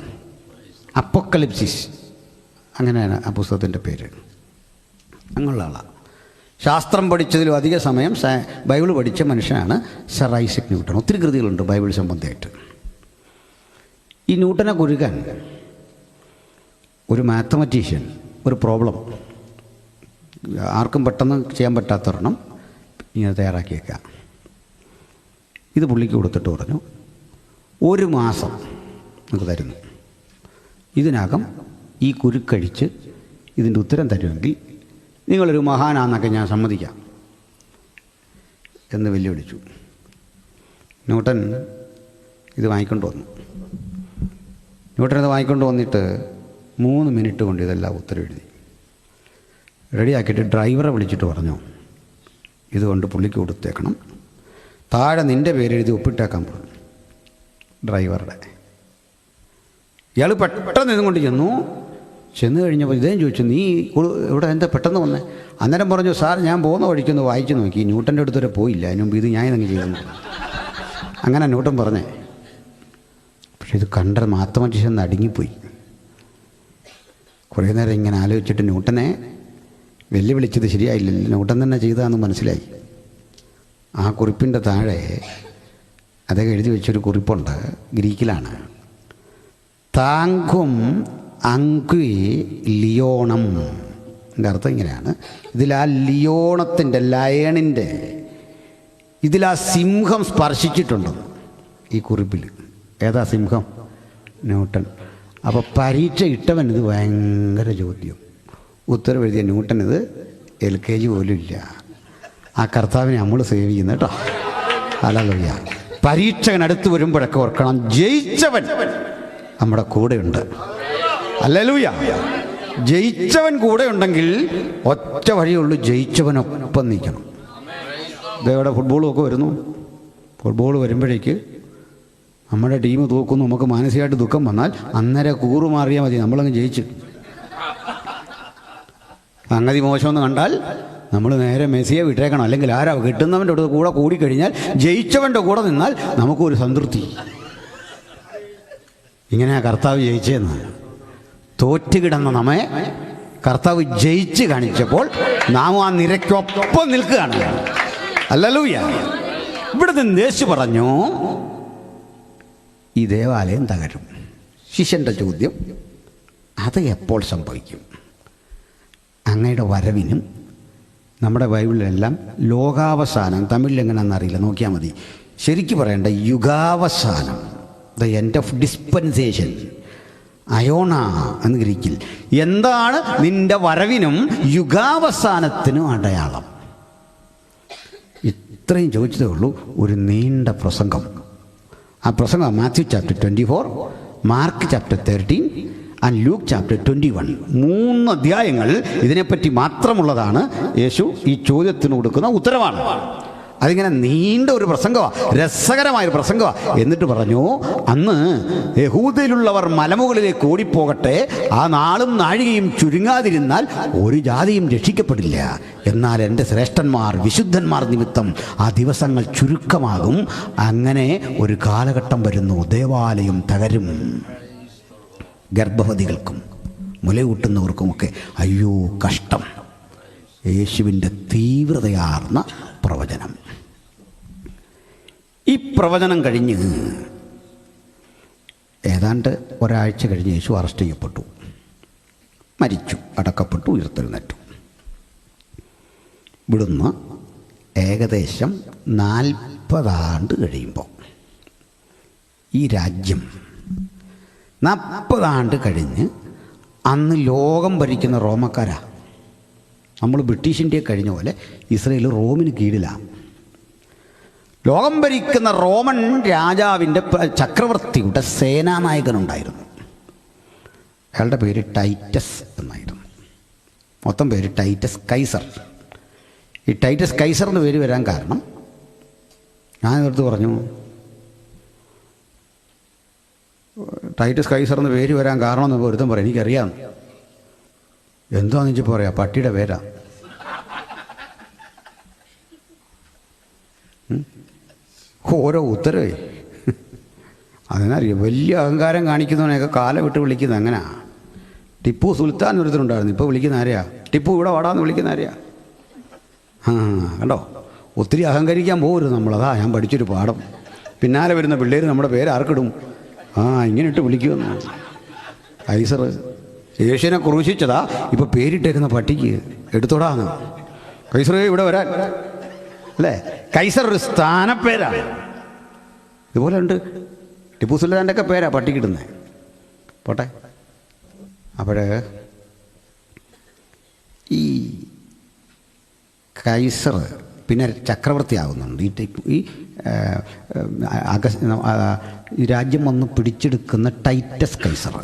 അപ്പോക്കലിപ്സിസ്, അങ്ങനെയാണ് ആ പുസ്തകത്തിൻ്റെ പേര്. അങ്ങനെയുള്ള ആളാണ്. ശാസ്ത്രം പഠിച്ചതിലും അധിക സമയം ബൈബിൾ പഠിച്ച മനുഷ്യനാണ് സർ ഐസക് ന്യൂട്ടൺ. ഒത്തിരി കൃതികളുണ്ട് ബൈബിൾ സംബന്ധമായിട്ട്. ഈ ന്യൂട്ടനെ കുരുക്കാൻ ഒരു മാത്തമാറ്റീഷ്യൻ ഒരു പ്രോബ്ലം ആർക്കും പെട്ടെന്ന് ചെയ്യാൻ പറ്റാത്തൊരെണ്ണം ഇങ്ങനെ തയ്യാറാക്കിയേക്കാം. ഇത് പുള്ളിക്ക് കൊടുത്തിട്ട് പറഞ്ഞു, 1 മാസം നമുക്ക് തരുന്നു, ഇതിനകം ഈ കുരുക്കഴിച്ച് ഇതിൻ്റെ ഉത്തരം തരുമെങ്കിൽ നിങ്ങളൊരു മഹാനാന്നൊക്കെ ഞാൻ സമ്മതിക്കാം എന്ന് വെല്ലുവിളിച്ചു. ന്യൂട്ടൻ ഇത് വാങ്ങിക്കൊണ്ട് വന്നു. വന്നിട്ട് 3 മിനിറ്റ് കൊണ്ട് ഇതെല്ലാം ഉത്തരം എഴുതി റെഡിയാക്കിയിട്ട് ഡ്രൈവറെ വിളിച്ചിട്ട് പറഞ്ഞു, ഇതുകൊണ്ട് പുള്ളിക്ക് കൊടുത്തേക്കണം, താഴെ നിൻ്റെ പേരെഴുതി ഒപ്പിട്ടേക്കാൻ പറഞ്ഞു. ഡ്രൈവറുടെ ഇയാൾ പെട്ടെന്ന് ഇതും കൊണ്ട് ചെന്ന് കഴിഞ്ഞപ്പോൾ ഇദ്ദേഹം ചോദിച്ചു, നീ ഇവിടെ എന്താ പെട്ടെന്ന് വന്നേ? അന്നേരം പറഞ്ഞു, സാർ ഞാൻ പോകുന്ന വഴിക്കൊന്ന് വായിച്ചു നോക്കി, ന്യൂട്ടൻ്റെ അടുത്ത് വരെ പോയില്ല, അതിന് മുമ്പ് ഇത് ഞാൻ ഇതങ്ങ് ചെയ്തു. അങ്ങനെ ന്യൂട്ടൻ പറഞ്ഞേ. പക്ഷെ ഇത് കണ്ട മാത്തമാറ്റീഷ്യൻ നടുങ്ങിപ്പോയി. കുറേ നേരം ഇങ്ങനെ ആലോചിച്ചിട്ട് ന്യൂട്ടനെ വെല്ലുവിളിച്ചത് ശരിയായില്ലല്ലോ, ന്യൂട്ടൻ തന്നെ ചെയ്തതാണെന്ന് മനസ്സിലായി. ആ കുറിപ്പിൻ്റെ താഴെ അദ്ദേഹം എഴുതി വെച്ചൊരു കുറിപ്പുണ്ട്, ഗ്രീക്കിലാണ്. താങ്കും അങ്ക്വി ലിയോണം. എൻ്റെ അർത്ഥം ഇങ്ങനെയാണ്, ഇതിൽ ആ ലിയോണത്തിൻ്റെ ലയണിൻ്റെ ഇതിൽ ആ സിംഹം സ്പർശിച്ചിട്ടുണ്ട് ഈ കുറിപ്പിൽ. ഏതാ സിംഹം? ന്യൂട്ടൻ. അപ്പോൾ പരീക്ഷ ഇട്ടവൻ ഇത് ഭയങ്കര ചോദ്യം. ഉത്തരം എഴുതിയ ന്യൂട്ടൻ ഇത് LKG പോലും ഇല്ല. ആ കർത്താവിനെ നമ്മൾ സേവ് ചെയ്യുന്നത് കേട്ടോ. ഹല്ലേലൂയ. പരീക്ഷകൻ അടുത്ത് വരുമ്പോഴൊക്കെ ഓർക്കണം, ജയിച്ചവൻ നമ്മുടെ കൂടെയുണ്ട്. ഹല്ലേലൂയ. ജയിച്ചവൻ കൂടെ ഉണ്ടെങ്കിൽ ഒറ്റ വഴിയുള്ളൂ, ജയിച്ചവനൊപ്പം നിൽക്കണം. ഇതേവിടെ ഫുട്ബോളുമൊക്കെ വരുന്നു. ഫുട്ബോൾ വരുമ്പോഴേക്ക് നമ്മുടെ ടീം തോക്കുന്നു, നമുക്ക് മാനസികമായിട്ട് ദുഃഖം വന്നാൽ അന്നേരം കൂറുമാറിയാൽ മതി, നമ്മളങ്ങ് ജയിച്ചു. സംഗതി മോശമെന്ന് കണ്ടാൽ നമ്മൾ നേരെ മെസ്സിയെ വിട്ടേക്കണം. അല്ലെങ്കിൽ ആരാ കിട്ടുന്നവൻ്റെ കൂടെ കൂടിക്കഴിഞ്ഞാൽ, ജയിച്ചവൻ്റെ കൂടെ നിന്നാൽ നമുക്കൊരു സംതൃപ്തി. ഇങ്ങനെയാ കർത്താവ് ജയിച്ചതെന്ന്. തോറ്റുകിടന്ന നമ്മെ കർത്താവ് ജയിച്ച് കാണിച്ചപ്പോൾ നാം ആ നിരക്കൊപ്പം നിൽക്കുകയാണ്. ഹല്ലേലൂയ. ഇവിടെ നിന്ന് യേശു പറഞ്ഞു, ഈ ദേവാലയം തകരും. ശിഷ്യൻ്റെ ചോദ്യം, അത് എപ്പോൾ സംഭവിക്കും? അങ്ങയുടെ വരവിനും നമ്മുടെ ബൈബിളിലെല്ലാം ലോകാവസാനം, തമിഴിൽ എങ്ങനെയാണെന്ന് അറിയില്ല, നോക്കിയാൽ മതി. ശരിക്കും പറയേണ്ട യുഗാവസാനം, ദ എൻഡ് ഓഫ് ഡിസ്പെൻസേഷൻ, അയോണ എന്ന് ഗ്രീക്കിൽ. എന്താണ് നിന്റെ വരവിനും യുഗാവസാനത്തിനും അടയാളം? ഇത്രയും ചോദിച്ചതേ ഉള്ളൂ. ഒരു നീണ്ട പ്രസംഗം. ആ പ്രസംഗം Matthew chapter 24, Mark chapter 13 and Luke chapter 21. 3 അധ്യായങ്ങൾ ഇതിനെപ്പറ്റി മാത്രമുള്ളതാണ്. യേശു ഈ ചോദ്യത്തിന് കൊടുക്കുന്ന ഉത്തരവാണ്. അതിങ്ങനെ നീണ്ട ഒരു പ്രസംഗമാണ്, രസകരമായൊരു പ്രസംഗമാണ്. എന്നിട്ട് പറഞ്ഞു, അന്ന് യഹൂദയിലുള്ളവർ മലമുകളിലേക്ക് ഓടിപ്പോകട്ടെ, ആ നാളും നാഴികയും ചുരുങ്ങാതിരുന്നാൽ ഒരു ജാതിയും രക്ഷിക്കപ്പെടില്ല. എന്നാൽ എൻ്റെ ശ്രേഷ്ഠന്മാർ, വിശുദ്ധന്മാർ നിമിത്തം ആ ദിവസങ്ങൾ ചുരുക്കമാകും. അങ്ങനെ ഒരു കാലഘട്ടം വരുന്നു, ദേവാലയം തകരും. ഗർഭവതികൾക്കും മുലയൂട്ടുന്നവർക്കുമൊക്കെ അയ്യോ കഷ്ടം. യേശുവിൻ്റെ തീവ്രതയാർന്ന പ്രവചനം. ഈ പ്രവചനം കഴിഞ്ഞ് ഏതാണ്ട് ഒരാഴ്ച കഴിഞ്ഞ് യേശു അറസ്റ്റ് ചെയ്യപ്പെട്ടു, മരിച്ചു, അടക്കപ്പെട്ടു, ഉയർത്തെഴുന്നേറ്റു. ഇവിടുന്ന് ഏകദേശം 40 ആണ്ട് കഴിയുമ്പോൾ ഈ രാജ്യം 40 ആണ്ട് കഴിഞ്ഞ്, അന്ന് ലോകം ഭരിക്കുന്ന റോമക്കാരാ. നമ്മൾ ബ്രിട്ടീഷ് ഇന്ത്യ കഴിഞ്ഞ പോലെ ഇസ്രയേൽ റോമിന് കീഴിലാണ്. ലോകം ഭരിക്കുന്ന റോമൻ രാജാവിൻ്റെ, ചക്രവർത്തിയുടെ സേനാനായകനുണ്ടായിരുന്നു. അയാളുടെ പേര് ടൈറ്റസ് എന്നായിരുന്നു. മൊത്തം പേര് ടൈറ്റസ് കൈസർ. ഈ ടൈറ്റസ് കൈസർ എന്ന് പേര് വരാൻ കാരണം, ഞാൻ നേരത്തെ പറഞ്ഞു, ടൈറ്റസ് കൈസർ എന്ന് പേര് വരാൻ കാരണം എന്ന് ഒരുത്തം പറയാം, എനിക്കറിയാം. എന്താണെന്ന് വെച്ചാൽ പറയാം, പട്ടിയുടെ പേരാ. ഓരോ ഉത്തരവേ അതിനറിയാം. വലിയ അഹങ്കാരം കാണിക്കുന്നവനെയൊക്കെ കാലം വിട്ട് വിളിക്കുന്നത് അങ്ങനെയാ. ടിപ്പു സുൽത്താൻ ഒരുത്തരുണ്ടായിരുന്നു, ഇപ്പോൾ വിളിക്കുന്ന ആരെയാ? ടിപ്പു ഇവിടെ വാടാന്ന് വിളിക്കുന്ന ആരെയാ? കണ്ടോ, ഒത്തിരി അഹങ്കരിക്കാൻ പോകരുത് നമ്മളതാ ഞാൻ പഠിച്ചൊരു പാഠം. പിന്നാലെ വരുന്ന പിള്ളേർ നമ്മുടെ പേര് ആർക്കിടും? ഇങ്ങനെ ഇട്ട് വിളിക്കുമെന്ന്. കൈസർ യേശുവിനെ ക്രൂശിച്ചതാ, ഇപ്പോൾ പേരിട്ടേക്കുന്ന പട്ടിക്ക് എടുത്തോടാന്ന്. കൈസറേ ഇവിടെ വരാൻ, അല്ലേ? കൈസർ ഒരു സ്ഥാനപ്പേരാണ്. ഇതുപോലെ ഉണ്ട് ടിപ്പു സുൽത്താൻ്റെ ഒക്കെ പേരാ പട്ടിക്കിടുന്നത്. പോട്ടെ. അപ്പോഴേ ഈ കൈസർ പിന്നെ ചക്രവർത്തി ആകുന്നുണ്ട്. ഈ രാജ്യം വന്ന് പിടിച്ചെടുക്കുന്ന ടൈറ്റസ് കൈസർ,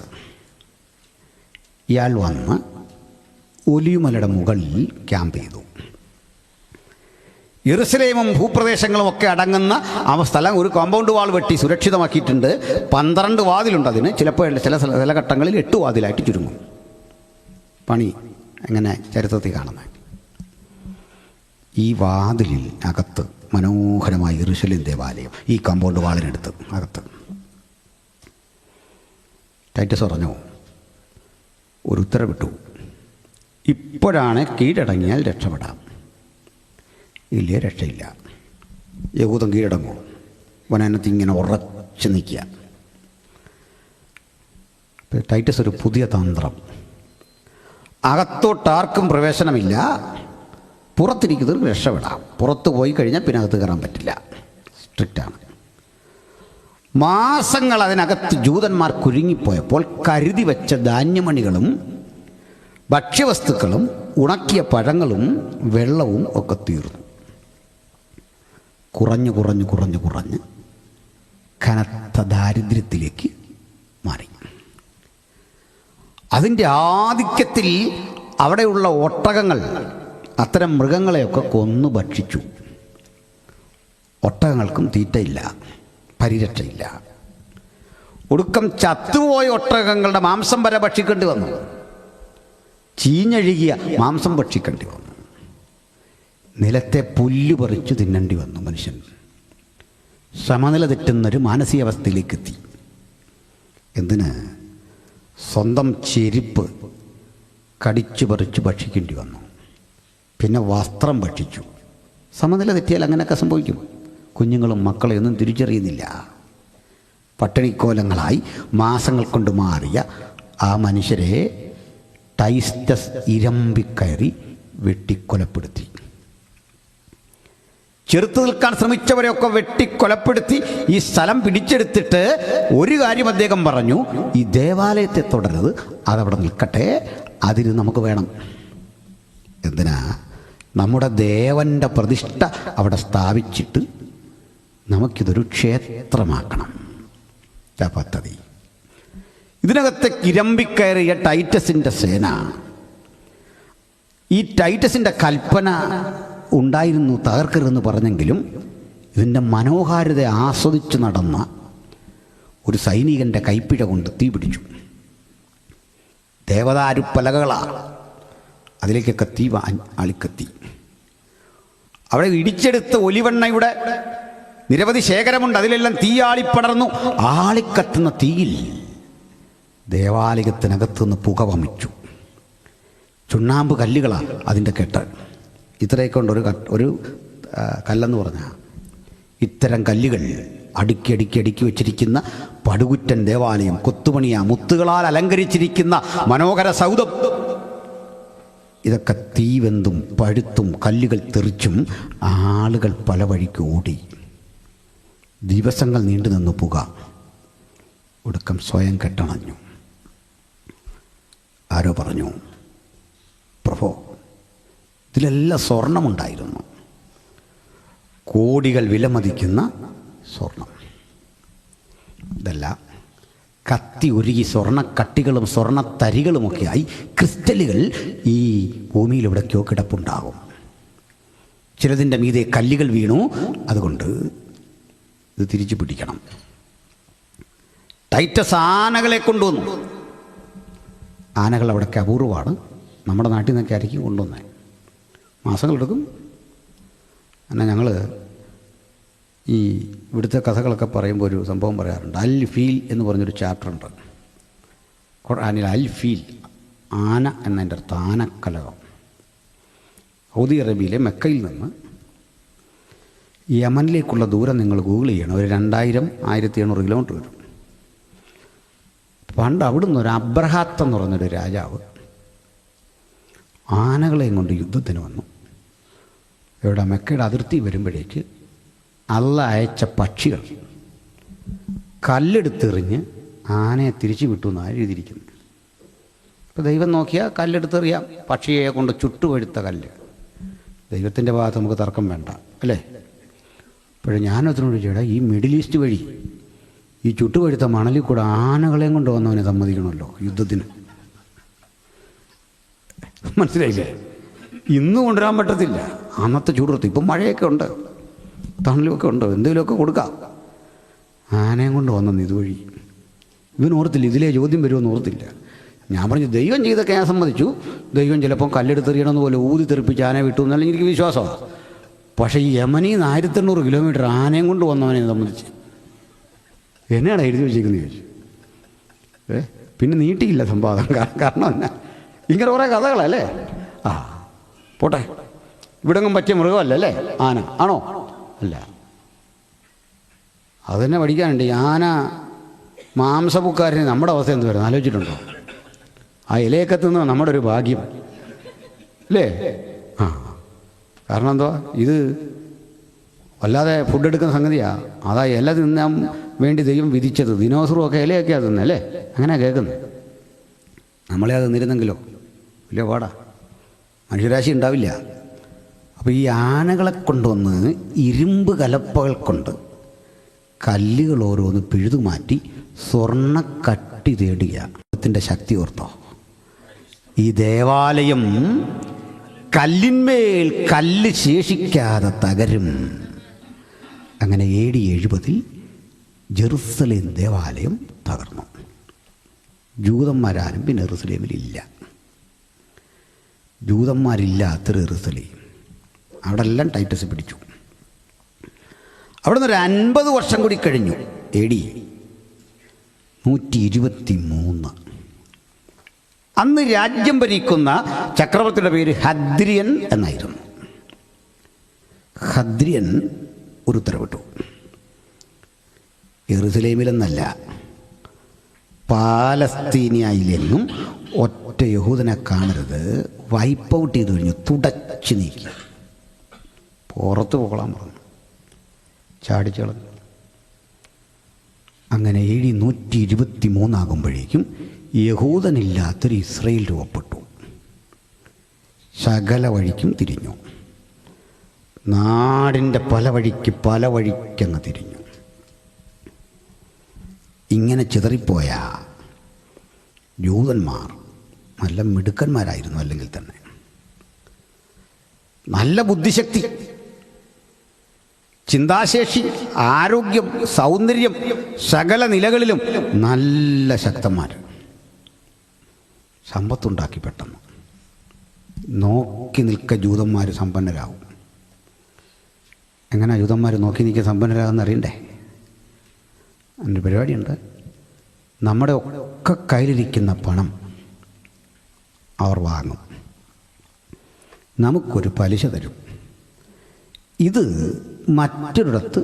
ഇയാൾ വന്ന് ഒലിവുമലയുടെ മുകളിൽ ക്യാമ്പ് ചെയ്തു. യെരുശലേമും ഭൂപ്രദേശങ്ങളും ഒക്കെ അടങ്ങുന്ന ആ സ്ഥലം ഒരു കോമ്പൗണ്ട് വാൾ വെട്ടി സുരക്ഷിതമാക്കിയിട്ടുണ്ട്. 12 വാതിലുണ്ട് അതിന്. ചിലപ്പോൾ ചില ഘട്ടങ്ങളിൽ 8 വാതിലായിട്ട് ചുരുങ്ങും. പണി എങ്ങനെ ചരിത്രത്തിൽ കാണുന്നത്. ഈ വാതിലിൽ അകത്ത് മനോഹരമായ യെരൂശലേം ദേവാലയം ഈ കമ്പൗണ്ട് വാളിനടുത്ത് അകത്ത്. ടൈറ്റസ് പറഞ്ഞു, ഒരു ഉത്തരവിട്ടു, ഇപ്പോഴാണ് കീഴടങ്ങിയാൽ രക്ഷപ്പെടാം, ഇല്ലേ രക്ഷയില്ല. യഹൂദൻ കീഴടങ്ങൂ. വനനത്ത് ഇങ്ങനെ ഉറച്ചു നിൽക്കുക. ടൈറ്റസ് ഒരു പുതിയ തന്ത്രം. അകത്തോട്ടാർക്കും പ്രവേശനമില്ല, പുറത്തിരിക്കുന്നവർക്ക് രക്ഷപ്പെടാം. പുറത്ത് പോയി കഴിഞ്ഞാൽ പിന്നെ അകത്ത് കയറാൻ പറ്റില്ല. സ്ട്രിക്റ്റാണ്. മാസങ്ങൾ അതിനകത്ത് ജൂതന്മാർ കുരുങ്ങിപ്പോയപ്പോൾ കരുതി വെച്ച ധാന്യമണികളും ഭക്ഷ്യവസ്തുക്കളും ഉണക്കിയ പഴങ്ങളും വെള്ളവും ഒക്കെ തീർന്നു. കുറഞ്ഞ് കുറഞ്ഞ് കുറഞ്ഞ് കുറഞ്ഞ് കനത്ത ദാരിദ്ര്യത്തിലേക്ക് മാറി. അതിൻ്റെ ആധിക്യത്തിൽ അവിടെയുള്ള ഒട്ടകങ്ങൾ അത്തരം മൃഗങ്ങളെയൊക്കെ കൊന്നു ഭക്ഷിച്ചു. ഒട്ടകങ്ങൾക്കും തീറ്റയില്ല, പരിരക്ഷയില്ല. ഒടുക്കം ചത്തുപോയ ഒട്ടകങ്ങളുടെ മാംസം വരെ ഭക്ഷിക്കേണ്ടി വന്നു. ചീഞ്ഞഴുകിയ മാംസം ഭക്ഷിക്കേണ്ടി വന്നു. നിലത്തെ പുല്ല് പറിച്ചു തിന്നേണ്ടി വന്നു. മനുഷ്യൻ സമനില തെറ്റുന്നൊരു മാനസികാവസ്ഥയിലേക്കെത്തി. എന്തിന്? സ്വന്തം ചെരുപ്പ് കടിച്ചു പറിച്ച് ഭക്ഷിക്കേണ്ടി വന്നു. പിന്നെ വസ്ത്രം ഭക്ഷിച്ചു. സമനില തെറ്റിയാൽ അങ്ങനെയൊക്കെ സംഭവിക്കും. കുഞ്ഞുങ്ങളും മക്കളെയൊന്നും തിരിച്ചറിയുന്നില്ല. പട്ടിണിക്കോലങ്ങളായി മാസങ്ങൾ കൊണ്ട് മാറിയ ആ മനുഷ്യരെ ടൈറ്റസ് ഇരമ്പിക്കയറി വെട്ടിക്കൊലപ്പെടുത്തി. ചെറുത്തു നിൽക്കാൻ ശ്രമിച്ചവരെയൊക്കെ വെട്ടിക്കൊലപ്പെടുത്തി ഈ സ്ഥലം പിടിച്ചെടുത്തിട്ട് ഒരു കാര്യം അദ്ദേഹം പറഞ്ഞു, ഈ ദേവാലയത്തെ തുടരുത്, അതവിടെ നിൽക്കട്ടെ, അതിന് നമുക്ക് വേണം. എന്തിനാ? നമ്മുടെ ദേവൻ്റെ പ്രതിഷ്ഠ അവിടെ സ്ഥാപിച്ചിട്ട് നമുക്കിതൊരു ക്ഷേത്രമാക്കണം. പദ്ധതി. ഇതിനകത്ത് ഇരമ്പിക്കയറിയ ടൈറ്റസിൻ്റെ സേന, ഈ ടൈറ്റസിൻ്റെ കൽപ്പന ഉണ്ടായിരുന്നു തകർക്കരുതെന്ന് പറഞ്ഞെങ്കിലും ഇതിൻ്റെ മനോഹാരിത ആസ്വദിച്ച് നടന്ന ഒരു സൈനികൻ്റെ കൈപ്പിഴ കൊണ്ട് തീ പിടിച്ചു. ദേവദാരുപ്പലകളാണ്, അതിലേക്കൊക്കെ തീ ആളിക്കത്തി. അവിടെ ഇടിച്ചെടുത്ത ഒലിവെണ്ണയുടെ നിരവധി ശേഖരമുണ്ട്, അതിലെല്ലാം തീ ആളിപ്പടർന്നു. ആളിക്കത്തുന്ന തീയിൽ ദേവാലയത്തിനകത്തുനിന്ന് പുക വമിച്ചു. ചുണ്ണാമ്പ് കല്ലുകളാണ് അതിൻ്റെ കെട്ട്. ഇത്രയൊക്കെ ഉണ്ട് ഒരു കല്ലെന്ന് പറഞ്ഞാൽ. ഇത്തരം കല്ലുകൾ അടുക്കി അടുക്കി അടുക്കി വെച്ചിരിക്കുന്ന പടുകുറ്റൻ ദേവാലയം, കൊത്തുപണിയ മുത്തുകളാൽ അലങ്കരിച്ചിരിക്കുന്ന മനോഹര സൗധം, ഇതൊക്കെ തീവെന്തും പഴുത്തും കല്ലുകൾ തെറിച്ചും ആളുകൾ പല വഴിക്ക് ഓടി. ദിവസങ്ങൾ നീണ്ടു നിന്നു പുക. ഒടുക്കം സ്വയം കെട്ടണഞ്ഞു. ആരോ പറഞ്ഞു, പ്രഭോ, ഇതിലെല്ലാം സ്വർണമുണ്ടായിരുന്നു, കോടികൾ വിലമതിക്കുന്ന സ്വർണം. ഇതെല്ലാം കത്തി ഉരുകി സ്വർണ്ണക്കട്ടികളും സ്വർണ്ണത്തരികളുമൊക്കെയായി ക്രിസ്റ്റലുകൾ ഈ ഭൂമിയിലെവിടേക്കോ കിടപ്പുണ്ടാകും. ചിലതിൻ്റെ മീതെ കല്ലുകൾ വീണു. അതുകൊണ്ട് ഇത് തിരിച്ചു പിടിക്കണം. ടൈറ്റസ് ആനകളെ കൊണ്ടുവന്നു. ആനകൾ അവിടെയൊക്കെ അപൂർവമാണ്. നമ്മുടെ നാട്ടിൽ നിന്നൊക്കെ ആയിരിക്കും കൊണ്ടുവന്നത്. മാസങ്ങളെടുക്കും. എന്നാൽ ഞങ്ങൾ ഈ ഇവിടുത്തെ കഥകളൊക്കെ പറയുമ്പോൾ ഒരു സംഭവം പറയാറുണ്ട്. അൽ ഫീൽ എന്ന് പറഞ്ഞൊരു ചാപ്റ്ററുണ്ട് ഖുർആനിൽ. അൽ ഫീൽ, ആന എന്നതിൻ്റെ അർത്ഥം ആനക്കലകം. സൗദി അറേബ്യയിലെ മെക്കയിൽ നിന്ന് യമനിലേക്കുള്ള ദൂരം നിങ്ങൾ ഗൂഗിൾ ചെയ്യണം. ഒരു 2000-1700 കിലോമീറ്റർ വരും. പണ്ട് അവിടുന്ന് ഒരു അബ്രഹാത്ത് എന്ന് പറഞ്ഞൊരു രാജാവ് ആനകളെയും കൊണ്ട് യുദ്ധത്തിന് വന്നു. ഇവിടെ മെക്കയുടെ അതിർത്തി വരുമ്പോഴേക്ക് അള്ള അയച്ച പക്ഷികൾ കല്ലെടുത്തെറിഞ്ഞ് ആനയെ തിരിച്ചു വിട്ടു എന്നാണ് എഴുതിയിരിക്കുന്നു. ഇപ്പോൾ ദൈവം നോക്കിയാൽ കല്ലെടുത്തെറിയാം, പക്ഷിയെ കൊണ്ട് ചുട്ടുപഴുത്ത കല്ല്. ദൈവത്തിൻ്റെ ഭാഗത്ത് നമുക്ക് തർക്കം വേണ്ട, അല്ലേ? ഇപ്പോഴും ഞാനതിനോട് ചേട്ടാ, ഈ മിഡിൽ ഈസ്റ്റ് വഴി ഈ ചുട്ടുപഴുത്ത മണലിൽ കൂടെ ആനകളെയും കൊണ്ട് വന്നവനെ സമ്മതിക്കണമല്ലോ യുദ്ധത്തിന്. മനസ്സിലായില്ലേ? ഇന്ന് കൊണ്ടുവരാൻ പറ്റത്തില്ല, അന്നത്തെ ചൂടത്ത്. ഇപ്പം മഴയൊക്കെ ഉണ്ട്, തണലുമൊക്കെ ഉണ്ട്, എന്തെങ്കിലുമൊക്കെ കൊടുക്കാം. ആനയും കൊണ്ട് വന്നെന്ന് ഇതുവഴി. ഇവനോർത്തില്ല, ഇതിലേ ചോദ്യം വരുമെന്ന് ഓർത്തില്ല. ഞാൻ പറഞ്ഞു, ദൈവം ചെയ്തൊക്കെ ഞാൻ സമ്മതിച്ചു. ദൈവം ചിലപ്പം കല്ലെടുത്തെറിയണമെന്ന് പോലെ ഊതി തെറിപ്പിച്ച് ആനയെ വിട്ടു എന്നല്ല എനിക്ക് വിശ്വാസമാണ്. പക്ഷേ ഈ യമനിൽ നിന്ന് 1800 കിലോമീറ്റർ ആനയും കൊണ്ട് വന്നവനെ സംബന്ധിച്ച് എന്നാണ് എഴുതി വെച്ചിരിക്കുന്നത് ചോദിച്ചു. പിന്നെ നീട്ടിയില്ല സംവാദം. കാരണം എന്നാ ഇങ്ങനെ കുറേ കഥകളല്ലേ. ആ പോട്ടെ, ഇവിടെങ്ങും പറ്റിയ മൃഗമല്ലേ ആന? ആണോ? അല്ല. അത് തന്നെ പഠിക്കാനുണ്ട്. ഈ ആന മാംസപ്പുക്കാരന് നമ്മുടെ അവസ്ഥ എന്ത് വരുന്നത് ആലോചിച്ചിട്ടുണ്ടോ? ആ ഇലയൊക്കെ തിന്ന് നമ്മുടെ ഒരു ഭാഗ്യം അല്ലേ? ആ കാരണം എന്തുവാ, ഇത് വല്ലാതെ ഫുഡ് എടുക്കുന്ന സംഗതിയാണ്. അതാ ഇല തിന്നാൻ വേണ്ടി ദൈവം വിധിച്ചത്. ദിനോസറുമൊക്കെ ഇലയൊക്കെയാണ് തിന്നല്ലേ? അങ്ങനെ കേൾക്കുന്നത്. നമ്മളെ അത് തിന്നിരുന്നെങ്കിലോ വലിയ പാടാ, മനുഷ്യരാശി ഉണ്ടാവില്ല. അപ്പോൾ ഈ ആനകളെ കൊണ്ടുവന്ന് ഇരുമ്പ് കലപ്പകൾ കൊണ്ട് കല്ലുകൾ ഓരോന്ന് പിഴുതുമാറ്റി സ്വർണ്ണക്കട്ടി തേടുക. ദൈവത്തിൻ്റെ ശക്തി ഓർത്തോ. ഈ ദേവാലയം കല്ലിന്മേൽ കല്ല് ശേഷിക്കാതെ തകരും. അങ്ങനെ AD 70 ജെറുസലേം ദേവാലയം തകർന്നു. ജൂതന്മാരാരും പിന്നെ ജെറുസലേമിലില്ല. ജൂതന്മാരില്ലാത്തൊരു ജെറുസലേം. അവിടെ എല്ലാം ടൈറ്റസ് പിടിച്ചു. അവിടെ നിന്ന് ഒരു 50 വർഷം കൂടി കഴിഞ്ഞു. AD 123. അന്ന് രാജ്യം ഭരിക്കുന്ന ചക്രവർത്തിയുടെ പേര് ഹദ്രിയൻ എന്നായിരുന്നു. ഹദ്രിയൻ ഒരു ഉത്തരവിട്ടു. യെറുസലേമിലെന്നല്ല, പാലസ്തീനിയയിലെങ്ങും ഒറ്റ യഹൂദനെ കാണരുത്. വൈപ്പ് ഔട്ട് ചെയ്ത് കഴിഞ്ഞു, തുടച്ചു നീക്കി, പുറത്ത് പോകാൻ പറഞ്ഞു, ചാടിച്ചു കളഞ്ഞു. അങ്ങനെ AD 123 ആകുമ്പോഴേക്കും യഹൂദനില്ലാത്തൊരു ഇസ്രയേൽ രൂപപ്പെട്ടു. സകല വഴിക്കും തിരിഞ്ഞു. നാടിൻ്റെ പല വഴിക്കങ്ങ് തിരിഞ്ഞു. ഇങ്ങനെ ചിതറിപ്പോയ ജൂതന്മാർ നല്ല മിടുക്കന്മാരായിരുന്നു. അല്ലെങ്കിൽ തന്നെ നല്ല ബുദ്ധിശക്തി, ചിന്താശേഷി, ആരോഗ്യം, സൗന്ദര്യം, സകല നിലകളിലും നല്ല ശക്തന്മാർ. സമ്പത്തുണ്ടാക്കി പെട്ടെന്ന്. നോക്കി നിൽക്ക ജൂതന്മാർ സമ്പന്നരാകും. എങ്ങനെ ജൂതന്മാർ നോക്കി നിൽക്കുക സമ്പന്നരാകുമെന്ന് അറിയണ്ടേ? അതിൻ്റെ പരിപാടിയുണ്ട്. നമ്മുടെ ഒക്കെ കയ്യിലിരിക്കുന്ന പണം അവർ വാങ്ങും, നമുക്കൊരു പലിശ തരും. ഇത് മറ്റൊരിടത്ത്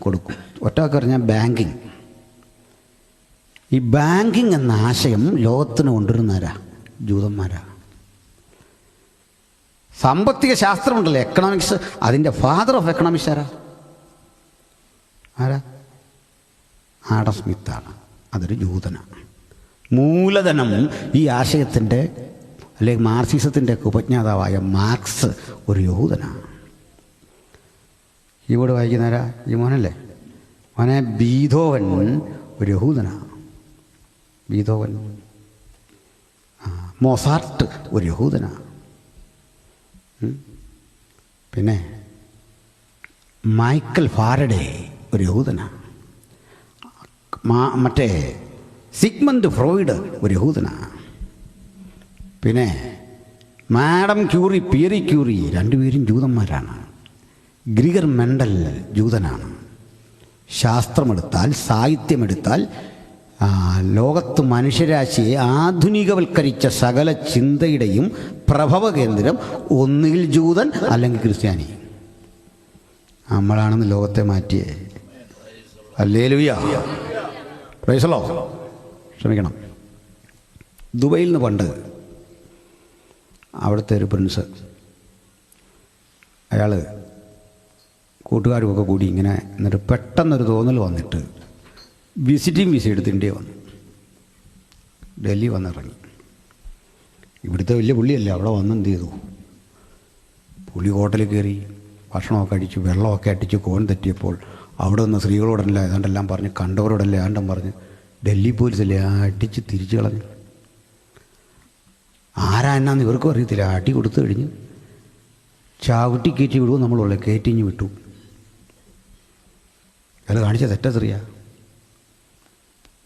കൊടുക്കും. ഒറ്റവാക്ക് പറഞ്ഞാൽ ബാങ്കിങ്. ഈ ബാങ്കിങ് എന്ന ആശയം ലോകത്തിന് കൊണ്ടുവരുന്നവരാ ജൂതന്മാരാ. സാമ്പത്തിക ശാസ്ത്രമുണ്ടല്ലോ, എക്കണോമിക്സ്, അതിൻ്റെ ഫാദർ ഓഫ് എക്കണോമിക്സ് ആരാ? ആഡം സ്മിത്താണ്. അതൊരു ജൂതനാണ്. മൂലധനം ഈ ആശയത്തിൻ്റെ അല്ലെങ്കിൽ മാർക്സിസത്തിൻ്റെ ഉപജ്ഞാതാവായ മാർക്സ് ഒരു യഹൂദനാണ്. ഇവിടെ വായിക്കുന്നവരാ ഈ മോനല്ലേ? മോനെ ബീഥോവൻ ഒരു യഹൂദനാണ്. ബീഥോവൻ. മോസാർട്ട് ഒരു യഹൂദനാണ്. പിന്നെ മൈക്കൽ ഫാരഡേ ഒരു യഹൂദനാണ്. മറ്റേ സിഗ്മണ്ട് ഫ്രോയിഡ് ഒരു യഹൂദനാണ്. പിന്നെ മാഡം ക്യൂറി, പിയറി ക്യൂറി, രണ്ടുപേരും ജൂതന്മാരാണ്. Gregor Mendel ജൂതനാണ്. ശാസ്ത്രമെടുത്താൽ, സാഹിത്യമെടുത്താൽ, ലോകത്ത് മനുഷ്യരാശിയെ ആധുനികവൽക്കരിച്ച സകല ചിന്തയുടെയും പ്രഭവ കേന്ദ്രം ഒന്നുകിൽ ജൂതൻ അല്ലെങ്കിൽ ക്രിസ്ത്യാനി. നമ്മളാണെന്ന് ലോകത്തെ മാറ്റിയേ. Hallelujah, praise the Lord. ക്ഷമിക്കണം. ദുബൈയിൽ നിന്ന് പണ്ട് അവിടുത്തെ ഒരു പ്രിൻസ്, അയാൾ കൂട്ടുകാരുമൊക്കെ കൂടി ഇങ്ങനെ എന്നിട്ട് പെട്ടെന്നൊരു തോന്നൽ വന്നിട്ട് വിസിറ്റിംഗ് വിസ എടുത്ത് ഇന്ത്യ വന്നു. ഡൽഹി വന്നിറങ്ങി. ഇവിടുത്തെ വലിയ പുള്ളിയല്ലേ, അവിടെ വന്ന് എന്ത് ചെയ്തു? പുള്ളി ഹോട്ടലിൽ കയറി ഭക്ഷണമൊക്കെ അടിച്ചു, വെള്ളമൊക്കെ അടിച്ച് കോൺ തെറ്റിയപ്പോൾ അവിടെ നിന്ന് സ്ത്രീകളോടല്ല ഏതാണ്ടെല്ലാം പറഞ്ഞ്, കണ്ടവരോടല്ല ഏതാണ്ടും പറഞ്ഞ് ഡൽഹി പോലീസല്ലേ അടിച്ച് തിരിച്ചു കളഞ്ഞു. ആരാ എന്നാന്ന് ഇവർക്കും അറിയത്തില്ല. അടി കൊടുത്തു കഴിഞ്ഞ് ചവിട്ടി കയറ്റി വിടുമോ നമ്മളുള്ള കയറ്റിഞ്ഞ് വിട്ടു. അയാൾ കാണിച്ച തെറ്റെറിയാ.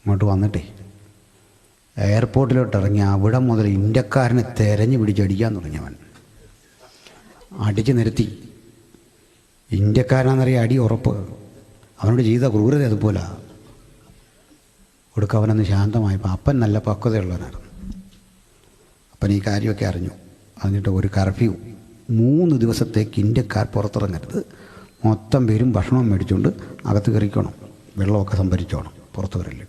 ഇങ്ങോട്ട് വന്നിട്ടേ എയർപോർട്ടിലോട്ട് ഇറങ്ങി അവിടെ മുതൽ ഇന്ത്യക്കാരനെ തെരഞ്ഞു പിടിച്ചടിക്കാൻ തുടങ്ങിയവൻ. അടിച്ച് നിരത്തി. ഇന്ത്യക്കാരനാണെന്നറിയാം, അടി ഉറപ്പ്. അവനോട് ചെയ്ത ക്രൂരത അതുപോലെ. കൊടുക്കുക അവനൊന്ന് ശാന്തമായപ്പോൾ അപ്പൻ നല്ല പക്വതയുള്ളവനായിരുന്നു. അപ്പൻ ഈ കാര്യമൊക്കെ അറിഞ്ഞു. എന്നിട്ട് ഒരു കർഫ്യൂ, 3 ദിവസത്തേക്ക് ഇന്ത്യക്കാർ പുറത്തിറങ്ങരുത്, മൊത്തം പേരും ഭക്ഷണം മേടിച്ചുകൊണ്ട് അകത്ത് കയറിക്കണം, വെള്ളമൊക്കെ സംഭരിച്ചോണം, പുറത്ത് വരല്.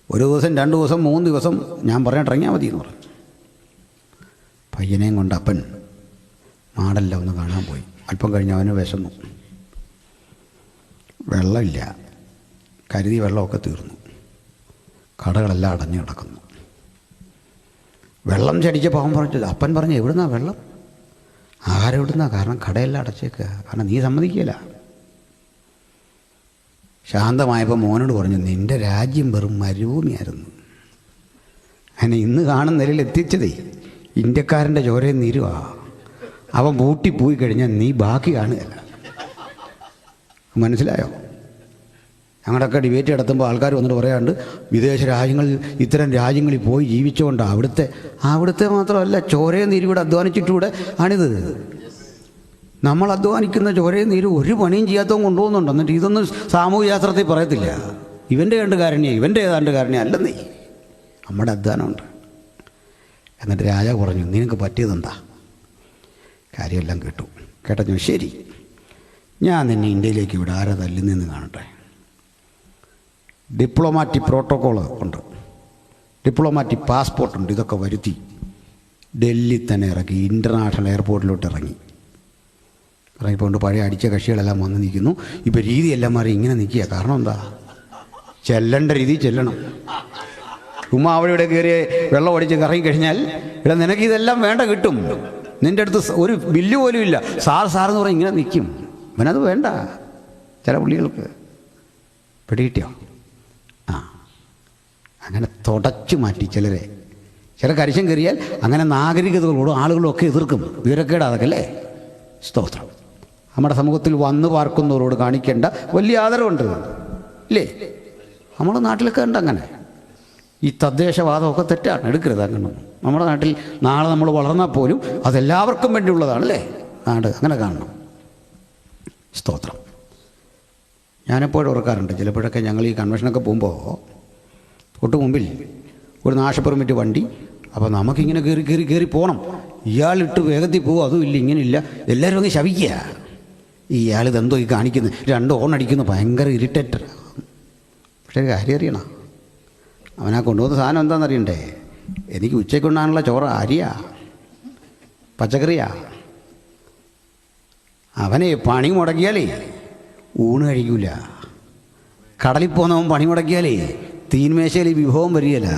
1 ദിവസം 2 ദിവസം 3 ദിവസം ഞാൻ പറഞ്ഞിട്ടിറങ്ങിയാൽ മതി എന്ന് പറഞ്ഞു. പയ്യനെയും കൊണ്ട് അപ്പൻ മാടെല്ലാം ഒന്ന് കാണാൻ പോയി. അല്പം കഴിഞ്ഞ് അവന് വിശന്നു. വെള്ളമില്ല, കരുതി വെള്ളമൊക്കെ തീർന്നു, കടകളെല്ലാം അടഞ്ഞു കിടക്കുന്നു. വെള്ളം ചടിച്ചപ്പോൾ അവൻ പറഞ്ഞു, അപ്പൻ പറഞ്ഞു, എവിടുന്നാ വെള്ളം? ആഹാരം എവിടുന്നാ? കാരണം കടയെല്ലാം അടച്ചേക്കുക, കാരണം നീ സമ്മതിക്കില്ല. ശാന്തമായപ്പോൾ മോനോട് പറഞ്ഞു, നിൻ്റെ രാജ്യം വെറും മരുഭൂമിയായിരുന്നു, അങ്ങനെ ഇന്ന് കാണുന്ന നിലയിൽ എത്തിച്ചതേ ഇന്ത്യക്കാരൻ്റെ ചോരയും നീരുവാ. അവൻ പൂട്ടിപ്പോയി കഴിഞ്ഞാൽ നീ ബാക്കി കാണുകയല്ല. മനസ്സിലായോ? ഞങ്ങളുടെയൊക്കെ ഡിബേറ്റ് നടത്തുമ്പോൾ ആൾക്കാർ വന്നിട്ട് പറയാണ്ട് വിദേശ രാജ്യങ്ങളിൽ, ഇത്തരം രാജ്യങ്ങളിൽ പോയി ജീവിച്ചുകൊണ്ടാണ് അവിടുത്തെ മാത്രമല്ല, ചോരയും നീരും ഇവിടെ അധ്വാനിച്ചിട്ടൂടെ ആണിത്. നമ്മൾ അധ്വാനിക്കുന്ന ചോരയും നീരും ഒരു പണിയും ചെയ്യാത്തവൻ കൊണ്ടുപോകുന്നുണ്ട്. എന്നിട്ട് ഇതൊന്നും സാമൂഹ്യ ശാസ്ത്രത്തിൽ പറയത്തില്ല. ഇവൻ്റെ കണ്ട് കാരണ്യ, ഇവൻ്റെ ഏതാണ്ട് കാരണ്യ അല്ലെന്നേ, നമ്മുടെ അധ്വാനമുണ്ട്. എന്നിട്ട് രാജാവ് പറഞ്ഞു, നിനക്ക് പറ്റിയതെന്താ? കാര്യമെല്ലാം കേട്ടോ, ശരി, ഞാൻ നിന്നെ ഇന്ത്യയിലേക്ക് ഇവിടെ ആരാ തല്ലുന്നെന്ന് കാണട്ടെ. ഡിപ്ലോമാറ്റിക് പ്രോട്ടോക്കോൾ ഉണ്ട്, ഡിപ്ലോമാറ്റിക് പാസ്പോർട്ടുണ്ട്. ഇതൊക്കെ വരുത്തി ഡൽഹി തന്നെ ഇറക്കി, ഇൻ്റർനാഷണൽ എയർപോർട്ടിലോട്ട് ഇറങ്ങിപ്പോണ്ട് പഴയ അടിച്ച കക്ഷികളെല്ലാം വന്ന് നിൽക്കുന്നു. ഇപ്പോൾ രീതിയെല്ലാം മാറി ഇങ്ങനെ നിൽക്കുക. കാരണം എന്താ? ചെല്ലേണ്ട രീതി ചെല്ലണം. ചുമ്മാ അവിടെ ഇവിടെ കയറി വെള്ളം അടിച്ച് കറങ്ങിക്കഴിഞ്ഞാൽ ഇവിടെ നിനക്കിതെല്ലാം വേണ്ട കിട്ടും. നിൻ്റെ അടുത്ത് ഒരു ബില്ല് പോലും ഇല്ല. സാറെന്ന് പറഞ്ഞാൽ ഇങ്ങനെ നിൽക്കും. അവനത് വേണ്ട. ചില പുള്ളികൾക്ക് പിടികിട്ടിയോ? അങ്ങനെ തുടച്ചു മാറ്റി ചിലരെ. ചില കരിശം കയറിയാൽ അങ്ങനെ നാഗരികതകളോടും ആളുകളും ഒക്കെ എതിർക്കും. വിവരക്കേട് അതൊക്കെ അല്ലേ? സ്തോത്രം. നമ്മുടെ സമൂഹത്തിൽ വന്ന് പാർക്കുന്നവരോട് കാണിക്കേണ്ട വലിയ ആദരവുണ്ട് ഇല്ലേ? നമ്മുടെ നാട്ടിലൊക്കെ ഉണ്ട് അങ്ങനെ. ഈ തദ്ദേശവാദമൊക്കെ തെറ്റാണ്, എടുക്കരുത് അങ്ങനെ. നമ്മുടെ നാട്ടിൽ നാളെ നമ്മൾ വളർന്നാൽ പോലും അതെല്ലാവർക്കും വേണ്ടിയുള്ളതാണല്ലേ നാട്, അങ്ങനെ കാണണം. സ്തോത്രം. ഞാനെപ്പോഴും ഓർക്കാറുണ്ട്, ചിലപ്പോഴൊക്കെ ഞങ്ങൾ ഈ കൺവെൻഷനൊക്കെ പോകുമ്പോൾ തൊട്ട് മുമ്പിൽ ഒരു നാശപ്പെർമിറ്റ് വണ്ടി. അപ്പോൾ നമുക്കിങ്ങനെ കയറി പോകണം. ഇയാളിട്ട് വേഗത്തിൽ പോകും, അതും ഇല്ല ഇങ്ങനെയില്ല. എല്ലാവരും അങ്ങ് ശവിക്കുക, ഇയാളിതെന്തോ ഈ കാണിക്കുന്നു, 2 ഹോൺ അടിക്കുന്നു, ഭയങ്കര ഇറിറ്റേറ്റർ. പക്ഷേ കാര്യം അറിയണം, അവനാ കൊണ്ടുപോകുന്ന സാധനം എന്താണെന്നറിയണ്ടേ? എനിക്ക് ഉച്ചയ്ക്കുണ്ടാകാനുള്ള ചോറ് അരിയാ, പച്ചക്കറിയാ. അവനെ പണി മുടക്കിയാലേ ഊണ് കഴിക്കൂല. കടലിൽ പോകുന്നവൻ പണി മുടക്കിയാലേ തീന്മേശയിൽ വിഭവം വരികയില്ല.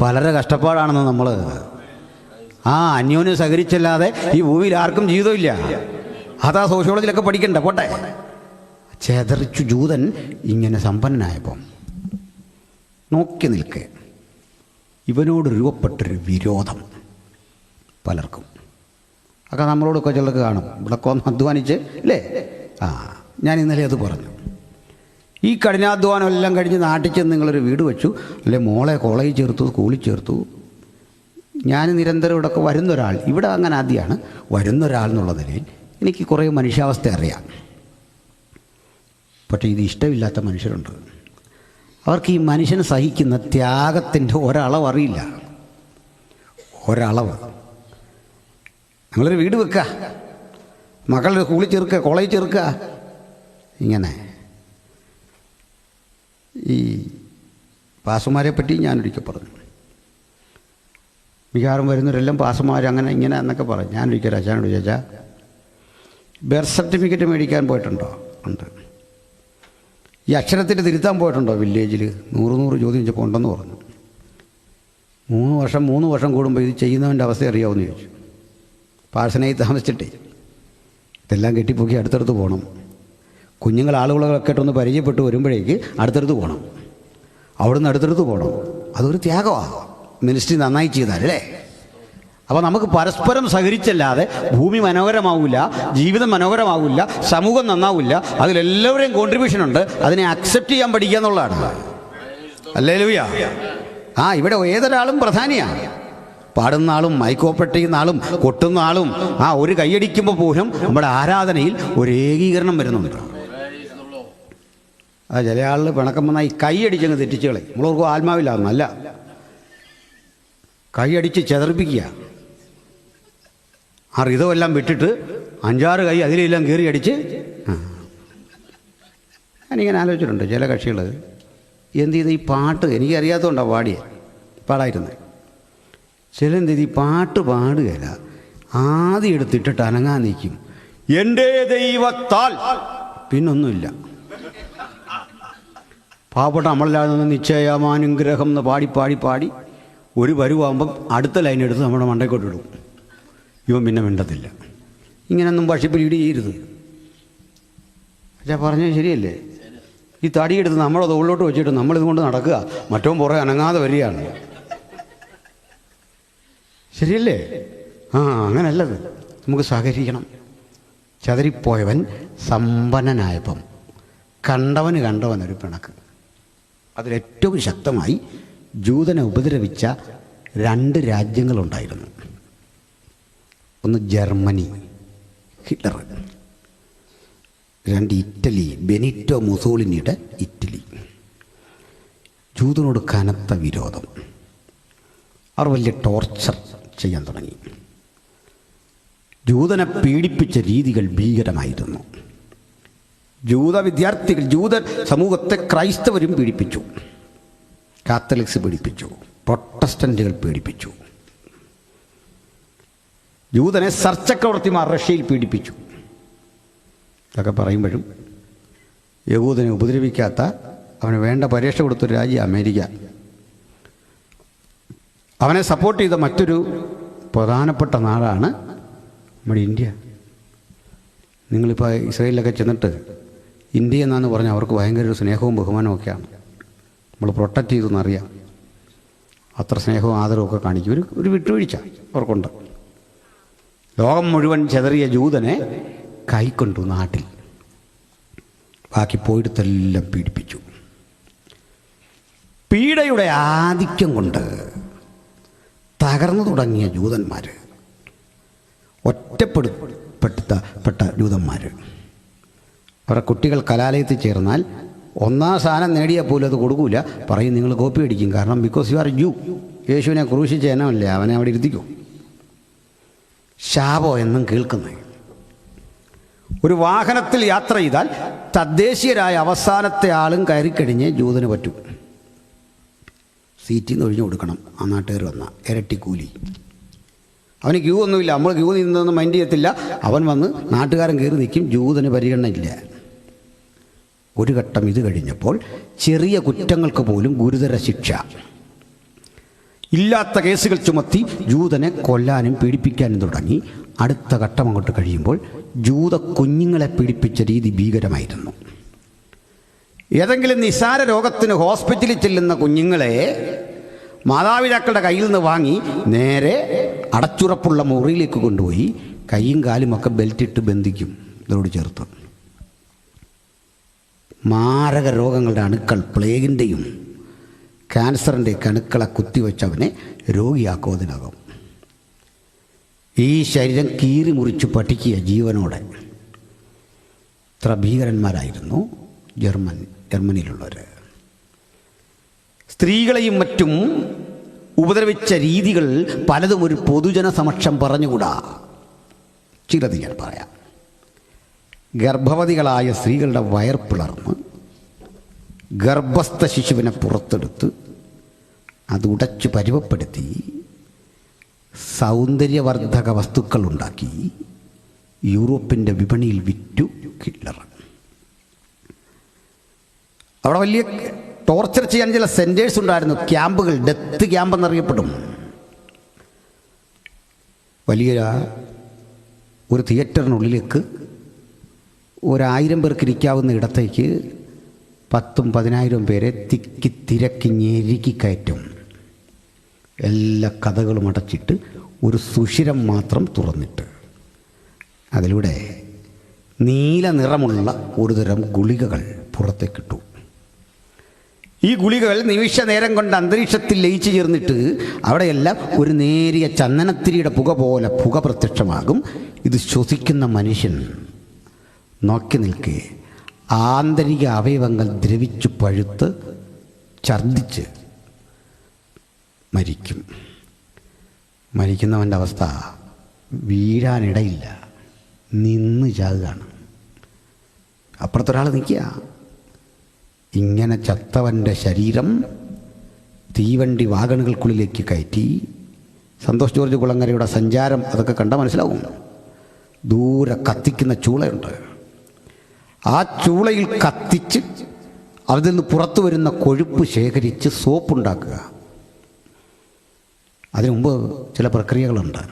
പലരെ കഷ്ടപ്പാടാണെന്ന് നമ്മൾ അന്യോന്യം സഹകരിച്ചല്ലാതെ ഈ ഭൂമിയിൽ ആർക്കും ജീവിതമില്ല. അതാ സോഷ്യോളജിയിലൊക്കെ പഠിക്കണ്ട. പോട്ടെ. ചെതറിച്ചു ജൂതൻ ഇങ്ങനെ സമ്പന്നനായപ്പം നോക്കി നിൽക്കെ ഇവനോട് രൂപപ്പെട്ടൊരു വിരോധം പലർക്കും. ഒക്കെ നമ്മളോടൊക്കെ ചിലർക്ക് കാണും. ഇവിടൊക്കെ ഒന്ന് അധ്വാനിച്ച് അല്ലേ? ഞാൻ ഇന്നലെ അത് പറഞ്ഞു. ഈ കഠിനാധ്വാനം എല്ലാം കഴിഞ്ഞ് നാട്ടിൽ ചെന്ന് നിങ്ങളൊരു വീട് വെച്ചു, അല്ലെ മോളെ കോളേജിൽ ചേർത്തു, സ്കൂളിൽ ചേർത്തു. ഞാൻ നിരന്തരം ഇവിടെയൊക്കെ വരുന്നൊരാൾ, ഇവിടെ അങ്ങനെ ആദ്യമാണ് വരുന്നൊരാൾ എന്നുള്ള നിലയിൽ എനിക്ക് കുറേ മനുഷ്യാവസ്ഥ അറിയാം. പക്ഷേ ഇത് ഇഷ്ടമില്ലാത്ത മനുഷ്യരുണ്ട്. അവർക്ക് ഈ മനുഷ്യന് സഹിക്കുന്ന ത്യാഗത്തിൻ്റെ ഒരളവ് അറിയില്ല. ഒരളവ്. നിങ്ങളൊരു വീട് വെക്കുക, മക്കളുടെ സ്കൂളിൽ ചേർക്കുക, കോളേജിൽ ചേർക്കുക. ഇങ്ങനെ ഈ പാസുമാരെ പറ്റി ഞാനൊരിക്കൽ പറഞ്ഞു. മിക്കവാറും വരുന്നവരെല്ലാം പാസുമാർ അങ്ങനെ ഇങ്ങനെ എന്നൊക്കെ പറയും. ഞാനൊരിക്കൽ അച്ഛനോട് ചോദിച്ചാൽ ബർത്ത് സർട്ടിഫിക്കറ്റ് മേടിക്കാൻ പോയിട്ടുണ്ടോ? ഉണ്ട്. ഈ അക്ഷരത്തിൽ തിരുത്താൻ പോയിട്ടുണ്ടോ വില്ലേജിൽ? 100 ചോദ്യം ചോദിച്ചപ്പോൾ ഉണ്ടെന്ന് പറഞ്ഞു. 3 വർഷം കൂടുമ്പോൾ ഇത് ചെയ്യുന്നവൻ്റെ അവസ്ഥ അറിയാമെന്ന് ചോദിച്ചു. പാഴ്സനായി താമസിച്ചിട്ടേ ഇതെല്ലാം കെട്ടിപ്പൊക്കി അടുത്തടുത്ത് പോകണം. കുഞ്ഞുങ്ങൾ ആളുകളൊക്കെ ആയിട്ടൊന്ന് പരിചയപ്പെട്ട് വരുമ്പോഴേക്ക് അടുത്തടുത്ത് പോകണം, അവിടുന്ന് അടുത്തടുത്ത് പോകണം. അതൊരു ത്യാഗമാണ്. മിനിസ്ട്രി നന്നായി ചെയ്താലല്ലേ? അപ്പോൾ നമുക്ക് പരസ്പരം സഹകരിച്ചല്ലാതെ ഭൂമി മനോഹരമാവില്ല, ജീവിതം മനോഹരമാവില്ല, സമൂഹം നന്നാവില്ല. അതിലെല്ലാവരെയും കോൺട്രിബ്യൂഷൻ ഉണ്ട്. അതിനെ അക്സെപ്റ്റ് ചെയ്യാൻ പഠിക്കുക എന്നുള്ളതാണ്. ഹല്ലേലൂയ. ഇവിടെ ഏതൊരാളും പ്രധാനിയാണ്. പാടുന്ന ആളും മൈക്കോപ്പട്ട് ചെയ്യുന്ന ആളും കൊട്ടുന്ന ആളും ആ ഒരു കൈയടിക്കുമ്പോൾ പോലും നമ്മുടെ ആരാധനയിൽ ഒരു ഏകീകരണം വരുന്നുണ്ട്. ആ ചില ആളുകൾ പിണക്കം വന്നാൽ ഈ കൈയടിച്ചങ്ങ് തെറ്റിച്ചുകളെ നമ്മളോർക്കും ആത്മാവില്ലാന്നല്ല, കൈയടിച്ച് ചെതറിപ്പിക്കുക. ആ ഋതമെല്ലാം വിട്ടിട്ട് 5-6 കൈ അതിലെല്ലാം കയറി അടിച്ച്. ഞാനിങ്ങനെ ആലോചിച്ചിട്ടുണ്ട് ചില കക്ഷികൾ എന്ത് ചെയ്ത് ഈ പാട്ട് എനിക്കറിയാത്തതുകൊണ്ടാണ് പാടായിരുന്നത്. ചില എന്ത് ചെയ്ത് ഈ പാട്ട് പാടുകയില്ല, ആദ്യം എടുത്തിട്ടിട്ട് അനങ്ങാൻ നിൽക്കും. എൻ്റെ ദൈവത്താൽ പിന്നൊന്നുമില്ല. പാവപ്പെട്ട നമ്മളല്ലാതെ നിന്ന് നിശ്ചയമാനുഗ്രഹം എന്ന് പാടി പാടി പാടി ഒരു വരുവാകുമ്പം അടുത്ത ലൈൻ എടുത്ത് നമ്മുടെ മണ്ടയ്ക്കോട്ടിടും. ഇവൻ പിന്നെ മിണ്ടത്തില്ല. ഇങ്ങനെയൊന്നും പക്ഷിപ്പിടി ചെയ്യരുത്. പക്ഷേ പറഞ്ഞത് ശരിയല്ലേ? ഈ തടിയെടുത്ത് നമ്മളത് ഉള്ളോട്ട് വെച്ചിട്ട് നമ്മളിതുകൊണ്ട് നടക്കുക, മറ്റോ പുറകെ അനങ്ങാതെ വരികയാണ്. ശരിയല്ലേ? അങ്ങനല്ലത്. നമുക്ക് സഹകരിക്കണം. ചതറിപ്പോയവൻ സമ്പന്നനായപ്പം കണ്ടവനൊരു പിണക്ക്. അതിലേറ്റവും ശക്തമായി ജൂതനെ ഉപദ്രവിച്ച 2 രാജ്യങ്ങളുണ്ടായിരുന്നു. ഒന്ന് ജർമ്മനി, ഹിറ്റ്ലർ. 2 ഇറ്റലി, ബെനിറ്റോ മുസോളിനിയുടെ ഇറ്റലി. ജൂതനോട് കനത്ത വിരോധം. അവർ വലിയ ടോർച്ചർ ചെയ്യാൻ തുടങ്ങി. ജൂതനെ പീഡിപ്പിച്ച രീതികൾ ഭീകരമായിരുന്നു. ജൂത വിദ്യാർത്ഥികൾ, ജൂത സമൂഹത്തെ ക്രൈസ്തവരും പീഡിപ്പിച്ചു, കാത്തലിക്സ് പീഡിപ്പിച്ചു, പ്രൊട്ടസ്റ്റന്റുകൾ പീഡിപ്പിച്ചു. ജൂതനെ സർച്ചക്രവർത്തിമാർ റഷ്യയിൽ പീഡിപ്പിച്ചു. ഇതൊക്കെ പറയുമ്പോഴും യഹൂദനെ ഉപദ്രവിക്കാത്ത, അവന് വേണ്ട പരീക്ഷ കൊടുത്തൊരു രാജ്യം അമേരിക്ക. അവനെ സപ്പോർട്ട് ചെയ്ത മറ്റൊരു പ്രധാനപ്പെട്ട നാടാണ് നമ്മുടെ ഇന്ത്യ. നിങ്ങളിപ്പോൾ ഇസ്രായേലിലൊക്കെ ചെന്നിട്ട് ഇന്ത്യ എന്നാന്ന് പറഞ്ഞാൽ അവർക്ക് ഭയങ്കര ഒരു സ്നേഹവും ബഹുമാനവും ഒക്കെയാണ്. നമ്മൾ പ്രൊട്ടക്റ്റ് ചെയ്തെന്നറിയാം. അത്ര സ്നേഹവും ആദരവും ഒക്കെ കാണിക്കും. ഒരു വിട്ടുവീഴ്ച അവർക്കുണ്ട്. ലോകം മുഴുവൻ ചെതറിയ ജൂതനെ കൈക്കൊണ്ടു നാട്ടിൽ. ബാക്കി പോയിടത്തെല്ലാം പീഡിപ്പിച്ചു. പീഡയുടെ ആധിക്യം കൊണ്ട് തകർന്നു തുടങ്ങിയ ജൂതന്മാർ, ഒറ്റപ്പെടുത്തപ്പെട്ട ജൂതന്മാർ, അവരുടെ കുട്ടികൾ കലാലയത്തിൽ ചേർന്നാൽ 1ാം സ്ഥാനം നേടിയാൽ പോലും അത് കൊടുക്കൂല. പറയും നിങ്ങൾ കോപ്പി അടിക്കും. കാരണം ബിക്കോസ് യു ആർ ജൂ. യേശുവിനെ ക്രൂശിച്ച ഇനമല്ലേ, അവനെ അവിടെ ഇരുത്തിക്കൂ. ശാപം എന്നും കേൾക്കുന്നത്. ഒരു വാഹനത്തിൽ യാത്ര ചെയ്താൽ തദ്ദേശീയരായ അവസാനത്തെ ആളും കയറിക്കഴിഞ്ഞ് ജൂതന് പറ്റും. സീറ്റിൽ നിന്ന് ഒഴിഞ്ഞു കൊടുക്കണം. ആ നാട്ടുകാർ വന്ന ഇരട്ടിക്കൂലി. അവന് ക്യൂ ഒന്നുമില്ല. നമ്മൾ ക്യൂ നിന്നൊന്നും മൈൻഡ് ചെയ്യത്തില്ല. അവൻ വന്ന് നാട്ടുകാരൻ കയറി നിൽക്കും. ജൂതന് പരിഗണനയില്ല. ഒരു ഘട്ടം ഇത് കഴിഞ്ഞപ്പോൾ ചെറിയ കുറ്റങ്ങൾക്ക് പോലും ഗുരുതര ശിക്ഷ. ഇല്ലാത്ത കേസുകൾ ചുമത്തി ജൂതനെ കൊല്ലാനും പീഡിപ്പിക്കാനും തുടങ്ങി. അടുത്ത ഘട്ടം അങ്ങോട്ട് കഴിയുമ്പോൾ ജൂത കുഞ്ഞുങ്ങളെ പീഡിപ്പിച്ച രീതി ഭീകരമായിരുന്നു. ഏതെങ്കിലും നിസാര രോഗത്തിന് ഹോസ്പിറ്റലിൽ ചെല്ലുന്ന കുഞ്ഞുങ്ങളെ മാതാപിതാക്കളുടെ കയ്യിൽ നിന്ന് വാങ്ങി നേരെ അടച്ചുറപ്പുള്ള മുറിയിലേക്ക് കൊണ്ടുപോയി കൈയും കാലുമൊക്കെ ബെൽറ്റിട്ട് ബന്ധിക്കും. ഇതോട് ചേർത്ത് മാരക രോഗങ്ങളുടെ അണുക്കൾ, പ്ലേഗിൻ്റെയും ക്യാൻസറിൻ്റെ അണുക്കളെ കുത്തിവെച്ചവനെ രോഗിയാക്കും. അതിനകം ഈ ശരീരം കീറി മുറിച്ച് പഠിക്കുക ജീവനോടെ. ഇത്ര ഭീകരന്മാരായിരുന്നു ജർമ്മനിയിലുള്ളവർ. സ്ത്രീകളെയും മറ്റും ഉപദ്രവിച്ച രീതികൾ പലതും ഒരു പൊതുജന സമക്ഷം പറഞ്ഞുകൂടാ. ചിലത് ഞാൻ പറയാം. ഗർഭവതികളായ സ്ത്രീകളുടെ വയർ പിളർന്ന് ഗർഭസ്ഥ ശിശുവിനെ പുറത്തെടുത്ത് അത് ഉടച്ച് പരുവപ്പെടുത്തി സൗന്ദര്യവർദ്ധക വസ്തുക്കൾ ഉണ്ടാക്കി യൂറോപ്പിൻ്റെ വിപണിയിൽ വിറ്റു ഹിറ്റ്ലർ. അവിടെ വലിയ ടോർച്ചർ ചെയ്യാൻ ചില സെൻറ്റേഴ്സ് ഉണ്ടായിരുന്നു, ക്യാമ്പുകൾ, ഡെത്ത് ക്യാമ്പ് എന്നറിയപ്പെടും. വലിയ ഒരു തിയേറ്ററിനുള്ളിലേക്ക് 1000 പേർക്ക് ഇരിക്കാവുന്ന ഇടത്തേക്ക് 10,000-10,000 പേരെ തിരക്കി ഞെരുക്കി കയറ്റും. എല്ലാ കഥകളും അടച്ചിട്ട് ഒരു സുഷിരം മാത്രം തുറന്നിട്ട് അതിലൂടെ നീല നിറമുള്ള ഒരുതരം ഗുളികകൾ പുറത്തേക്കിട്ടു. ഈ ഗുളികകൾ നിമിഷ നേരം കൊണ്ട് അന്തരീക്ഷത്തിൽ ലയിച്ചു ചേർന്നിട്ട് അവിടെയെല്ലാം ഒരു നേരിയ ചന്ദനത്തിരിയുടെ പുക പോലെ പുക പ്രത്യക്ഷമാകും. ഇത് ശ്വസിക്കുന്ന മനുഷ്യൻ നോക്കി നിൽക്കെ ആന്തരിക അവയവങ്ങൾ ദ്രവിച്ചു പഴുത്ത് ഛർദ്ദിച്ച് മരിക്കും. മരിക്കുന്നവൻ്റെ അവസ്ഥ വീഴാനിടയില്ല, നിന്ന് ചാകുകയാണ്. അപ്പുറത്തൊരാൾ നിൽക്കുക. ഇങ്ങനെ ചത്തവൻ്റെ ശരീരം തീവണ്ടി വാഗണുകൾക്കുള്ളിലേക്ക് കയറ്റി. സന്തോഷ് ജോർജ് കുളങ്ങരയുടെ സഞ്ചാരം അതൊക്കെ കണ്ടാൽ മനസ്സിലാവും. ദൂരെ കത്തിക്കുന്ന ചൂളയുണ്ട്. ആ ചൂളയിൽ കത്തിച്ച് അതിൽ നിന്ന് പുറത്തു വരുന്ന കൊഴുപ്പ് ശേഖരിച്ച് സോപ്പുണ്ടാക്കുക. അതിനു മുമ്പ് ചില പ്രക്രിയകളുണ്ട്.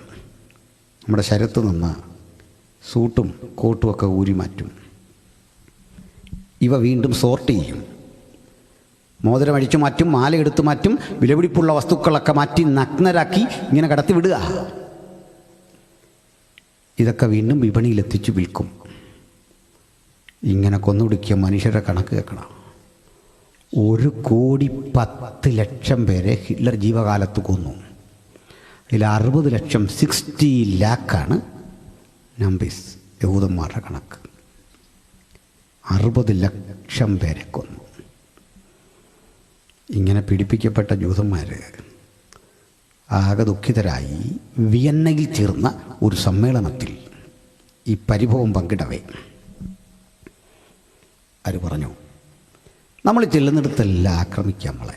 നമ്മുടെ ശരീരത്ത് നിന്ന് സൂട്ടും കോട്ടും ഒക്കെ ഊരി മാറ്റും. ഇവ വീണ്ടും സോർട്ട് ചെയ്യും. മോതിരം അഴിച്ചു മാറ്റും, മാല എടുത്തു മാറ്റും, വിലപിടിപ്പുള്ള വസ്തുക്കളൊക്കെ മാറ്റി നഗ്നരാക്കി ഇങ്ങനെ കടത്തി വിടുക. ഇതൊക്കെ വീണ്ടും വിപണിയിലെത്തിച്ച് വിൽക്കും. ഇങ്ങനെ കൊന്നൊടുക്കിയ മനുഷ്യരുടെ കണക്ക് കേൾക്കണം. 1,10,00,000 പേരെ ഹിറ്റ്ലർ ജീവകാലത്ത് കൊന്നു. ഇതിൽ 60 ലക്ഷം 60 ലാക്കാണ് നമ്പീസ് യഹൂദന്മാരുടെ കണക്ക്. 60 ലക്ഷം പേരെ കൊന്നു. ഇങ്ങനെ പീഡിപ്പിക്കപ്പെട്ട ജൂതന്മാർ ആകെ ദുഃഖിതരായി വിയന്നയിൽ ചേർന്ന ഒരു സമ്മേളനത്തിൽ ഈ പരിഭവം പങ്കിടവേ അവർ പറഞ്ഞു, നമ്മൾ ചെല്ലുന്നിടത്തെല്ലാം ആക്രമിക്കാം. നമ്മളെ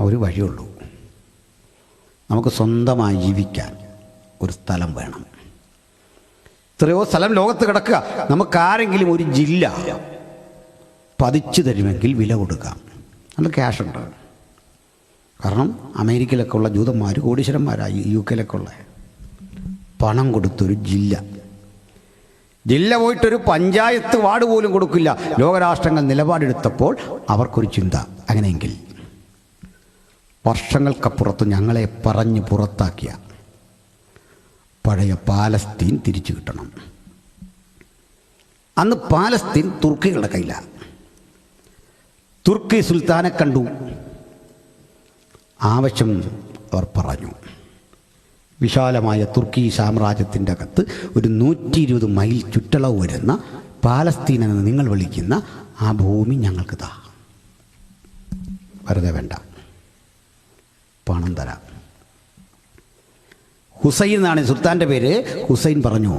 ഒരു വഴിയുള്ളൂ, നമുക്ക് സ്വന്തമായി ജീവിക്കാൻ ഒരു സ്ഥലം വേണം. എത്രയോ സ്ഥലം ലോകത്ത് കിടക്കുക. നമുക്കാരെങ്കിലും ഒരു ജില്ല പതിച്ചു തരുമെങ്കിൽ വില കൊടുക്കാം. നല്ല ക്യാഷുണ്ട്. കാരണം അമേരിക്കയിലൊക്കെ ഉള്ള ജൂതന്മാർ കോടീശ്വരന്മാരായി. UK-ലൊക്കെ ഉള്ള പണം കൊടുത്തൊരു ജില്ല പോയിട്ടൊരു പഞ്ചായത്ത് വാർഡ് പോലും കൊടുക്കില്ല. ലോകരാഷ്ട്രങ്ങൾ നിലപാടെടുത്തപ്പോൾ അവർക്കൊരു ചിന്ത, അങ്ങനെയെങ്കിൽ വർഷങ്ങൾക്കപ്പുറത്ത് ഞങ്ങളെ പറഞ്ഞ് പുറത്താക്കിയ പഴയ പാലസ്തീൻ തിരിച്ചു കിട്ടണം. അന്ന് പാലസ്തീൻ തുർക്കികളുടെ കയ്യിലാണ്. തുർക്കി സുൽത്താനെ കണ്ടു. ആവശ്യം അവർ പറഞ്ഞു. വിശാലമായ തുർക്കി സാമ്രാജ്യത്തിൻ്റെ അകത്ത് ഒരു 120 മൈൽ ചുറ്റളവ് വരുന്ന പാലസ്തീൻ എന്ന് നിങ്ങൾ വിളിക്കുന്ന ആ ഭൂമി ഞങ്ങൾക്ക് താ. വെറുതെ വേണ്ട, പണം തരാം. ഹുസൈൻ എന്നാണ് സുൽത്താൻ്റെ പേര്. ഹുസൈൻ പറഞ്ഞു,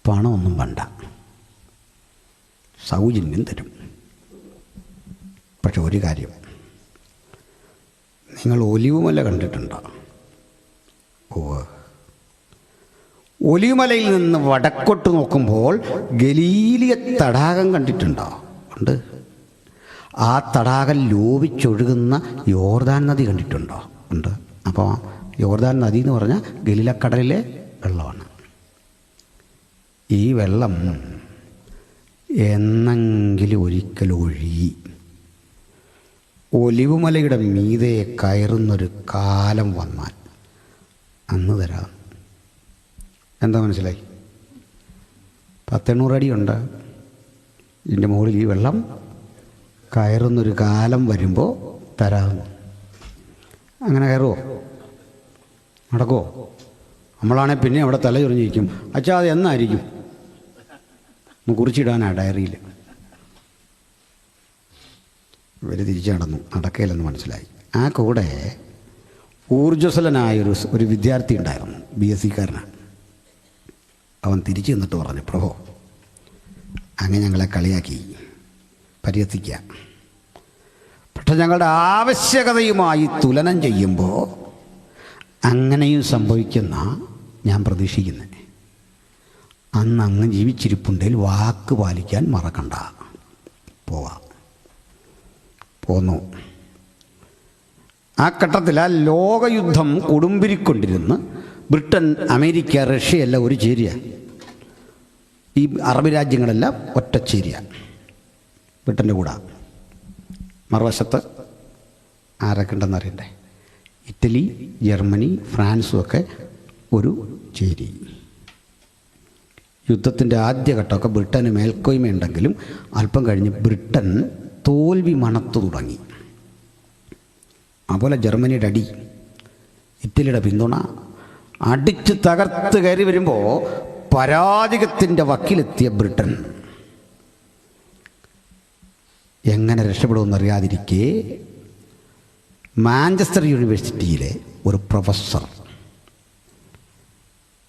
പണമൊന്നും വേണ്ട, സൗജന്യം തരും. പക്ഷെ ഒരു കാര്യം, നിങ്ങൾ ഒലിവുമല കണ്ടിട്ടുണ്ടോ? ഒലിവുമലയിൽ നിന്ന് വടക്കോട്ട് നോക്കുമ്പോൾ ഗലീലിയ തടാകം കണ്ടിട്ടുണ്ടോ? ഉണ്ട്. ആ തടാകം ലോപിച്ചൊഴുകുന്ന യോർദാൻ നദി കണ്ടിട്ടുണ്ടോ? ഉണ്ട്. അപ്പോൾ യോർദാൻ നദി എന്ന് പറഞ്ഞാൽ ഗലീലക്കടലിലെ വെള്ളമാണ്. ഈ വെള്ളം എന്നെങ്കിലും ഒരിക്കൽ ഒഴുകി ഒലിവുമലയുടെ മീതെ കയറുന്നൊരു കാലം വന്നാൽ അന്ന് തരാം. എന്താ മനസ്സിലായി? 100-800 അടിയുണ്ട്. ഇതിൻ്റെ മുകളിൽ ഈ വെള്ളം കയറുന്നൊരു കാലം വരുമ്പോൾ തരാം. അങ്ങനെ കയറുമോ? നടക്കുമോ? നമ്മളാണെങ്കിൽ പിന്നെ അവിടെ തല ചൊറിഞ്ഞിരിക്കും. അച്ഛാ അത് എന്നായിരിക്കും? ഒന്ന് കുറിച്ചിടാനാ ഡയറിയിൽ. ഇവർ തിരിച്ചു നടന്നു, നടക്കയില്ലെന്ന് മനസ്സിലായി. ആ കൂടെ ഊർജ്ജസ്വലനായൊരു വിദ്യാർത്ഥി ഉണ്ടായിരുന്നു, BSc-കാരനാണ്. അവൻ തിരിച്ചു നിന്നിട്ട് പറഞ്ഞു, പ്രഭോ, അങ്ങനെ ഞങ്ങളെ കളിയാക്കി പരിഹസിക്കുക. പക്ഷെ ഞങ്ങളുടെ ആവശ്യകതയുമായി തുലനം ചെയ്യുമ്പോൾ അങ്ങനെയും സംഭവിക്കുന്ന ഞാൻ പ്രതീക്ഷിക്കുന്നത്. അന്ന് അങ്ങ് ജീവിച്ചിരിപ്പുണ്ടെങ്കിൽ വാക്ക് പാലിക്കാൻ മറക്കണ്ട, പോവാം. പോന്നു. ആ ഘട്ടത്തിൽ ആ ലോകയുദ്ധം കൊടുമ്പിരിക്കൊണ്ടിരുന്ന് ബ്രിട്ടൻ, അമേരിക്ക, റഷ്യ എല്ലാം ഒരു ചേരിയ. ഈ അറബ് രാജ്യങ്ങളെല്ലാം ഒറ്റ ചേരിയ ബ്രിട്ടൻ്റെ കൂടെ. മറുവശത്ത് ആരൊക്കെ ഉണ്ടെന്ന് അറിയണ്ടേ? ഇറ്റലി, ജർമ്മനി, ഫ്രാൻസും ഒക്കെ ഒരു ചേരി. യുദ്ധത്തിൻ്റെ ആദ്യഘട്ടമൊക്കെ ബ്രിട്ടന് മേൽക്കോയ്മയുണ്ടെങ്കിലും അല്പം കഴിഞ്ഞ് ബ്രിട്ടൻ തോൽവി മണത്തു തുടങ്ങി. അതുപോലെ ജർമ്മനിയുടെ അടി, ഇറ്റലിയുടെ പിന്തുണ, അടിച്ച് തകർത്ത് കയറി വരുമ്പോൾ പരാജയത്തിൻ്റെ വക്കിലെത്തിയ ബ്രിട്ടൻ എങ്ങനെ രക്ഷപ്പെടുമെന്നറിയാതിരിക്കെ മാഞ്ചസ്റ്റർ യൂണിവേഴ്സിറ്റിയിലെ ഒരു പ്രൊഫസർ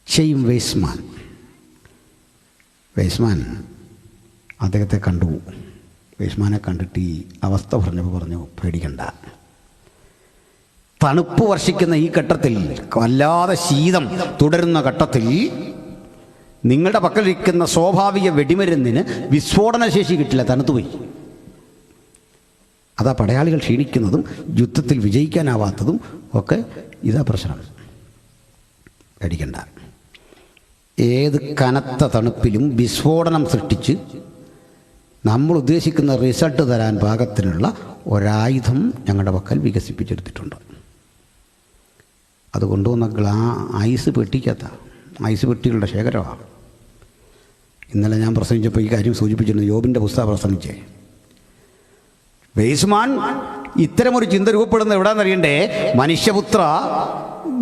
ചെയിം വെയ്സ്മാൻ അദ്ദേഹത്തെ കണ്ടു. വെയ്സ്മാനെ കണ്ടിട്ട് ഈ അവസ്ഥ പറഞ്ഞു, പേടിക്കണ്ട, തണുപ്പ് വർഷിക്കുന്ന ഈ ഘട്ടത്തിൽ, വല്ലാതെ ശീതം തുടരുന്ന ഘട്ടത്തിൽ നിങ്ങളുടെ പക്കലിരിക്കുന്ന സ്വാഭാവിക വെടിമരുന്നിന് വിസ്ഫോടന ശേഷി കിട്ടില്ല, തണുത്തുപോയി. അതാ പടയാളികൾ ക്ഷീണിക്കുന്നതും യുദ്ധത്തിൽ വിജയിക്കാനാവാത്തതും ഒക്കെ ഇതാ പ്രശ്നം. പേടിക്കണ്ട, ഏത് കനത്ത തണുപ്പിലും വിസ്ഫോടനം സൃഷ്ടിച്ച് നമ്മൾ ഉദ്ദേശിക്കുന്ന റിസൾട്ട് തരാൻ പാകത്തിനുള്ള ഒരായുധം ഞങ്ങളുടെ പക്കൽ വികസിപ്പിച്ചെടുത്തിട്ടുണ്ട്. അത് കൊണ്ടുവന്ന ഐസ് പെട്ടികളുടെ ശേഖരമാണ്. ഇന്നലെ ഞാൻ പ്രസംഗിച്ചപ്പോൾ ഈ കാര്യം സൂചിപ്പിച്ചിരുന്നു. യോബിൻ്റെ പുസ്തകം പ്രസംഗിച്ചേ. വെയ്സ്മാൻ ഇത്തരമൊരു ചിന്ത രൂപപ്പെടുന്ന എവിടെയെന്നറിയണ്ടേ? മനുഷ്യപുത്ര,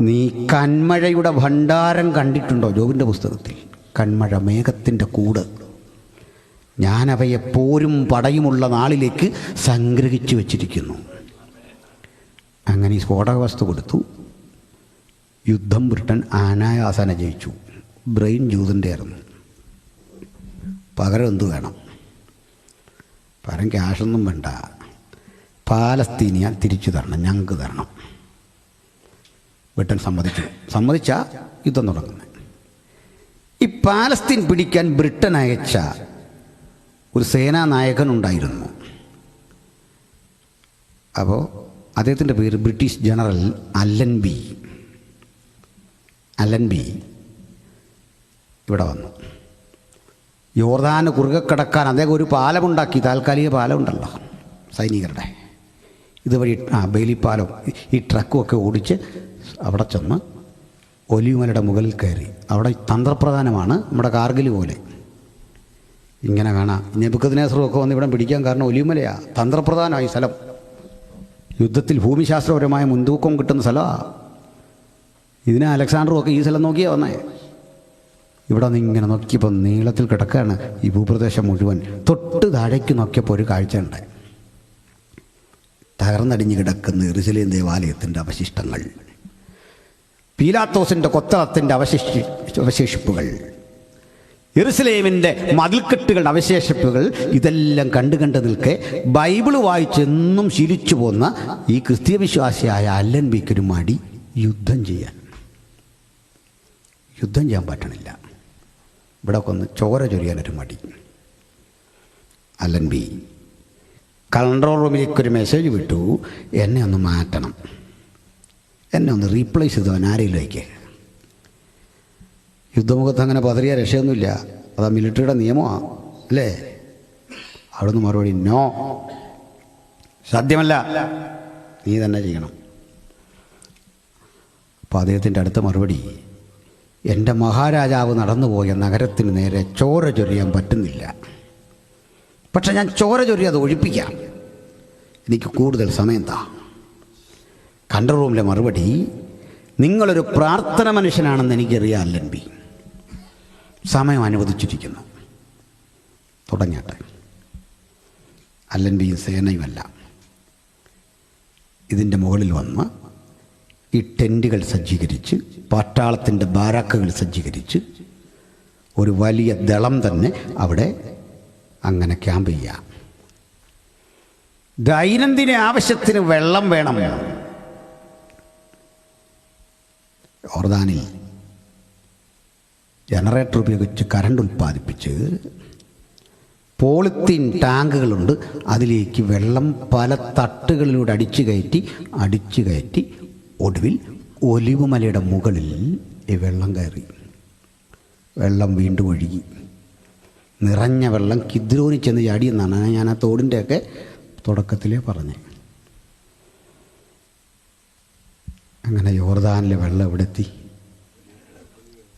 നീ കന്മഴയുടെ ഭണ്ഡാരം കണ്ടിട്ടുണ്ടോ? ജോബിൻ്റെ പുസ്തകത്തിൽ കന്മഴ, മേഘത്തിൻ്റെ കൂട്, ഞാനവയെ പോരും പടയുമുള്ള നാളിലേക്ക് സംഗ്രഹിച്ചു വച്ചിരിക്കുന്നു. അങ്ങനെ ഈ സ്ഫോടക വസ്തു കൊടുത്തു. യുദ്ധം ബ്രിട്ടൻ അനായാസന ജയിച്ചു. ബ്രെയിൻ ജൂതിൻ്റെ ആയിരുന്നു. പകരം എന്തു വേണം? പകരം ക്യാഷൊന്നും വേണ്ട, പാലസ്തീനിയ തിരിച്ചു തരണം, ഞങ്ങൾക്ക് തരണം. ബ്രിട്ടൻ സമ്മതിച്ചാൽ യുദ്ധം തുടങ്ങുന്നത്. ഈ പാലസ്തീൻ പിടിക്കാൻ ബ്രിട്ടൻ അയച്ച ഒരു സേനാനായകനുണ്ടായിരുന്നു. അപ്പോൾ അദ്ദേഹത്തിൻ്റെ പേര് ബ്രിട്ടീഷ് ജനറൽ അല്ലൻബി ഇവിടെ വന്നു. യോർദാന് കുറുകെ കിടക്കാൻ അദ്ദേഹം ഒരു പാലമുണ്ടാക്കി. താൽക്കാലിക പാലമുണ്ടല്ലോ സൈനികരുടെ, ഇതുവഴി ബേലിപ്പാലം, ഈ ട്രക്കുമൊക്കെ ഓടിച്ച് അവിടെ ചെന്ന് ഒലിവുമലയുടെ മുകളിൽ കയറി. അവിടെ തന്ത്രപ്രധാനമാണ്, നമ്മുടെ കാർഗിൽ പോലെ. ഇങ്ങനെ കാണാം. നെബൂഖദ്നേസറും ഒക്കെ വന്ന് ഇവിടെ പിടിക്കാൻ കാരണം ഒലിവുമലയാണ്. തന്ത്രപ്രധാനമായി സ്ഥലം, യുദ്ധത്തിൽ ഭൂമിശാസ്ത്രപരമായ മുൻതൂക്കം കിട്ടുന്ന സ്ഥലമാണ്. ഇതിനെ അലക്സാണ്ടറും ഒക്കെ ഈ സ്ഥലം നോക്കിയാൽ വന്നേ. ഇവിടെ നിന്ന് ഇങ്ങനെ നോക്കിയപ്പോൾ നീളത്തിൽ കിടക്കുകയാണ് ഈ ഭൂപ്രദേശം മുഴുവൻ. തൊട്ട് താഴേക്ക് നോക്കിയപ്പോൾ ഒരു കാഴ്ചയുണ്ട്. തകർന്നടിഞ്ഞ് കിടക്കുന്ന യെരുശലേം ദേവാലയത്തിൻ്റെ അവശിഷ്ടങ്ങൾ, പീലാത്തോസിൻ്റെ കൊത്തളത്തിൻ്റെ അവശേഷിപ്പുകൾ, യെരുശലേമിൻ്റെ മതിൽക്കെട്ടുകളുടെ അവശേഷിപ്പുകൾ, ഇതെല്ലാം കണ്ട് നിൽക്കെ ബൈബിള് വായിച്ചെന്നും ശീലിച്ചു പോന്ന ഈ ക്രിസ്തീയ വിശ്വാസിയായ അല്ലൻബിക്കൊരു മടി യുദ്ധം ചെയ്യാൻ പറ്റണില്ല. ഇവിടെ ഒന്ന് ചോര ചൊരിയാനൊരു മടി. അല്ലൻബി കൺട്രോൾ റൂമിലേക്കൊരു മെസ്സേജ് വിട്ടു, എന്നെ ഒന്ന് മാറ്റണം, എന്നെ ഒന്ന് റീപ്ലേസ് ചെയ്തവൻ ആരെയിലേക്ക്. യുദ്ധമുഖത്ത് അങ്ങനെ പതറിയ രക്ഷയൊന്നുമില്ല. അതാ മിലിറ്ററിയുടെ നിയമമാണ് അല്ലേ? അവിടുന്ന് മറുപടി, നോ, സാധ്യമല്ല, നീ തന്നെ ചെയ്യണം. അപ്പോൾ അദ്ദേഹത്തിൻ്റെ അടുത്ത മറുപടി, എൻ്റെ മഹാരാജാവ് നടന്നുപോയ നഗരത്തിന് നേരെ ചോര ചൊരിയാൻ പറ്റുന്നില്ല, പക്ഷെ ഞാൻ ചോര ചൊരി അത് ഒഴിപ്പിക്കാം, എനിക്ക് കൂടുതൽ സമയം താ. കൺട്രോൾ റൂമിലെ മറുപടി, നിങ്ങളൊരു പ്രാർത്ഥന മനുഷ്യനാണെന്ന് എനിക്കറിയാം അല്ലൻബി, സമയം അനുവദിച്ചിരിക്കുന്നു, തുടങ്ങട്ടെ. അല്ലൻബിയും സേനയുമല്ല ഇതിൻ്റെ മുകളിൽ വന്ന് ഈ ടെൻറ്റുകൾ സജ്ജീകരിച്ച്, പട്ടാളത്തിൻ്റെ ബാരാക്കുകൾ സജ്ജീകരിച്ച്, ഒരു വലിയ ദളം തന്നെ അവിടെ അങ്ങനെ ക്യാമ്പ് ചെയ്യാം. ദൈനംദിന ആവശ്യത്തിന് വെള്ളം വേണം. യോർദാനിൽ ജനറേറ്റർ ഉപയോഗിച്ച് കറണ്ട് ഉൽപ്പാദിപ്പിച്ച് പോളിത്തീൻ ടാങ്കുകളുണ്ട്, അതിലേക്ക് വെള്ളം പല തട്ടുകളിലൂടെ അടിച്ചു കയറ്റി ഒടുവിൽ ഒലിവുമലയുടെ മുകളിൽ ഈ വെള്ളം കയറി. വെള്ളം വീണ്ടും ഒഴുകി. നിറഞ്ഞ വെള്ളം കിദ്രോനിൽ ചെന്ന് ചാടിയെന്നാണ് ഞാൻ ആ തോടിൻ്റെയൊക്കെ തുടക്കത്തിലേ പറഞ്ഞത്. അങ്ങനെ യോർദാനിലെ വെള്ളം എവിടെ എത്തി?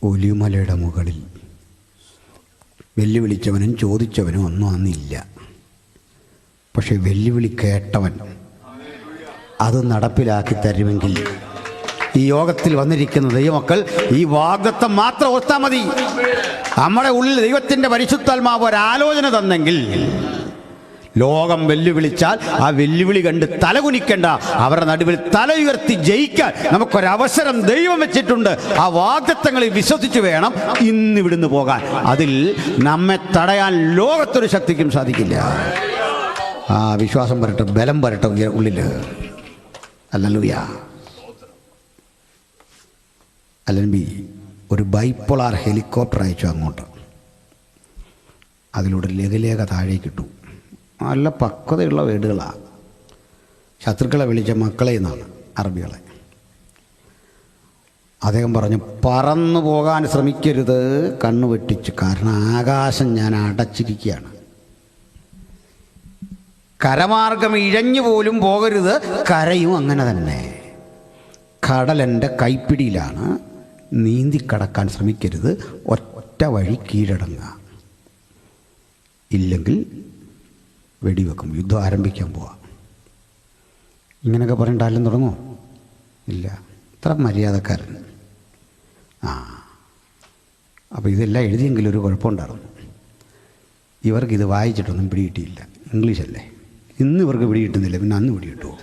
ഒലിവുമലയുടെ മുകളിൽ. വെല്ലുവിളിച്ചവനും ചോദിച്ചവനും ഒന്നും അന്നില്ല. പക്ഷെ വെല്ലുവിളി കേട്ടവൻ അത് നടപ്പിലാക്കി തരുമെങ്കിൽ ഈ യോഗത്തിൽ വന്നിരിക്കുന്ന ദൈവമക്കൾ ഈ വാഗ്ദത്തം മാത്രം ഓർത്താൽ മതി. നമ്മുടെ ഉള്ളിൽ ദൈവത്തിൻ്റെ പരിശുദ്ധാത്മാവ് ഒരാലോചന തന്നെങ്കിൽ ലോകം വെല്ലുവിളിച്ചാൽ ആ വെല്ലുവിളി കണ്ട് തലകുനിക്കേണ്ട, അവരുടെ നടുവിൽ തല ഉയർത്തി ജയിക്കാൻ നമുക്കൊരവസരം ദൈവം വെച്ചിട്ടുണ്ട്. ആ വാഗ്ദത്തങ്ങളിൽ വിശ്വസിച്ച് വേണം ഇന്നിവിടുന്ന് പോകാൻ. അതിൽ നമ്മെ തടയാൻ ലോകത്തൊരു ശക്തിക്കും സാധിക്കില്ല. ആ വിശ്വാസം വരട്ടെ, ബലം വരട്ടെ ഉള്ളിൽ. ഹല്ലേലൂയ. അല്ലെങ്കിൽ ഒരു ബൈപ്പോളാർ ഹെലികോപ്റ്റർ അയച്ചു അങ്ങോട്ട്. അതിലൂടെ ലഘുലേഖ താഴേക്ക് ഇട്ടു. നല്ല പക്വതയുള്ള വീടുകളാണ്. ശത്രുക്കളെ വിളിച്ച മക്കളെ എന്നാണ്, അറബികളെ. അദ്ദേഹം പറഞ്ഞു, പറന്നു പോകാൻ ശ്രമിക്കരുത്, കണ്ണു വെട്ടിച്ച്. കാരണം ആകാശം ഞാൻ അടച്ചിരിക്കുകയാണ്. കരമാർഗം ഇഴഞ്ഞു പോലും പോകരുത്, കരയും അങ്ങനെ തന്നെ. കടലെൻ്റെ കൈപ്പിടിയിലാണ്, നീന്തിക്കടക്കാൻ ശ്രമിക്കരുത്, ഒറ്റ വഴി കീഴടങ്ങുക. ഇല്ലെങ്കിൽ വെടിവെക്കും, യുദ്ധം ആരംഭിക്കാൻ പോവാം. ഇങ്ങനെയൊക്കെ പറയണ്ടാലും തുടങ്ങുമോ? ഇല്ല. ഇത്ര മര്യാദക്കാരൻ. അപ്പോൾ ഇതെല്ലാം എഴുതിയെങ്കിലും ഒരു കുഴപ്പമുണ്ടായിരുന്നു. ഇവർക്കിത് വായിച്ചിട്ടൊന്നും പിടികിട്ടിയില്ല. ഇംഗ്ലീഷല്ലേ, ഇന്ന് ഇവർക്ക് പിടികിട്ടുന്നില്ല, പിന്നെ അന്ന് പിടികിട്ടുമോ?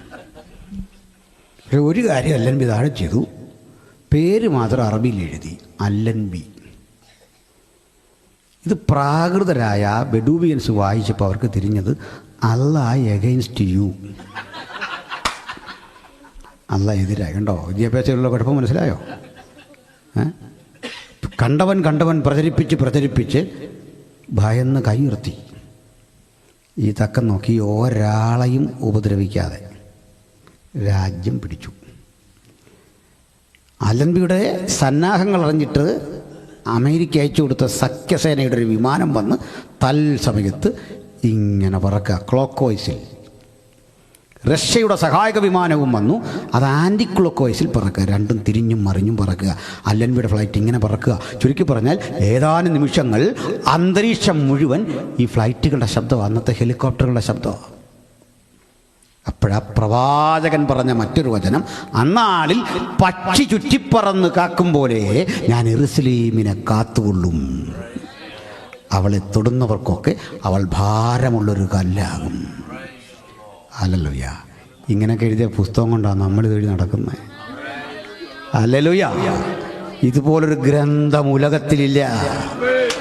പക്ഷെ ഒരു കാര്യം അല്ലൻബി താഴെ ചെയ്തു. പേര് മാത്രം അറബിയിൽ എഴുതി, അല്ലൻബി. ഇത് പ്രാകൃതരായ ബെഡൂബിയൻസ് വായിച്ചപ്പോൾ അവർക്ക് തിരിഞ്ഞത് അല്ലാഹ് എഗെയിൻസ്റ്റ് യു. അല്ലാഹ് എതിരായി. കണ്ടോ വിദ്യാഭ്യാസത്തിലുള്ള കുഴപ്പം മനസ്സിലായോ? കണ്ടവൻ പ്രചരിപ്പിച്ച് ഭയന്ന് കൈയുയർത്തി. ഈ തക്കം നോക്കി ഒരാളെയും ഉപദ്രവിക്കാതെ രാജ്യം പിടിച്ചു. അലൻബിയുടെ സന്നാഹങ്ങൾ അറിഞ്ഞിട്ട് അമേരിക്ക അയച്ചു കൊടുത്ത സഖ്യസേനയുടെ ഒരു വിമാനം വന്ന് തൽസമയത്ത് ഇങ്ങനെ പറക്കുക, ക്ലോക്ക് വൈസിൽ. റഷ്യയുടെ സഹായക വിമാനവും വന്നു, അത് ആൻറ്റി ക്ലോക്ക് വൈസിൽ പറക്കുക. രണ്ടും തിരിഞ്ഞും മറിഞ്ഞും പറക്കുക. അലൻബിയുടെ ഫ്ലൈറ്റ് ഇങ്ങനെ പറക്കുക. ചുരുക്കി പറഞ്ഞാൽ ഏതാനും നിമിഷങ്ങൾ അന്തരീക്ഷം മുഴുവൻ ഈ ഫ്ലൈറ്റുകളുടെ ശബ്ദം, അന്നത്തെ ഹെലികോപ്റ്ററുകളുടെ ശബ്ദം. അപ്പോഴാ പ്രവാചകൻ പറഞ്ഞ മറ്റൊരു വചനം, അന്നാളിൽ പക്ഷി ചുറ്റിപ്പറന്ന് കാക്കും പോലെ ഞാൻ യെരൂശലേമിനെ കാത്തുകൊള്ളും. അവളെ തൊടുന്നവർക്കൊക്കെ അവൾ ഭാരമുള്ളൊരു കല്ലാകും. ഹല്ലേലൂയ. ഇങ്ങനെയൊക്കെ എഴുതിയ പുസ്തകം കൊണ്ടാണ് നമ്മളിത് എഴുതി നടക്കുന്നത്. ഹല്ലേലൂയ. ഇതുപോലൊരു ഗ്രന്ഥം ഉലകത്തിലില്ല.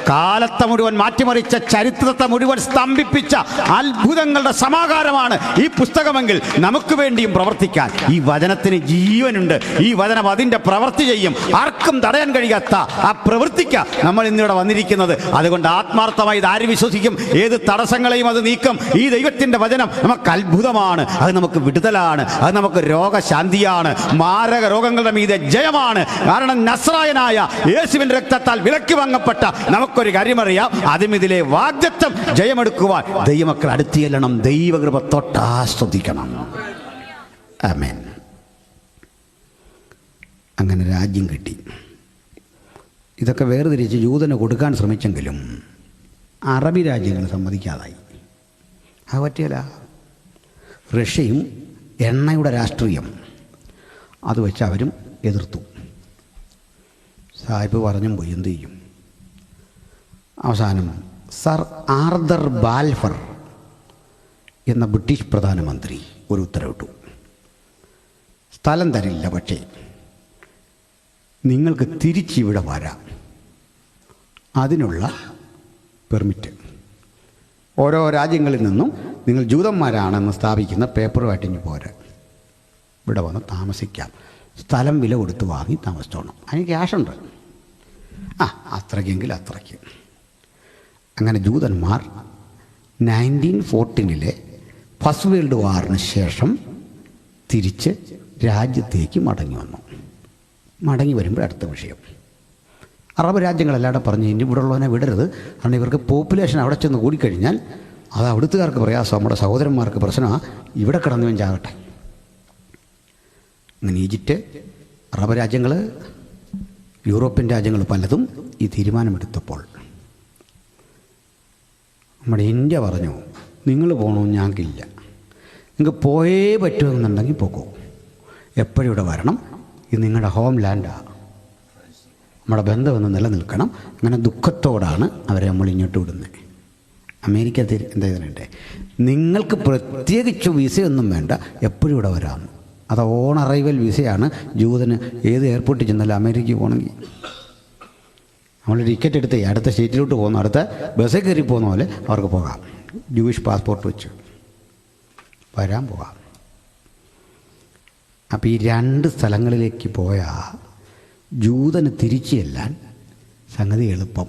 കാലത്തെ മുഴുവൻ മാറ്റിമറിച്ച, ചരിത്രത്തെ മുഴുവൻ സ്തംഭിപ്പിച്ച അത്ഭുതങ്ങളുടെ സമാഹാരമാണ് ഈ പുസ്തകമെങ്കിൽ നമുക്ക് വേണ്ടിയും പ്രവർത്തിക്കാൻ ഈ വചനത്തിന് ജീവനുണ്ട്. ഈ വചനം അതിൻ്റെ പ്രവൃത്തി ചെയ്യും. ആർക്കും തടയാൻ കഴിയാത്ത ആ പ്രവൃത്തിക്ക് നമ്മൾ ഇന്നിവിടെ വന്നിരിക്കുന്നത്. അതുകൊണ്ട് ആത്മാർത്ഥമായി ഇത് ആര് വിശ്വസിക്കും? ഏത് തടസ്സങ്ങളെയും അത് നീക്കും. ഈ ദൈവത്തിൻ്റെ വചനം നമുക്ക് അത്ഭുതമാണ്, അത് നമുക്ക് വിടുതലാണ്, അത് നമുക്ക് രോഗശാന്തിയാണ്, മാരക രോഗങ്ങളുടെ മീതെ ജയമാണ്. കാരണം നസ്രായനായ യേശുവിൻ്റെ രക്തത്താൽ വിലക്ക് വാങ്ങപ്പെട്ട നമുക്കൊരു കാര്യമറിയാം, അതും ഇതിലെ വാഗ്ദത്തം ജയമെടുക്കുവാൻ ദൈവമക്കൾ അടുത്ത് ചെല്ലണം, ദൈവകൃപ തൊട്ടാസ്വദിക്കണം. ആമേൻ. അങ്ങനെ രാജ്യം കിട്ടി. ഇതൊക്കെ വേർതിരിച്ച് യൂതന് കൊടുക്കാൻ ശ്രമിച്ചെങ്കിലും അറബി രാജ്യങ്ങൾ സമ്മതിക്കാതായി. അത് പറ്റിയല്ല. റഷ്യയും എണ്ണയുടെ രാഷ്ട്രീയം അത് വെച്ച് അവരും എതിർത്തു. സാഹിബ് പറഞ്ഞും പോയി, എന്തു ചെയ്യും? അവസാനം സർ ആർതർ ബാൽഫർ എന്ന ബ്രിട്ടീഷ് പ്രധാനമന്ത്രി ഒരു ഉത്തരവിട്ടു. സ്ഥലം തരില്ല, പക്ഷേ നിങ്ങൾക്ക് തിരിച്ചിവിടെ വരാം. അതിനുള്ള പെർമിറ്റ് ഓരോ രാജ്യങ്ങളിൽ നിന്നും നിങ്ങൾ ജൂതന്മാരാണെന്ന് സ്ഥാപിക്കുന്ന പേപ്പറുമായിട്ട് ഇനി പോരാ, ഇവിടെ വന്ന് താമസിക്കാം. സ്ഥലം വില കൊടുത്ത് വാങ്ങി താമസിച്ചോണം. അതിന് ക്യാഷുണ്ട്. അത്രയ്ക്കെങ്കിൽ അത്രയ്ക്ക്. അങ്ങനെ ജൂതന്മാർ 1914 ഫസ്റ്റ് വേൾഡ് വാറിന് ശേഷം തിരിച്ച് രാജ്യത്തേക്ക് മടങ്ങി വന്നു. മടങ്ങി വരുമ്പോൾ അടുത്ത വിഷയം, അറബ് രാജ്യങ്ങളെല്ലാവരും പറഞ്ഞു ഇനി ഇവിടെ ഉള്ളവനെ വിടരുത്, കാരണം ഇവർക്ക് പോപ്പുലേഷൻ അവിടെ ചെന്ന് കൂടിക്കഴിഞ്ഞാൽ അത് അവിടുത്തുകാർക്ക് പ്രയാസം, നമ്മുടെ സഹോദരന്മാർക്ക് പ്രശ്നമാണ്, ഇവിടെ കിടന്നുവൻ ചാകട്ടെ. അങ്ങനെ ഈജിപ്റ്റ്, അറബ് രാജ്യങ്ങൾ, യൂറോപ്യൻ രാജ്യങ്ങൾ പലതും ഈ തീരുമാനമെടുത്തപ്പോൾ നമ്മുടെ ഇന്ത്യ പറഞ്ഞു നിങ്ങൾ പോകണമെന്ന് ഞങ്ങൾക്കില്ല. നിങ്ങൾക്ക് പോയേ പറ്റുമെന്നുണ്ടെങ്കിൽ പോകൂ. എപ്പോഴും ഇവിടെ വരണം. ഇത് നിങ്ങളുടെ ഹോം ലാൻഡാണ്. നമ്മുടെ ബന്ധമെന്ന് നിലനിൽക്കണം. അങ്ങനെ ദുഃഖത്തോടാണ് അവരെ നമ്മൾ ഇങ്ങോട്ട് വിടുന്നത്. അമേരിക്ക എന്താ ചെയ്തിട്ടുണ്ടേ, നിങ്ങൾക്ക് പ്രത്യേകിച്ച് വിസയൊന്നും വേണ്ട, എപ്പോഴും ഇവിടെ വരാം. അത് ഓൺ അറൈവൽ വിസയാണ്. ജൂതന് ഏത് എയർപോർട്ടിൽ ചെന്നാലും അമേരിക്കയിൽ പോകണമെങ്കിൽ നമ്മൾ ടിക്കറ്റ് എടുത്ത് അടുത്ത സ്റ്റേറ്റിലോട്ട് പോകുന്നു, അടുത്ത ബസ്സിൽ കയറി പോകുന്ന പോലെ അവർക്ക് പോകാം. ജൂയിഷ് പാസ്പോർട്ട് വെച്ച് വരാൻ പോകാം. അപ്പോൾ ഈ 2 സ്ഥലങ്ങളിലേക്ക് പോയാൽ ജൂതന് തിരിച്ചു ചെല്ലാൻ സംഗതി എളുപ്പം.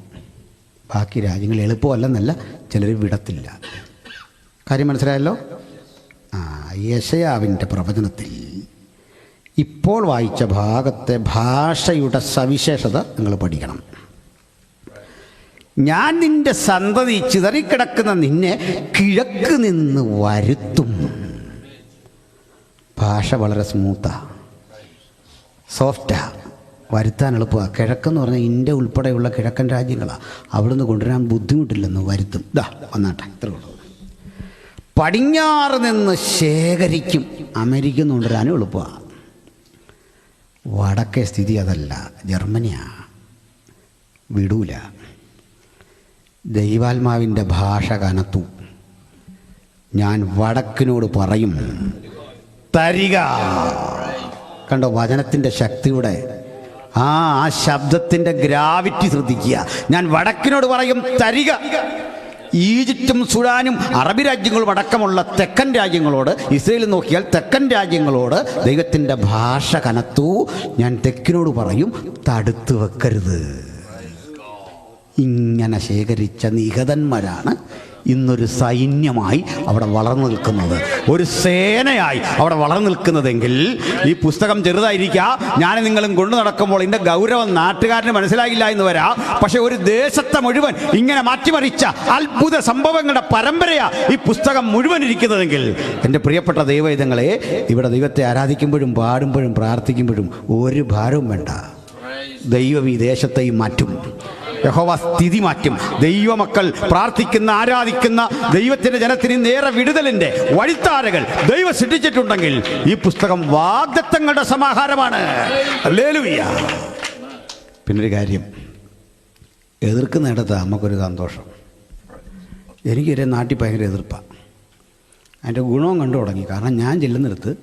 ബാക്കി രാജ്യങ്ങൾ എളുപ്പമല്ലെന്നല്ല, ചിലർ വിടത്തില്ല. കാര്യം മനസ്സിലായല്ലോ? യെശയ്യാവിൻ്റെ പ്രവചനത്തിൽ ഇപ്പോൾ വായിച്ച ഭാഗത്തെ ഭാഷയുടെ സവിശേഷത നിങ്ങൾ പഠിക്കണം. ഞാൻ നിന്റെ സന്തതി ചിതറിക്കിടക്കുന്ന നിന്നെ കിഴക്ക് നിന്ന് വരുത്തും. ഭാഷ വളരെ സ്മൂത്താ, സോഫ്റ്റാ, വരുത്താൻ എളുപ്പമാണ്. കിഴക്കെന്ന് പറഞ്ഞാൽ ഇന്ത്യ ഉൾപ്പെടെയുള്ള കിഴക്കൻ രാജ്യങ്ങളാണ്. അവിടുന്ന് കൊണ്ടുവരാൻ ബുദ്ധിമുട്ടില്ലെന്ന് വരുത്തും. വന്നാട്ടെ, ഇത്ര ഉള്ളൂ. പടിഞ്ഞാറ് നിന്ന് ശേഖരിക്കും. അമേരിക്ക നിന്ന് കൊണ്ടുവരാനും എളുപ്പമാണ്. വടക്കേ സ്ഥിതി അതല്ല, ജർമ്മനിയാ, വിടൂല. ദൈവാത്മാവിൻ്റെ ഭാഷ കനത്തു. ഞാൻ വടക്കിനോട് പറയും തരിക. കണ്ടോ വചനത്തിൻ്റെ ശക്തിയുടെ ആ ശബ്ദത്തിൻ്റെ ഗ്രാവിറ്റി ശ്രദ്ധിക്കുക. ഞാൻ വടക്കിനോട് പറയും തരിക. ഈജിപ്തും സുഡാനും അറബി രാജ്യങ്ങളും അടക്കമുള്ള തെക്കൻ രാജ്യങ്ങളോട്, ഇസ്രയേൽ നോക്കിയാൽ തെക്കൻ രാജ്യങ്ങളോട് ദൈവത്തിൻ്റെ ഭാഷ കനത്തു. ഞാൻ തെക്കിനോട് പറയും തടുത്തു വെക്കരുത്. ഇങ്ങനെ ശേഖരിച്ച നിഹതന്മാരാണ് ഇന്നൊരു സൈന്യമായി അവിടെ വളർന്നു നിൽക്കുന്നത്, ഒരു സേനയായി അവിടെ വളർന്നു നിൽക്കുന്നതെങ്കിൽ ഈ പുസ്തകം ചെറുതായിരിക്കാം. ഞാൻ നിങ്ങളും കൊണ്ടു നടക്കുമ്പോൾ ഇതിൻ്റെ ഗൗരവം നാട്ടുകാരന് മനസ്സിലാകില്ല എന്ന് വരാം. പക്ഷെ ഒരു ദേശത്തെ മുഴുവൻ ഇങ്ങനെ മാറ്റിമറിച്ച അത്ഭുത സംഭവങ്ങളുടെ പരമ്പരയാ ഈ പുസ്തകം മുഴുവൻ ഇരിക്കുന്നതെങ്കിൽ എൻ്റെ പ്രിയപ്പെട്ട ദൈവവേദങ്ങളെ, ഇവിടെ ദൈവത്തെ ആരാധിക്കുമ്പോഴും പാടുമ്പോഴും പ്രാർത്ഥിക്കുമ്പോഴും ഒരു ഭാരവും വേണ്ട. ദൈവം ഈ ദേശത്തെയും മാറ്റും. യഹോവ സ്ഥിതി മാറ്റും. ദൈവമക്കൾ പ്രാർത്ഥിക്കുന്ന ആരാധിക്കുന്ന ദൈവത്തിൻ്റെ ജനത്തിന് നേരെ വിടുതലിൻ്റെ വഴിത്താരകൾ ദൈവം സൃഷ്ടിച്ചിട്ടുണ്ടെങ്കിൽ ഈ പുസ്തകം വാഗ്ദത്തങ്ങളുടെ സമാഹാരമാണ്. ഹല്ലേലൂയ. പിന്നൊരു കാര്യം, എതിർക്കുന്നിടത്ത് നമുക്കൊരു സന്തോഷം. എനിക്കൊരു നാട്ടിൽ ഭയങ്കര എതിർപ്പാണ്. അതിൻ്റെ ഗുണവും കണ്ടു തുടങ്ങി. കാരണം ഞാൻ ചെല്ലുന്നിടത്ത്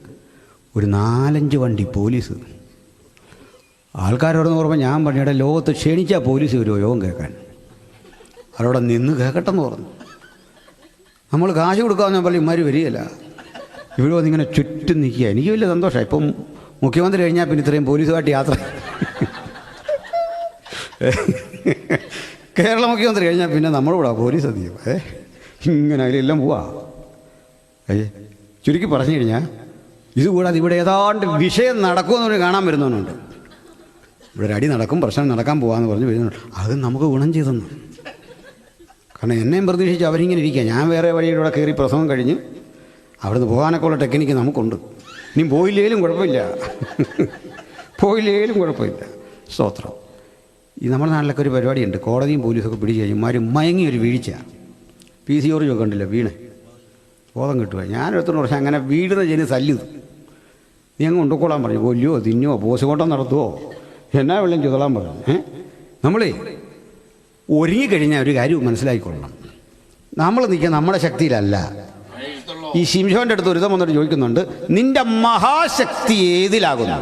ഒരു 4-5 വണ്ടി പോലീസ്. ആൾക്കാരോടെന്ന് പറയുമ്പോൾ ഞാൻ പറഞ്ഞിടെ ലോകത്ത് ക്ഷണിച്ചാൽ പോലീസ് വരുമോ യോഗം കേൾക്കാൻ? അവരോടെ നിന്ന് കേൾക്കട്ടെന്ന് പറഞ്ഞു. നമ്മൾ കാശ് കൊടുക്കാമെന്ന് പറഞ്ഞാൽ ഇമാര് വരികയില്ല. ഇവിടെ വന്നിങ്ങനെ ചുറ്റും നിൽക്കുക. എനിക്ക് വലിയ സന്തോഷമാണ്. ഇപ്പം മുഖ്യമന്ത്രി കഴിഞ്ഞാൽ പിന്നെ ഇത്രയും പോലീസുമായിട്ട് യാത്ര. കേരള മുഖ്യമന്ത്രി കഴിഞ്ഞാൽ പിന്നെ നമ്മളിവിടെ പോലീസ് അധികം ഇങ്ങനെ അതിലെല്ലാം പോവാ. ചുരുക്കി പറഞ്ഞു കഴിഞ്ഞാൽ ഇതുകൂടാതെ ഇവിടെ ഏതാണ്ട് വിഷയം നടക്കുമെന്നൊരു കാണാൻ വരുന്നവനുണ്ട്. ഇവിടെ ഒരു അടി നടക്കും, പ്രശ്നം നടക്കാൻ പോകാമെന്ന് പറഞ്ഞ് വരുന്നുണ്ട്. അത് നമുക്ക് ഗുണം ചെയ്തെന്ന്. കാരണം എന്നെയും പ്രതീക്ഷിച്ച് അവരിങ്ങനെ ഇരിക്കുക. ഞാൻ വേറെ വഴിയിലൂടെ കയറി പ്രസവം കഴിഞ്ഞ് അവിടുന്ന് പോകാനൊക്കെ ഉള്ള ടെക്നിക്ക് നമുക്കുണ്ട്. ഇനി പോയില്ലേലും കുഴപ്പമില്ല, പോയില്ലേലും കുഴപ്പമില്ല. സ്തോത്രം. ഈ നമ്മുടെ നാട്ടിലൊക്കെ ഒരു പരിപാടിയുണ്ട്. കോടതിയും പോലീസൊക്കെ പിടിച്ച് കഴിഞ്ഞാൽ മയങ്ങിയൊരു വീഴ്ച. PC ജോർജ് ഒക്കെ ഉണ്ടല്ലോ, വീണ് ബോധം കിട്ടുക. ഞാനെടുത്തോണ്ട് പക്ഷേ അങ്ങനെ വീടുന്ന ജനം തല്ലുത്. നീ അങ്ങ് കൊണ്ടുകൊള്ളാൻ പറഞ്ഞു. കൊല്ലുവോ തിന്നുവോ പോസ്റ്റ്മോർട്ടം നടത്തുവോ എന്നാ വെള്ളം ചുതളാൻ പറഞ്ഞു. നമ്മളേ ഒരുങ്ങിക്കഴിഞ്ഞാൽ ഒരു കാര്യം മനസ്സിലാക്കിക്കൊള്ളണം. നമ്മൾ നിൽക്കുക നമ്മുടെ ശക്തിയിലല്ല. ഈ ശിംശോൻ്റെ അടുത്ത് ഒരുതം വന്നിട്ട് ചോദിക്കുന്നുണ്ട്, നിന്റെ മഹാശക്തി ഏതിലാകുന്നു?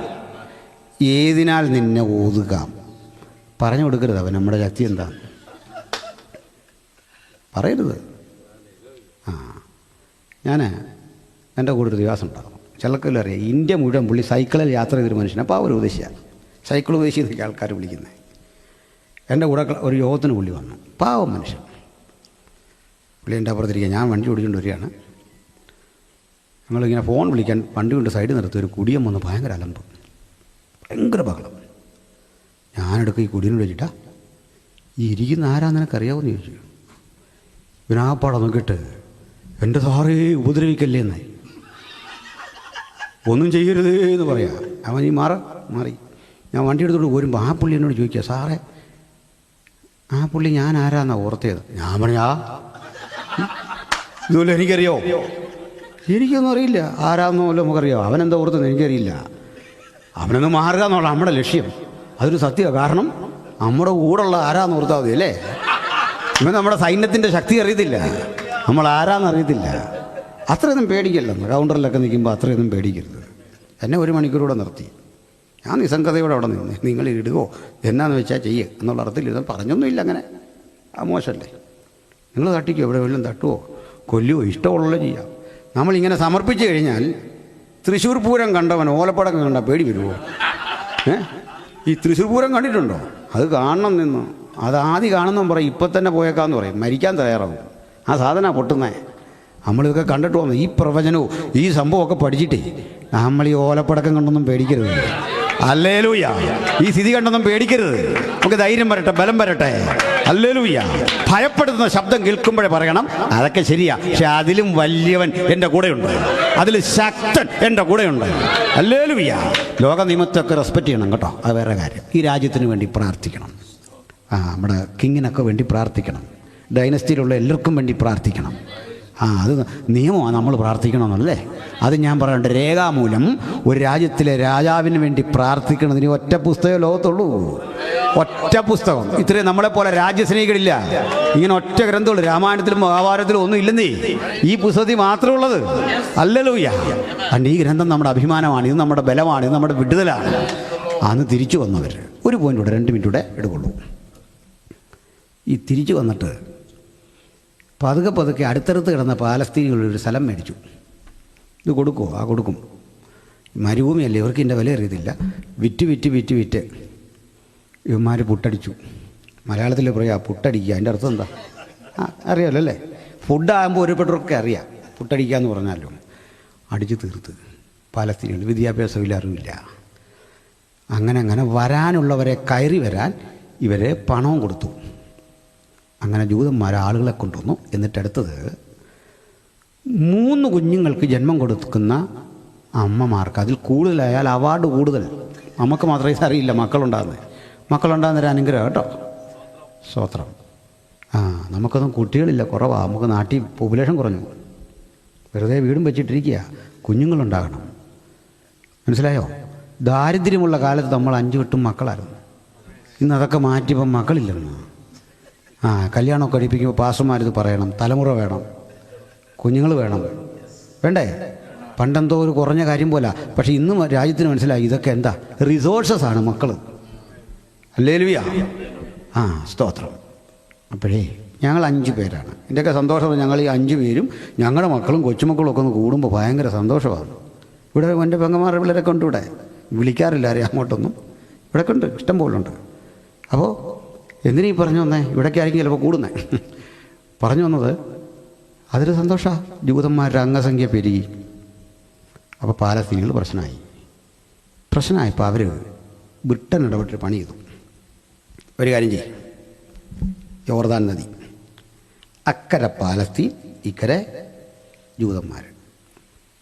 ഏതിനാൽ നിന്നെ ഓതുകാം? പറഞ്ഞു കൊടുക്കരുത് അവൻ നമ്മുടെ ശക്തി എന്താ പറയരുത്. ഞാൻ എൻ്റെ കൂടെ ഒരു ദിവസം ഉണ്ടാകും. ചിലക്കെല്ലാം അറിയാം, ഇന്ത്യ മുഴുവൻ പുള്ളി സൈക്കിളിൽ യാത്ര ചെയ്തൊരു മനുഷ്യൻ. അപ്പോൾ അവർ ഉപദേശിയാണ്, സൈക്കിൾ ഉപദേശി എന്നൊക്കെ ആൾക്കാർ വിളിക്കുന്നത്. എൻ്റെ കൂടെ ഒരു യോഗത്തിന് പുള്ളി വന്നു. പാവം മനുഷ്യൻ. പുള്ളി എൻ്റെ അപ്പുറത്തിരിക്കുക. ഞാൻ വണ്ടി ഓടിച്ചുകൊണ്ട് വരികയാണ്. ഞങ്ങളിങ്ങനെ ഫോൺ വിളിക്കാൻ വണ്ടി കൊണ്ട് സൈഡിൽ നിർത്തി ഒരു കുടിയം വന്ന് ഭയങ്കര അലമ്പ്, ഭയങ്കര ബഹളം. ഞാനെടുക്കുക ഈ കുടിയനോട് വെച്ചിട്ടാ, ഈ ഇരിക്കുന്ന ആരാ നിനക്കറിയാമെന്ന് ചോദിച്ചു. ഇവനാപ്പാടെ നോക്കിയിട്ട്, എൻ്റെ സാറേ ഉപദ്രവിക്കല്ലേ എന്നായി, ഒന്നും ചെയ്യരുതേ എന്ന് പറയാം. അവൻ ഈ മാറി ഞാൻ വണ്ടി എടുത്തോണ്ട് പോരുമ്പോൾ ആ പുള്ളി എന്നോട് ചോദിക്കുക, സാറേ ആ പുള്ളി ഞാൻ ആരാന്നാ ഓർത്തേത്? ഞാൻ പറഞ്ഞാ ഇതുപോലെ എനിക്കറിയോ? എനിക്കൊന്നും അറിയില്ല. ആരാന്നോ വല്ലതും നമുക്കറിയോ? അവനെന്താ ഓർത്തെന്ന് എനിക്കറിയില്ല. അവനൊന്ന് മാറുക എന്നുള്ള നമ്മുടെ ലക്ഷ്യം. അതൊരു സത്യമാണ്. കാരണം നമ്മുടെ കൂടെയുള്ള ആരാന്ന് ഓർത്താൽ മതി അല്ലേ? ഇവൻ നമ്മുടെ സൈന്യത്തിൻ്റെ ശക്തി അറിയത്തില്ല, നമ്മൾ ആരാന്നറിയത്തില്ല. അത്രയൊന്നും പേടിക്കല്ല. കൗണ്ടറിലൊക്കെ നിൽക്കുമ്പോൾ അത്രയൊന്നും പേടിക്കരുത്. എന്നെ 1 മണിക്കൂറൂടെ നിർത്തി. ഞാൻ നിസ്സംഗതയോടെ അവിടെ നിന്ന്, നിങ്ങൾ ഇടുകയോ എന്നാന്ന് വെച്ചാൽ ചെയ്യുക എന്നുള്ള അർത്ഥത്തിൽ ഇത് പറഞ്ഞൊന്നുമില്ല. അങ്ങനെ ആ മോശമല്ലേ? നിങ്ങൾ തട്ടിക്കോ, എവിടെ വല്ലതും തട്ടുവോ കൊല്ലുവോ ഇഷ്ടമുള്ളല്ലോ ചെയ്യാം. നമ്മളിങ്ങനെ സമർപ്പിച്ച് കഴിഞ്ഞാൽ തൃശ്ശൂർ പൂരം കണ്ടവൻ ഓലപ്പടക്കം കണ്ട പേടി വരുമോ? ഈ തൃശ്ശൂർ പൂരം കണ്ടിട്ടുണ്ടോ? അത് കാണണം നിന്ന്. അത് ആദ്യം കാണുന്നവൻ പറയും ഇപ്പം തന്നെ പോയേക്കാന്ന് പറയും. മരിക്കാൻ തയ്യാറാവും. ആ സാധനമാണ് പൊട്ടുന്നേ. നമ്മളിതൊക്കെ കണ്ടിട്ട് വന്നു. ഈ പ്രവചനവും ഈ സംഭവമൊക്കെ പഠിച്ചിട്ടേ നമ്മൾ ഈ ഓലപ്പടക്കം കണ്ടൊന്നും പേടിക്കരുത്. ഹല്ലേലൂയ. ഈ സ്ഥിതി കണ്ടൊന്നും പേടിക്കരുത്. നമുക്ക് ധൈര്യം വരട്ടെ, ബലം വരട്ടെ. ഹല്ലേലൂയ. ഭയപ്പെടുന്ന ശബ്ദം കേൾക്കുമ്പോഴേ പറയണം അതൊക്കെ ശരിയാ, പക്ഷെ അതിലും വലിയവൻ എൻ്റെ കൂടെയുണ്ട്, അതിൽ ശക്തൻ എൻ്റെ കൂടെയുണ്ട്. ഹല്ലേലൂയ. ലോക നിയമത്തൊക്കെ റെസ്പെക്റ്റ് ചെയ്യണം കേട്ടോ, അത് വേറെ കാര്യം. ഈ രാജ്യത്തിന് വേണ്ടി പ്രാർത്ഥിക്കണം. നമ്മുടെ കിങ്ങിനൊക്കെ വേണ്ടി പ്രാർത്ഥിക്കണം. ഡൈനസ്റ്റിയിലുള്ള എല്ലാവർക്കും വേണ്ടി പ്രാർത്ഥിക്കണം. അത് നിയമമാണ്, നമ്മൾ പ്രാർത്ഥിക്കണമെന്നല്ലേ? അത് ഞാൻ പറയണ്ട. രേഖാമൂലം ഒരു രാജ്യത്തിലെ രാജാവിന് വേണ്ടി പ്രാർത്ഥിക്കണതിന് ഒറ്റ പുസ്തകം ലോകത്തുള്ളൂ. ഒറ്റ പുസ്തകം. ഇത്രയും നമ്മളെപ്പോലെ രാജ്യസ്നേഹികളില്ല. ഇങ്ങനെ ഒറ്റ ഗ്രന്ഥമുള്ളൂ. രാമായണത്തിലും മഹാഭാരതത്തിലും ഒന്നും ഇല്ലെന്നേ, ഈ പുസ്തകത്തിൽ മാത്രമേ ഉള്ളത്. ഹല്ലേലൂയ. അതുകൊണ്ട് ഈ ഗ്രന്ഥം നമ്മുടെ അഭിമാനമാണ്, ഇത് നമ്മുടെ ബലമാണ്, ഇത് നമ്മുടെ വിടുതലാണ്. അന്ന് തിരിച്ചു വന്നവർ 1 പോയിൻ്റ് 2 മിനിറ്റ് എടുക്കുള്ളൂ. ഈ തിരിച്ചു വന്നിട്ട് പതുക്കെ അടുത്തടുത്ത് കിടന്ന പാലസ്തീനികളൊരു സ്ഥലം മേടിച്ചു. ഇത് കൊടുക്കുമോ? കൊടുക്കും. മരുഭൂമിയല്ലേ, ഇവർക്ക് ഇതിൻ്റെ വില അറിയത്തില്ല. വിറ്റ് ഇവന്മാർ പുട്ടടിച്ചു. മലയാളത്തിൽ പറയാ പുട്ടടിക്കുക. അതിൻ്റെ അർത്ഥം എന്താ അറിയാമല്ലോ അല്ലേ? ഫുഡാകുമ്പോൾ ഒരു പെട്ടൊക്കെ അറിയാം. പുട്ടടിക്കുക എന്ന് പറഞ്ഞാലും അടിച്ചു തീർത്ത് പാലസ്തീനികൾ. വിദ്യാഭ്യാസമില്ല, അറിവില്ല. അങ്ങനെ വരാനുള്ളവരെ കയറി വരാൻ ഇവരെ പണവും കൊടുത്തു. അങ്ങനെ ജൂതന്മാർ ആളുകളെ കൊണ്ടുവന്നു. എന്നിട്ടടുത്തത് 3 കുഞ്ഞുങ്ങൾക്ക് ജന്മം കൊടുക്കുന്ന അമ്മമാർക്ക് അതിൽ കൂടുതലായാൽ അവാർഡ് കൂടുതൽ. നമുക്ക് മാത്രമേ അറിയില്ല മക്കളുണ്ടാകുന്നൊരു അനുഗ്രഹം കേട്ടോ. സ്തോത്രം. നമുക്കൊന്നും കുട്ടികളില്ല, കുറവാണ്. നമുക്ക് നാട്ടിൽ പോപ്പുലേഷൻ കുറഞ്ഞു. വെറുതെ വീടും വെച്ചിട്ടിരിക്കുക. കുഞ്ഞുങ്ങളുണ്ടാകണം. മനസ്സിലായോ? ദാരിദ്ര്യമുള്ള കാലത്ത് നമ്മൾ 5-8 മക്കളായിരുന്നു. ഇന്ന് അതൊക്കെ മാറ്റിയപ്പം മക്കളില്ലെന്ന്. കല്യാണമൊക്കെ കഴിപ്പിക്കുമ്പോൾ പാസ്റ്റർമാരിത് പറയണം, തലമുറ വേണം, കുഞ്ഞുങ്ങൾ വേണം. വേണ്ടേ? പണ്ടെന്തോ ഒരു കുറഞ്ഞ കാര്യം പോലെ. പക്ഷേ ഇന്നും രാജ്യത്തിന് മനസ്സിലായി ഇതൊക്കെ എന്താ റിസോഴ്സസ് ആണ് മക്കൾ. ഹല്ലേലൂയ. സ്തോത്രം. അപ്പോഴേ ഞങ്ങൾ 5 പേരാണ്. എൻ്റെയൊക്കെ സന്തോഷം. ഞങ്ങൾ ഈ 5 പേരും ഞങ്ങളുടെ മക്കളും കൊച്ചുമക്കളും ഒക്കെ ഒന്ന് കൂടുമ്പോൾ ഭയങ്കര സന്തോഷമാണ്. ഇവിടെ എൻ്റെ പെങ്ങന്മാരുടെ പിള്ളേരൊക്കെ ഉണ്ട്. ഇവിടെ വിളിക്കാറില്ല ആരെയും അങ്ങോട്ടൊന്നും. ഇവിടെയൊക്കെ ഉണ്ട്, ഇഷ്ടം പോലെ ഉണ്ട്. അപ്പോൾ എന്തിനീ പറഞ്ഞു വന്നേ? ഇവിടേക്ക് ആയിരിക്കും ചിലപ്പോൾ കൂടുന്നേ. പറഞ്ഞു വന്നത് അതൊരു സന്തോഷമാണ്. ജൂതന്മാരുടെ അംഗസംഖ്യ പെരുകി. അപ്പോൾ പാലസ്തീനികൾ പ്രശ്നമായപ്പോൾ അവർ ബ്രിട്ടൻ ഇടപെട്ട് പണി ചെയ്തു. ഒരു കാര്യം ചെയ്യും, യോർദാൻ നദി അക്കരെ പാലസ്തീൻ, ഇക്കരെ ജൂതന്മാർ.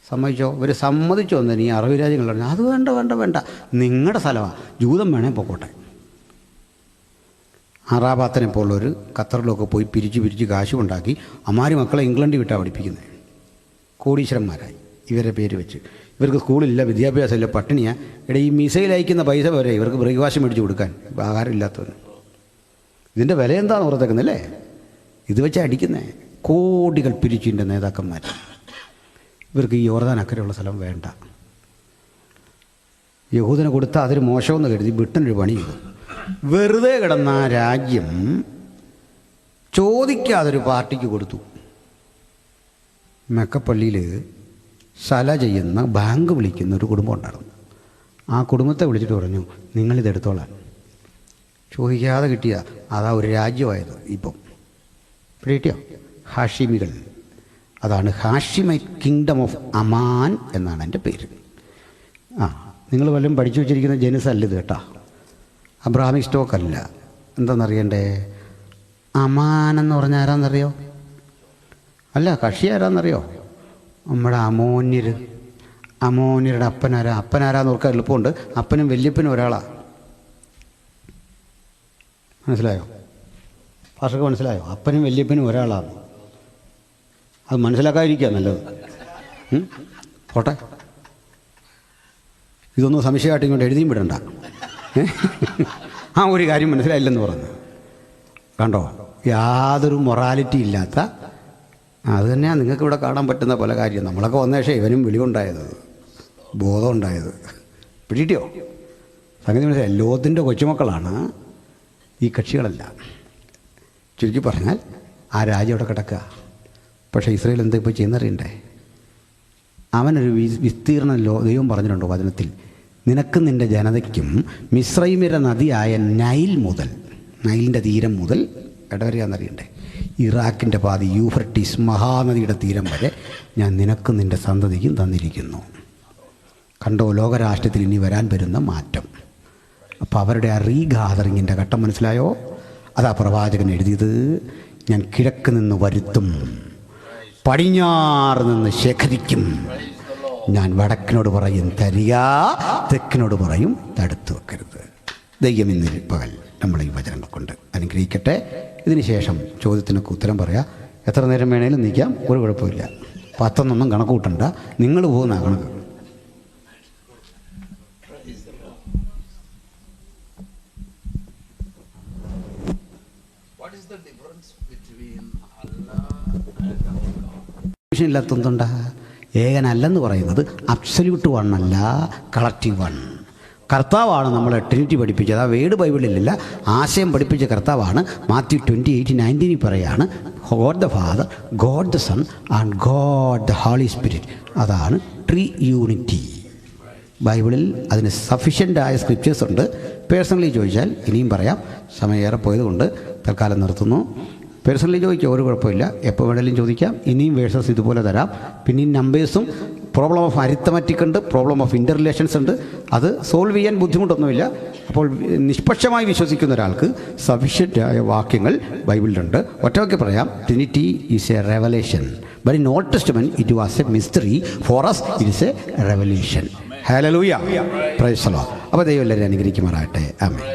സമ്മതിച്ചോ? ഇവർ സമ്മതിച്ചു വന്നതിന് ഈ അറബ് രാജ്യങ്ങൾ പറഞ്ഞു അത് വേണ്ട, നിങ്ങളുടെ സ്ഥലമാണ്, ജൂതം വേണേൽ പൊക്കോട്ടെ. അറാബാത്തിനെ പോലുള്ളവർ ഖത്തറിലൊക്കെ പോയി പിരിച്ച് കാശുണ്ടാക്കി അമ്മാരി മക്കളെ ഇംഗ്ലണ്ടിൽ വിട്ടാണ് പഠിപ്പിക്കുന്നത്. കോടീശ്വരന്മാരായി ഇവരെ പേര് വെച്ച്. ഇവർക്ക് സ്കൂളില്ല, വിദ്യാഭ്യാസമില്ല, പട്ടിണിയാണ്. ഈ മിസൈൽ അയക്കുന്ന പൈസ വരെ ഇവർക്ക് ബ്രേക്ക്ഫാസ്റ്റ് മേടിച്ച് കൊടുക്കാൻ ആഹാരം ഇല്ലാത്തവന്. ഇതിൻ്റെ വില എന്താണെന്ന് ഓർത്തേക്കുന്നല്ലേ? ഇത് വെച്ചാൽ അടിക്കുന്നേ. കോടികൾ പിരിച്ചിൻ്റെ നേതാക്കന്മാർ. ഇവർക്ക് ഈ യോർദാൻ അക്കരെയുള്ള സ്ഥലം വേണ്ട. യഹൂദന് കൊടുത്താൽ അതൊരു മോശമെന്ന് കരുതി ബ്രിട്ടനൊരു പണി ചെയ്തു. വെറുതെ കിടന്ന രാജ്യം ചോദിക്കാതൊരു പാർട്ടിക്ക് കൊടുത്തു. മെക്കപ്പള്ളിയിൽ സല ചെയ്യുന്ന ബാങ്ക് വിളിക്കുന്ന ഒരു കുടുംബം ഉണ്ടായിരുന്നു. ആ കുടുംബത്തെ വിളിച്ചിട്ട് പറഞ്ഞു നിങ്ങളിതെടുത്തോളാൻ. ചോദിക്കാതെ കിട്ടിയ അതാ ഒരു രാജ്യമായത്. ഇപ്പം കിട്ടിയോ? ഹാഷിമികൾ. അതാണ് ഹാഷിമൈറ്റ് കിങ്ഡം ഓഫ് അമാൻ എന്നാണ് എൻ്റെ പേര്. നിങ്ങൾ വല്ലതും പഠിച്ചു വെച്ചിരിക്കുന്ന ജനുസ് അല്ല ഇത് കേട്ടോ. അബ്രാഹിമിക് സ്റ്റോക്ക് അല്ല. എന്താണെന്നറിയണ്ടേ? അമാൻ എന്ന് പറഞ്ഞാൽ ആരാന്നറിയോ? അല്ല, കക്ഷി ആരാന്നറിയോ? നമ്മുടെ അമോന്യരുടെ അപ്പനാരാന്ന് ഓർക്കാൻ എളുപ്പമുണ്ട്. അപ്പനും വല്യപ്പനും ഒരാളാണ്. മനസ്സിലായോ? ഭാഷക്ക് മനസ്സിലായോ? അപ്പനും വല്യപ്പനും ഒരാളാണ്. അത് മനസ്സിലാക്കാതിരിക്കുക നല്ലത്. പോട്ടെ, ഇതൊന്നും സംശയമായിട്ട് ഇങ്ങോട്ട് എഴുതിയും വിടണ്ട. ആ ഒരു കാര്യം മനസ്സിലായില്ലെന്ന് പറഞ്ഞു. കണ്ടോ, യാതൊരു മൊറാലിറ്റി ഇല്ലാത്ത, അത് തന്നെയാണ് നിങ്ങൾക്ക് ഇവിടെ കാണാൻ പറ്റുന്ന പല കാര്യം. നമ്മളൊക്കെ വന്ന ശേഷം ഇവനും വിളിവുണ്ടായത്, ബോധം ഉണ്ടായത്. പിടിയോ സംഗതി മനസ്സിലായി. ലോകത്തിൻ്റെ കൊച്ചുമക്കളാണ് ഈ കക്ഷികളല്ല. ചുരുക്കി പറഞ്ഞാൽ ആ രാജ്യം അവിടെ കിടക്കുക. പക്ഷേ ഇസ്രായേൽ എന്താ ഇപ്പോൾ ചെയ്യുന്നറിയണ്ടേ? അവനൊരു വിസ്തീർണ ദൈവം പറഞ്ഞിട്ടുണ്ടോ വചനത്തിൽ, നിനക്കും നിൻ്റെ ജനതയ്ക്കും മിസ്രൈമിൻ്റെ നദിയായ നൈൽ മുതൽ, നൈലിൻ്റെ തീരം മുതൽ ഇടവരെയാണെന്നറിയണ്ടേ, ഇറാഖിൻ്റെ പാതി യൂഫ്രട്ടീസ് മഹാനദിയുടെ തീരം വരെ ഞാൻ നിനക്കും നിൻ്റെ സന്തതിക്കും തന്നിരിക്കുന്നു. കണ്ടോ ലോകരാഷ്ട്രത്തിൽ ഇനി വരാൻ വരുന്ന മാറ്റം. അപ്പോൾ അവരുടെ ആ റീഗാദറിങ്ങിൻ്റെ ഘട്ടം മനസ്സിലായോ? അതാ പ്രവാചകൻ എഴുതിയത്. ഞാൻ കിഴക്ക് നിന്ന് വരുത്തും, പടിഞ്ഞാറ് നിന്ന് ശേഖരിക്കും, ഞാൻ വടക്കിനോട് പറയും തരിക, തെക്കിനോട് പറയും തടുത്തു വെക്കരുത്. ദൈവം ഇന്ന് പകൽ നമ്മളെ ഈ വചനങ്ങൾ കൊണ്ട് അനുഗ്രഹിക്കട്ടെ. ഇതിന് ശേഷം ചോദ്യത്തിനൊക്കെ ഉത്തരം പറയാം. എത്ര നേരം വേണേലും നിൽക്കാം, ഒരു കുഴപ്പമില്ല. 10 കണക്ക് കൂട്ടണ്ട, നിങ്ങൾ പോകുന്ന കണക്ക്. ഇല്ലാത്തതുകൊണ്ടാ ഏകനല്ലെന്ന് പറയുന്നത്. അബ്സല്യൂട്ട് വൺ അല്ല, കളക്റ്റീവ് വൺ. കർത്താവാണ് നമ്മളെ ട്രിനിറ്റി പഠിപ്പിച്ചത്. ആ വേർഡ് ബൈബിളിലില്ല, ആശയം പഠിപ്പിച്ച കർത്താവാണ്. മാത്യു 28:19 പറയാണ്, God the Father, God the Son and God the Holy Spirit. അതാണ് ട്രീ യൂണിറ്റി. ബൈബിളിൽ അതിന് സഫിഷ്യൻ്റായ സ്ക്രിപ്റ്റേഴ്സ് ഉണ്ട്. പേഴ്സണലി ചോദിച്ചാൽ ഇനിയും പറയാം, സമയം ഏറെ പോയതുകൊണ്ട് തൽക്കാലം നിർത്തുന്നു. പേഴ്സണലി ചോദിക്കുക, ഒരു കുഴപ്പമില്ല, എപ്പോൾ വേണമെങ്കിലും ചോദിക്കാം. ഇനിയും വേഴ്സസ് ഇതുപോലെ തരാം. പിന്നെയും നമ്പേഴ്സും, പ്രോബ്ലം ഓഫ് അരിത്തമാറ്റിക് ഉണ്ട്, പ്രോബ്ലം ഓഫ് ഇൻ്റർ റിലേഷൻസ് ഉണ്ട്. അത് സോൾവ് ചെയ്യാൻ ബുദ്ധിമുട്ടൊന്നുമില്ല. അപ്പോൾ നിഷ്പക്ഷമായി വിശ്വസിക്കുന്ന ഒരാൾക്ക് സഫിഷ്യൻ്റായ വാക്യങ്ങൾ ബൈബിളിലുണ്ട്. ഒറ്റവാക്കി പറയാം, trinity is a revelation, but in Old Testament it was a mystery, for us it is a revelation. Hallelujah, praise the Lord. അപ്പോൾ ദൈവം എല്ലാവരെയും അനുഗ്രഹിക്കുമാറാകട്ടെ. ആമേൻ.